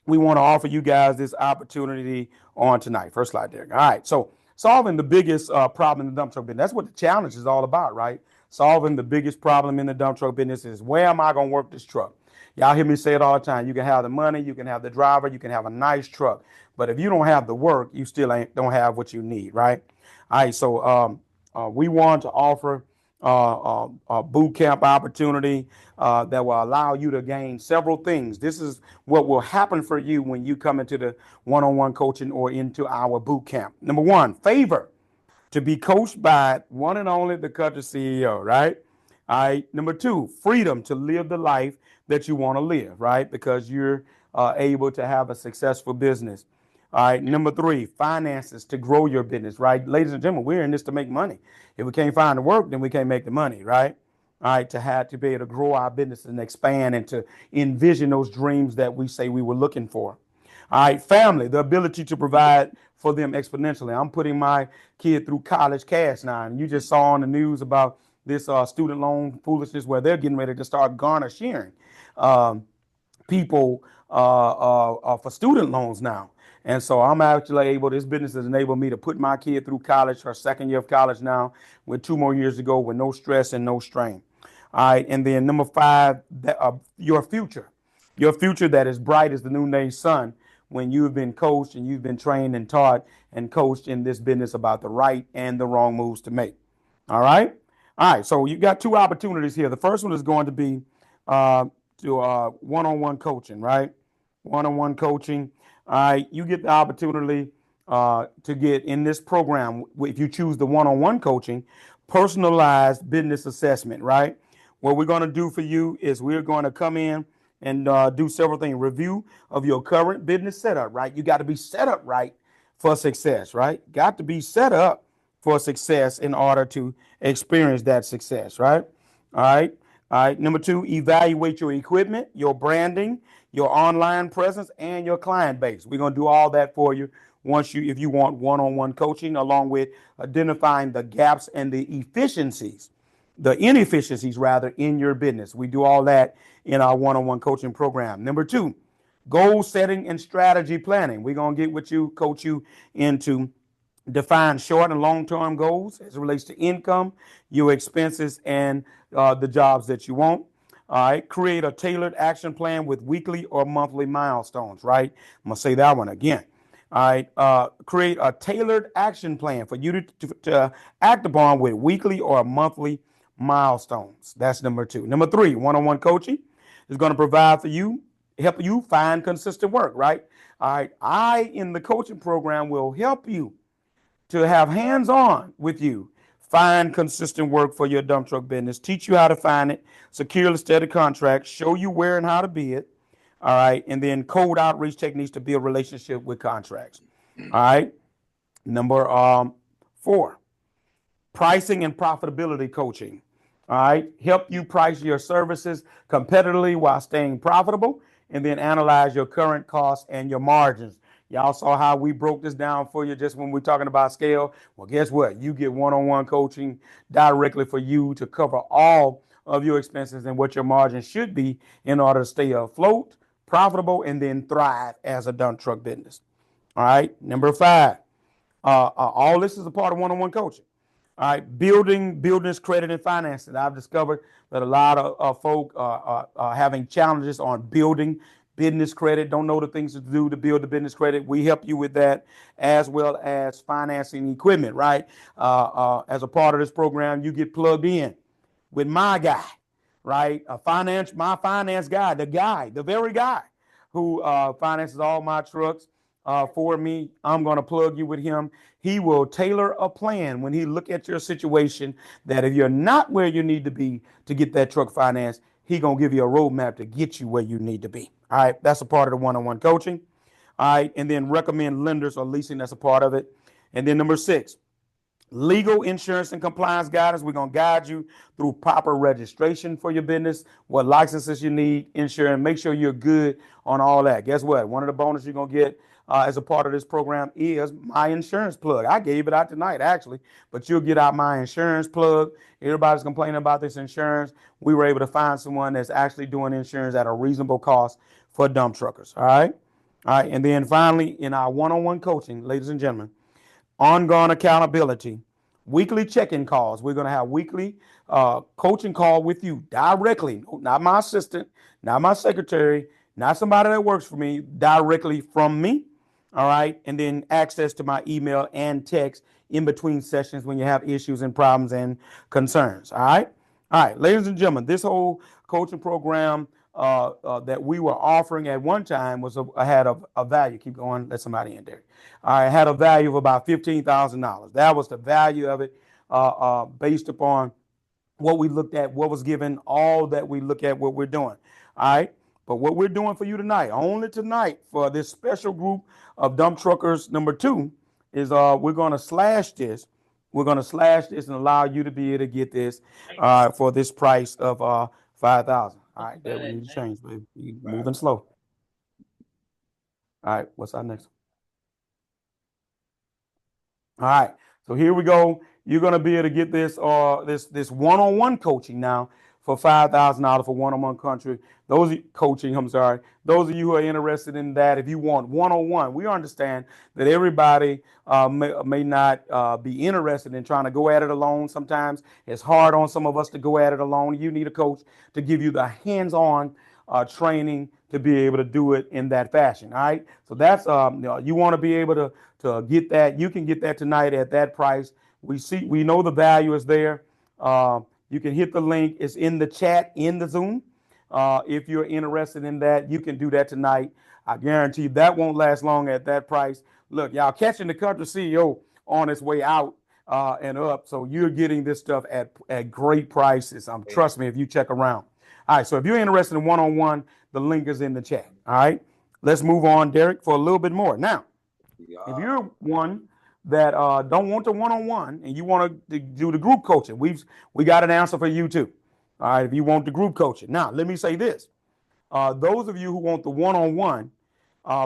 we want to offer you guys this opportunity on tonight. First slide there. All right, so solving the biggest problem in the dump truck business. That's what the challenge is all about, right? Solving the biggest problem in the dump truck business is, where am I going to work this truck? Y'all hear me say it all the time. You can have the money, you can have the driver, you can have a nice truck, but if you don't have the work, you still don't have what you need, right? All right, so we want to offer a boot camp opportunity that will allow you to gain several things. This is what will happen for you when you come into the one-on-one coaching or into our boot camp. Number one, favor to be coached by one and only the country CEO, right? All right. Number two, freedom to live the life that you want to live, right? Because you're able to have a successful business. All right. Number three, finances to grow your business, right? Ladies and gentlemen, we're in this to make money. If we can't find the work, then we can't make the money, right? All right. To be able to grow our business and expand and to envision those dreams that we say we were looking for. All right, family, the ability to provide for them exponentially. I'm putting my kid through college cash now, and you just saw on the news about this student loan foolishness where they're getting ready to start garnishing people for student loans now. And so I'm actually able, this business has enabled me to put my kid through college, her second year of college now, with 2 more years to go with no stress and no strain. All right, and then number five, your future. Your future that is bright as the noonday sun when you've been coached and you've been trained and taught and coached in this business about the right and the wrong moves to make. All right. All right. So you got 2 opportunities here. The first one is going to be to one-on-one coaching, right? One-on-one coaching. All right. You get the opportunity to get in this program, if you choose the one-on-one coaching, personalized business assessment, right? What we're going to do for you is we're going to come in and do several things. Review of your current business setup, right? You got to be set up right for success, right? Got to be set up for success in order to experience that success, right? All right. All right. Number 2, evaluate your equipment, your branding, your online presence, and your client base. We're going to do all that for you if you want one-on-one coaching, along with identifying the gaps and the inefficiencies rather in your business. We do all that in our one-on-one coaching program. Number 2, goal setting and strategy planning. We're going to get with you, coach you into define short and long-term goals as it relates to income, your expenses, and the jobs that you want. All right. Create a tailored action plan with weekly or monthly milestones, right? I'm going to say that one again. All right. Create a tailored action plan for you to act upon with weekly or monthly milestones. That's number 2. Number 3, one-on-one coaching is going to provide for you, help you find consistent work, right? All right. I, in the coaching program, will help you to have hands-on with you, find consistent work for your dump truck business, teach you how to find it, secure steady contracts, show you where and how to be it. All right. And then code outreach techniques to build relationship with contracts. All right. Number 4, pricing and profitability coaching. All right. Help you price your services competitively while staying profitable, and then analyze your current costs and your margins. Y'all saw how we broke this down for you just when we're talking about scale. Well, guess what? You get one-on-one coaching directly for you to cover all of your expenses and what your margin should be in order to stay afloat, profitable, and then thrive as a dump truck business. All right. Number 5, all this is a part of one-on-one coaching. All right, building business credit and finances. I've discovered that a lot of folk are having challenges on building business credit, don't know the things to do to build the business credit. We help you with that, as well as financing equipment, right? As a part of this program, you get plugged in with my guy, right? My finance guy, the very guy who finances all my trucks for me. I'm going to plug you with him. He will tailor a plan when he look at your situation that if you're not where you need to be to get that truck financed, he going to give you a roadmap to get you where you need to be. All right. That's a part of the one-on-one coaching. All right. And then recommend lenders or leasing. That's a part of it. And then number 6, legal, insurance, and compliance guidance. We're going to guide you through proper registration for your business, what licenses you need, insurance. Make sure you're good on all that. Guess what? One of the bonuses you're going to get as a part of this program is my insurance plug. I gave it out tonight, actually, but you'll get out my insurance plug. Everybody's complaining about this insurance. We were able to find someone that's actually doing insurance at a reasonable cost for dump truckers. All right. All right. And then finally, in our one-on-one coaching, ladies and gentlemen, ongoing accountability, weekly check-in calls. We're going to have weekly coaching call with you directly, not my assistant, not my secretary, not somebody that works for me, directly from me. All right. And then access to my email and text in between sessions when you have issues and problems and concerns. All right. All right, ladies and gentlemen, this whole coaching program that we were offering at one time had a value. Keep going. Let somebody in there. I had a value of about $15,000. That was the value of it, based upon what we looked at, what was given, all that we look at, what we're doing. All right. But what we're doing for you tonight, only tonight, for this special group of dump truckers number 2, is we're going to slash this. We're going to slash this and allow you to be able to get this for this price of $5,000. All right, that we need to change, baby. You're moving slow. All right, what's our next one? All right, so here we go. You're going to be able to get this this one-on-one coaching now for $5,000 for one-on-one country. Those coaching, I'm sorry. Those of you who are interested in that, if you want one-on-one, we understand that everybody may not be interested in trying to go at it alone. Sometimes it's hard on some of us to go at it alone. You need a coach to give you the hands-on training to be able to do it in that fashion. All right. So that's you want to be able to get that. You can get that tonight at that price. We know the value is there. You can hit the link. It's in the chat in the Zoom. If you're interested in that, you can do that tonight. I guarantee you that won't last long at that price. Look, y'all catching the country CEO on its way out and up. So you're getting this stuff at great prices. Trust me, if you check around. All right. So if you're interested in one-on-one, the link is in the chat. All right. Let's move on, Derek, for a little bit more. Now, if you're one that don't want the one-on-one and you want to do the group coaching, we got an answer for you too. All right, if you want the group coaching. Now, let me say this. Those of you who want the one-on-one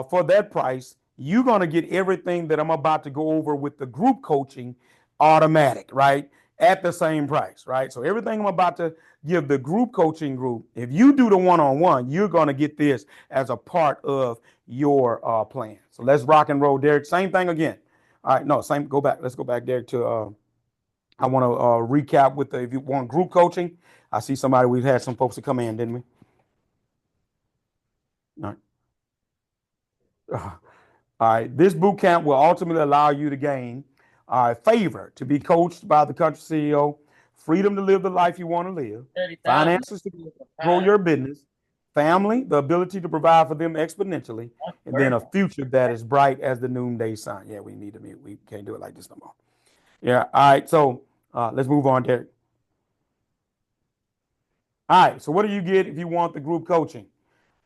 for that price, you're going to get everything that I'm about to go over with the group coaching automatic, right? At the same price, right? So everything I'm about to give the group coaching group, if you do the one-on-one, you're going to get this as a part of your plan. So let's rock and roll, Derek. Same thing again. All right, no, same. Go back. Let's go back, Derek, to I want to recap with if you want group coaching. I see somebody, we've had some folks that come in, didn't we? All right. All right. This boot camp will ultimately allow you to gain favor to be coached by the country CEO, freedom to live the life you want to live, finances to grow your business, family, the ability to provide for them exponentially, and then a future that is bright as the noonday sun. Yeah, we need to meet. We can't do it like this no more. Yeah. All right. So let's move on, Derek. All right. So what do you get if you want the group coaching?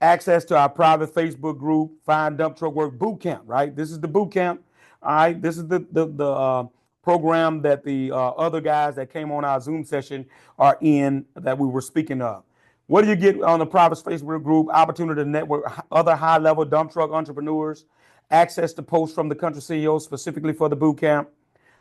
Access to our private Facebook group, Find Dump Truck Work Bootcamp, right? This is the bootcamp. All right. This is the program that the other guys that came on our Zoom session are in that we were speaking of. What do you get on the private Facebook group? Opportunity to network other high-level dump truck entrepreneurs, access to posts from the country CEOs specifically for the bootcamp,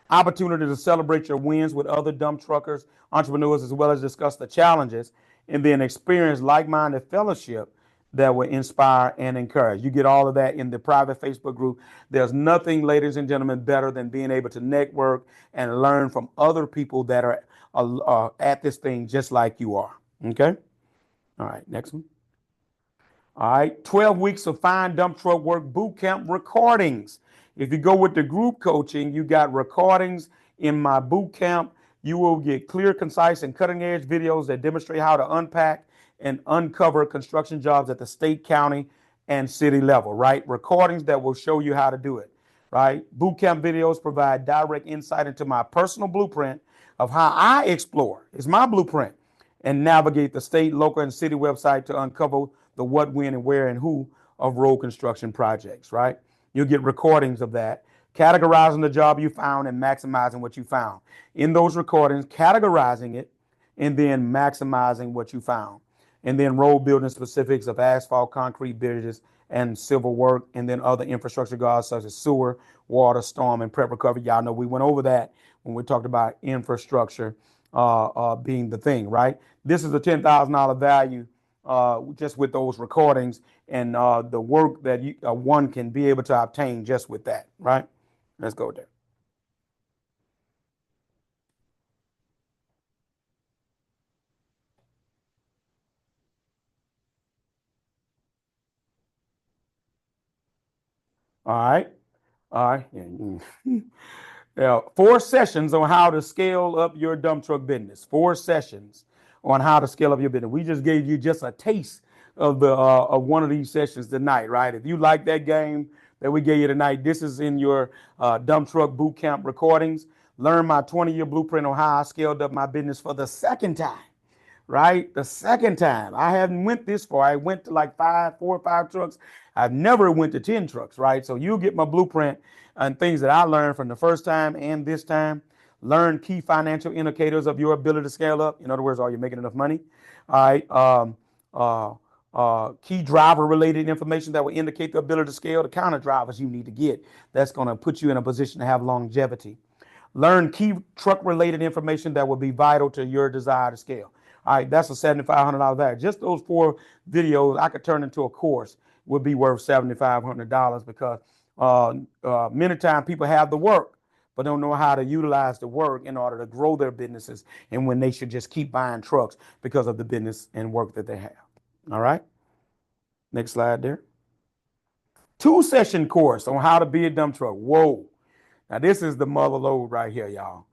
opportunity to celebrate your wins with other dump truckers, entrepreneurs, as well as discuss the challenges, and then experience like-minded fellowship that will inspire and encourage. You get all of that in the private Facebook group. There's nothing, ladies and gentlemen, better than being able to network and learn from other people that are at this thing just like you are. Okay? All right, next one. All right, 12 weeks of Fine Dump Truck Work Bootcamp recordings. If you go with the group coaching, you got recordings in my bootcamp. You will get clear, concise, and cutting-edge videos that demonstrate how to unpack and uncover construction jobs at the state, county, and city level, right? Recordings that will show you how to do it, right? Bootcamp videos provide direct insight into my personal blueprint of how I explore. It's my blueprint and navigate the state, local, and city website to uncover the what, when, and where, and who of road construction projects, right? You'll get recordings of that, categorizing the job you found and maximizing what you found. In those recordings, categorizing it and then maximizing what you found. And then road building specifics of asphalt, concrete, bridges, and civil work, and then other infrastructure jobs such as sewer, water, storm, and prep recovery. Y'all know we went over that when we talked about infrastructure being the thing, right? This is a $10,000 value just with those recordings and the work that one can be able to obtain just with that, right? Let's go there. All right. All right. Yeah. 4 sessions on how to scale up your dump truck business. 4 sessions on how to scale up your business. We just gave you just a taste of the of one of these sessions tonight, right? If you like that game that we gave you tonight, this is in your dump truck boot camp recordings. Learn my 20-year blueprint on how I scaled up my business for the second time. Right? The second time. I haven't went this far. I went to like 4 or 5 trucks. I've never went to 10 trucks, right? So you'll get my blueprint and things that I learned from the first time and this time. Learn key financial indicators of your ability to scale up. In other words, are you making enough money? All right. Key driver related information that will indicate the ability to scale, the kind of drivers you need to get. That's going to put you in a position to have longevity. Learn key truck related information that will be vital to your desire to scale. All right, that's a $7,500 value. Just those 4 videos I could turn into a course would be worth $7,500 because many times people have the work but don't know how to utilize the work in order to grow their businesses and when they should just keep buying trucks because of the business and work that they have. All right. Next slide there. 2-session course on how to be a dump truck. Whoa. Now this is the mother load right here, y'all.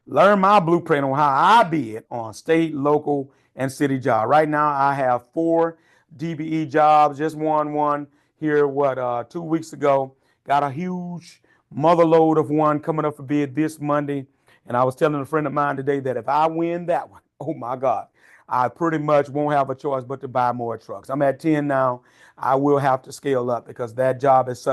Learn my blueprint on how I bid on state, local, and city jobs. Right now, I have 4 DBE jobs. Just won one here, 2 weeks ago. Got a huge mother load of one coming up for bid this Monday. And I was telling a friend of mine today that if I win that one, oh my God, I pretty much won't have a choice but to buy more trucks. I'm at 10 now. I will have to scale up because that job is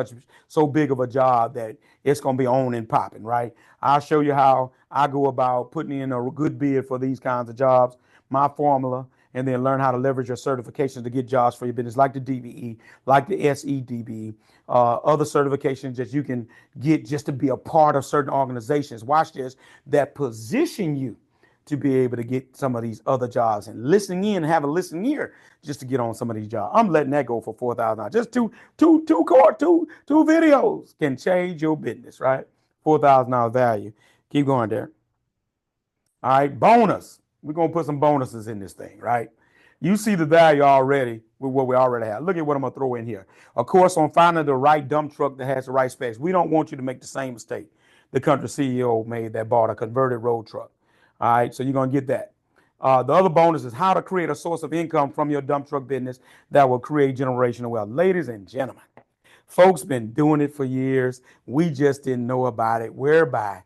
so big of a job that it's going to be on and popping, right? I'll show you how I go about putting in a good bid for these kinds of jobs, my formula, and then learn how to leverage your certifications to get jobs for your business, like the DBE, like the SEDBE, other certifications that you can get just to be a part of certain organizations. Watch this, that position you to be able to get some of these other jobs and listening in and have a listening ear just to get on some of these jobs. I'm letting that go for $4,000. Just two videos can change your business, right? $4,000 value. Keep going there. All right, bonus. We're gonna put some bonuses in this thing, right? You see the value already with what we already have. Look at what I'm gonna throw in here. Of course, on finding the right dump truck that has the right specs. We don't want you to make the same mistake the country CEO made that bought a converted road truck. All right, so you're gonna get that. The other bonus is how to create a source of income from your dump truck business that will create generational wealth. Ladies and gentlemen, folks been doing it for years. We just didn't know about it. Whereby,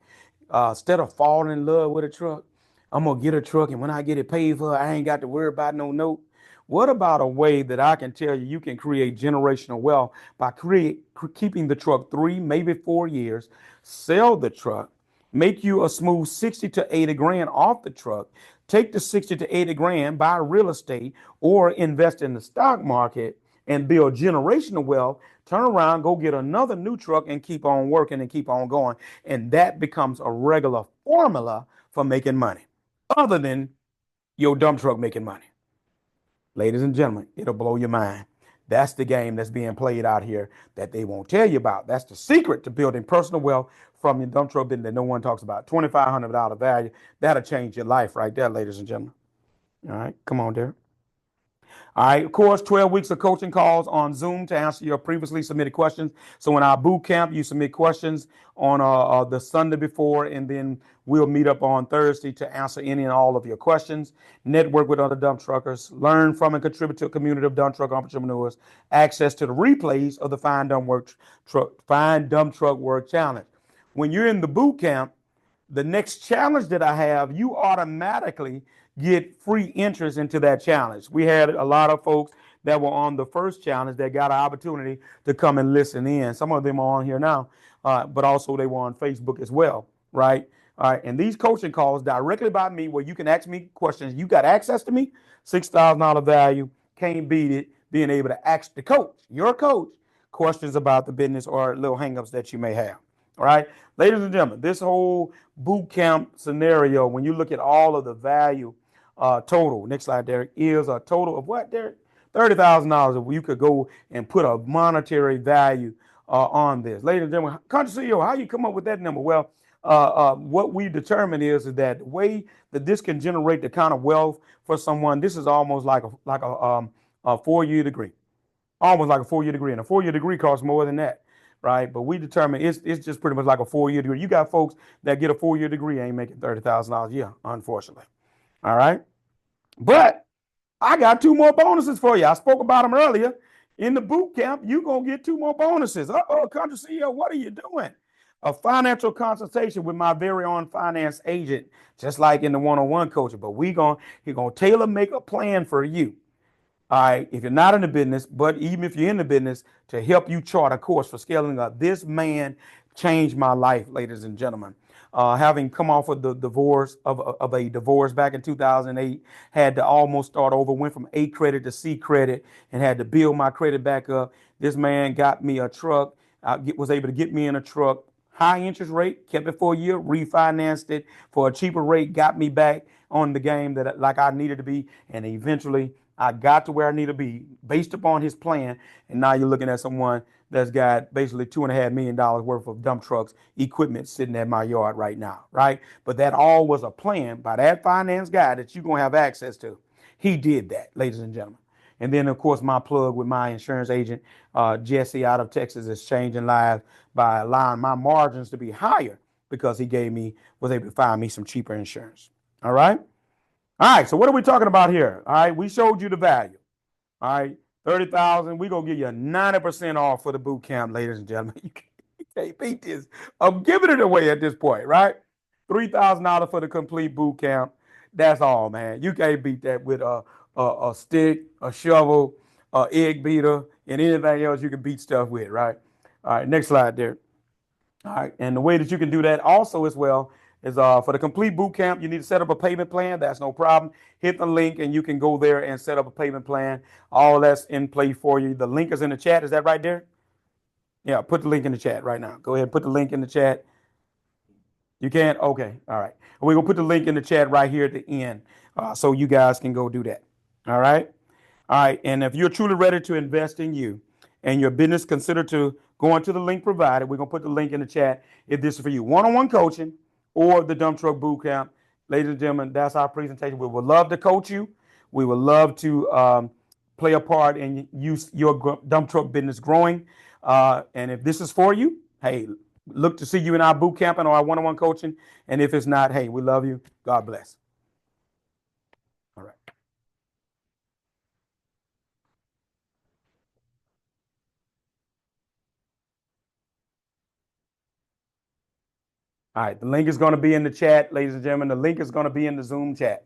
instead of falling in love with a truck, I'm gonna get a truck, and when I get it paid for, I ain't got to worry about no note. What about a way that I can tell you you can create generational wealth by keeping the truck 3, maybe 4 years, sell the truck, make you a smooth 60 to 80 grand off the truck, take the 60 to 80 grand, buy real estate or invest in the stock market and build generational wealth, turn around, go get another new truck and keep on working and keep on going. And that becomes a regular formula for making money other than your dump truck making money. Ladies and gentlemen, it'll blow your mind. That's the game that's being played out here that they won't tell you about. That's the secret to building personal wealth from your dump truck business that no one talks about. $2,500 value. That'll change your life right there, ladies and gentlemen. All right, come on, Derek. All right, of course, 12 weeks of coaching calls on Zoom to answer your previously submitted questions. So in our boot camp, you submit questions on the Sunday before, and then we'll meet up on Thursday to answer any and all of your questions. Network with other dump truckers, learn from and contribute to a community of dump truck entrepreneurs, access to the replays of the Find Dump Truck Work Challenge. When you're in the boot camp, the next challenge that I have, you automatically get free interest into that challenge. We had a lot of folks that were on the first challenge that got an opportunity to come and listen in. Some of them are on here now, but also they were on Facebook as well, right? All right, and these coaching calls directly by me, where you can ask me questions. You got access to me, $6,000 value, can't beat it. Being able to ask the coach, your coach, questions about the business or little hangups that you may have. All right, ladies and gentlemen, this whole boot camp scenario, when you look at all of the value total, next slide, Derek, is a total of what, Derek? $30,000. If you could go and put a monetary value on this. Ladies and gentlemen, country CEO, how you come up with that number? Well, what we determine is that the way that this can generate the kind of wealth for someone, this is almost like a 4-year degree, almost like a 4-year degree, and a 4-year degree costs more than that. Right, but we determine it's just pretty much like a 4-year degree. You got folks that get a 4-year degree ain't making $30,000 a year, unfortunately. All right, but I got 2 more bonuses for you. I spoke about them earlier. In the boot camp, you're gonna get 2 more bonuses. Country CEO, what are you doing? A financial consultation with my very own finance agent, just like in the one-on-one coaching. But he's gonna tailor make a plan for you. All right, if you're not in the business, but even if you're in the business, to help you chart a course for scaling up. This man changed my life, ladies and gentlemen. Having come off of the divorce of a divorce back in 2008, had to almost start over, went from A credit to C credit, and had to build my credit back up. This man got me a truck. Was able to get me in a truck, high interest rate, kept it for a year, refinanced it for a cheaper rate, got me back on the game that like I needed to be, and eventually I got to where I need to be based upon his plan. And now you're looking at someone that's got basically $2.5 million worth of dump trucks equipment sitting at my yard right now, right? But that all was a plan by that finance guy that you're gonna have access to. He did that, ladies and gentlemen. And then, of course, my plug with my insurance agent, Jesse out of Texas, is changing lives by allowing my margins to be higher because he was able to find me some cheaper insurance. All right. All right, so what are we talking about here? All right, we showed you the value. All right, 30,000. We're gonna give you 90% off for the boot camp, ladies and gentlemen. You can't beat this. I'm giving it away at this point, right? $3,000 for the complete boot camp. That's all, man. You can't beat that with a stick, a shovel, a egg beater, and anything else you can beat stuff with, right? All right, next slide there. All right, and the way that you can do that also as well is for the complete boot camp, you need to set up a payment plan. That's no problem. Hit the link and you can go there and set up a payment plan. All that's in play for you. The link is in the chat. Is that right there? Yeah, put the link in the chat right now. Go ahead and put the link in the chat. You can? Okay. All right. We're going to put the link in the chat right here at the end so you guys can go do that. All right. All right. And if you're truly ready to invest in you and your business, consider to go into the link provided. We're going to put the link in the chat if this is for you. One-on-one coaching or the Dump Truck Bootcamp. Ladies and gentlemen, that's our presentation. We would love to coach you. We would love to play a part in your dump truck business growing. And if this is for you, hey, look to see you in our boot camp and our one-on-one coaching. And if it's not, hey, we love you. God bless. All right. All right. The link is going to be in the chat, ladies and gentlemen. The link is going to be in the Zoom chat.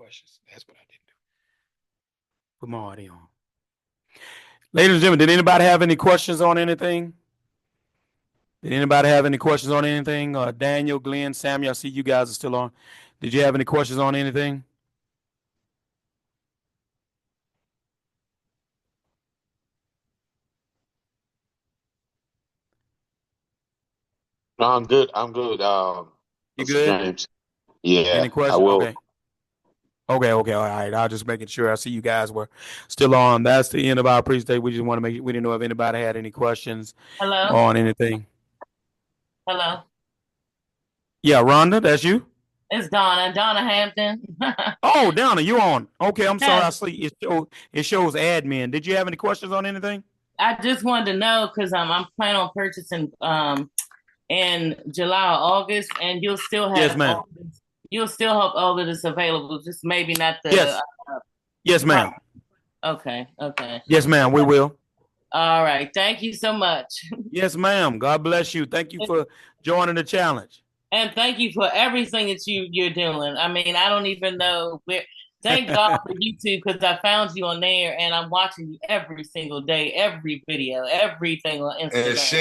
questions. That's what I didn't do. Put my audio on. Ladies and gentlemen, did anybody have any questions on anything? Did anybody have any questions on anything? Daniel, Glenn, Samuel, I see you guys are still on. Did you have any questions on anything? No, I'm good. I'm good. You Mr. good? James. Yeah, Any I questions? will. Okay. Okay, all right. I will just making sure. I see you guys were still on. That's the end of our presentation. We just want to make. We didn't know if anybody had any questions Hello? on anything. Hello? Yeah, Rhonda, that's you. It's Donna Hampton. Oh, Donna, you on? Okay, I'm sorry. I Yes. see it shows admin. Did you have any questions on anything? I just wanted to know because I'm planning on purchasing in July or August, and you'll still Yes, have ma'am. you'll still have all of this available, just maybe not the Yes. Yes, ma'am. Okay. Yes, ma'am. We will. All right. Thank you so much. Yes, ma'am. God bless you. Thank you for joining the challenge. And thank you for everything that you're doing. I mean, I don't even know where. Thank God for YouTube because I found you on there and I'm watching you every single day, every video, everything on Instagram. And she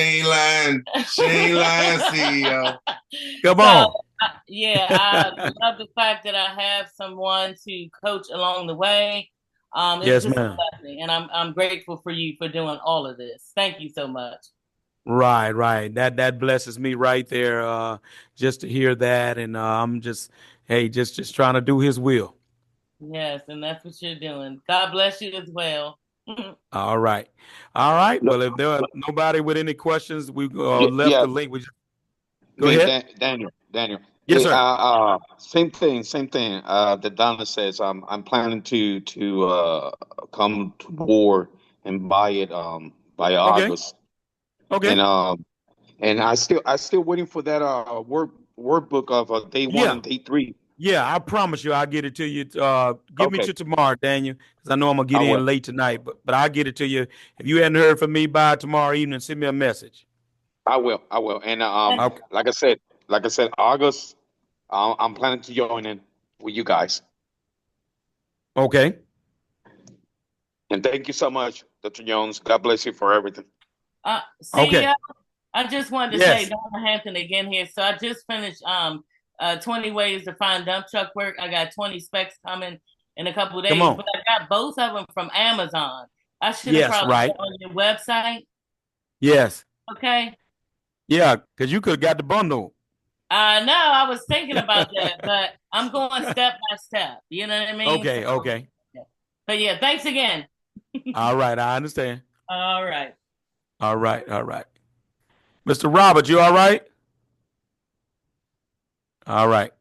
ain't lying, CEO. Come on. Yeah, I love the fact that I have someone to coach along the way. It's Yes, just a ma'am. blessing, and I'm grateful for you for doing all of this. Thank you so much. Right. That blesses me right there. Just to hear that, and I'm just trying to do His will. Yes, and that's what you're doing. God bless you as well. All right. Well, if there are nobody with any questions, we left Yeah, the link. We just, go ahead. Daniel. Yes, Yeah, sir. same thing. That Donna says. I'm planning to come to board and buy it by Okay. August, Okay. and I still waiting for that workbook of day one Yeah. and day three. Yeah. I promise you, I'll get it to you. Give me Okay, to tomorrow, Daniel, because I know I'm gonna I get will. in late tonight. But I'll get it to you. If you hadn't heard from me by tomorrow evening, send me a message. I will. And Okay. like I said, August. I'm planning to join in with you guys. Okay. And thank you so much, Dr. Jones. God bless you for everything. Okay. CEO, I just wanted to say Yes. Donna Hampton again here. So I just finished 20 ways to find dump truck work. I got 20 specs coming in a couple of Come days, on. but I got both of them from Amazon. I should have Yes. probably Right. been on your website. Yes. Okay. Yeah. Because you could have got the bundle. No, I was thinking about that, but I'm going step by step. You know what I mean? Okay. So, Okay. but yeah, thanks again. All right. I understand. All right. All right. All right. Mr. Robert, you all right? All right.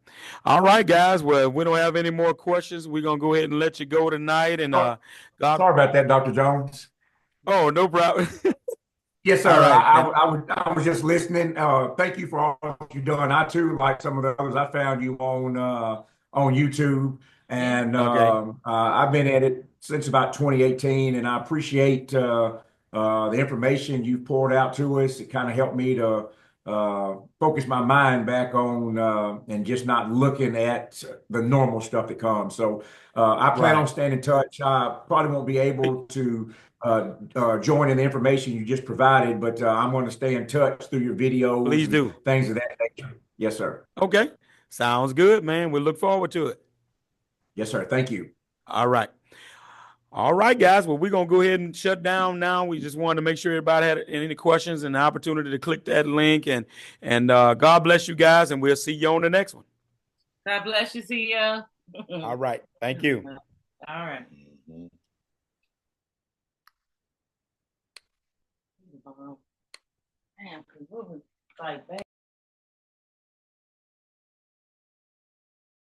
All right, guys. Well, if we don't have any more questions, we're gonna go ahead and let you go tonight. And Sorry God, about that, Dr. Jones. oh, no problem. Yes, All sir. right. I was just listening. Thank you for all you've done. I too, like some of the others, I found you on YouTube, and Okay. I've been at it since about 2018, and I appreciate the information you've poured out to us. It kind of helped me to focus my mind back on and just not looking at the normal stuff that comes. So I plan on Right. staying in touch. I probably won't be able to join in the information you just provided, but I'm going to stay in touch through your videos Please and do. things of that nature. Yes, sir. Okay. Sounds good, man. We look forward to it. Yes, sir. Thank you. All right. All right, guys. Well, we're gonna go ahead and shut down now. We just wanted to make sure everybody had any questions and the opportunity to click that link. And God bless you guys, and we'll see you on the next one. God bless you, CEO. All right. Thank you. All right. Damn, 'cause what was like that?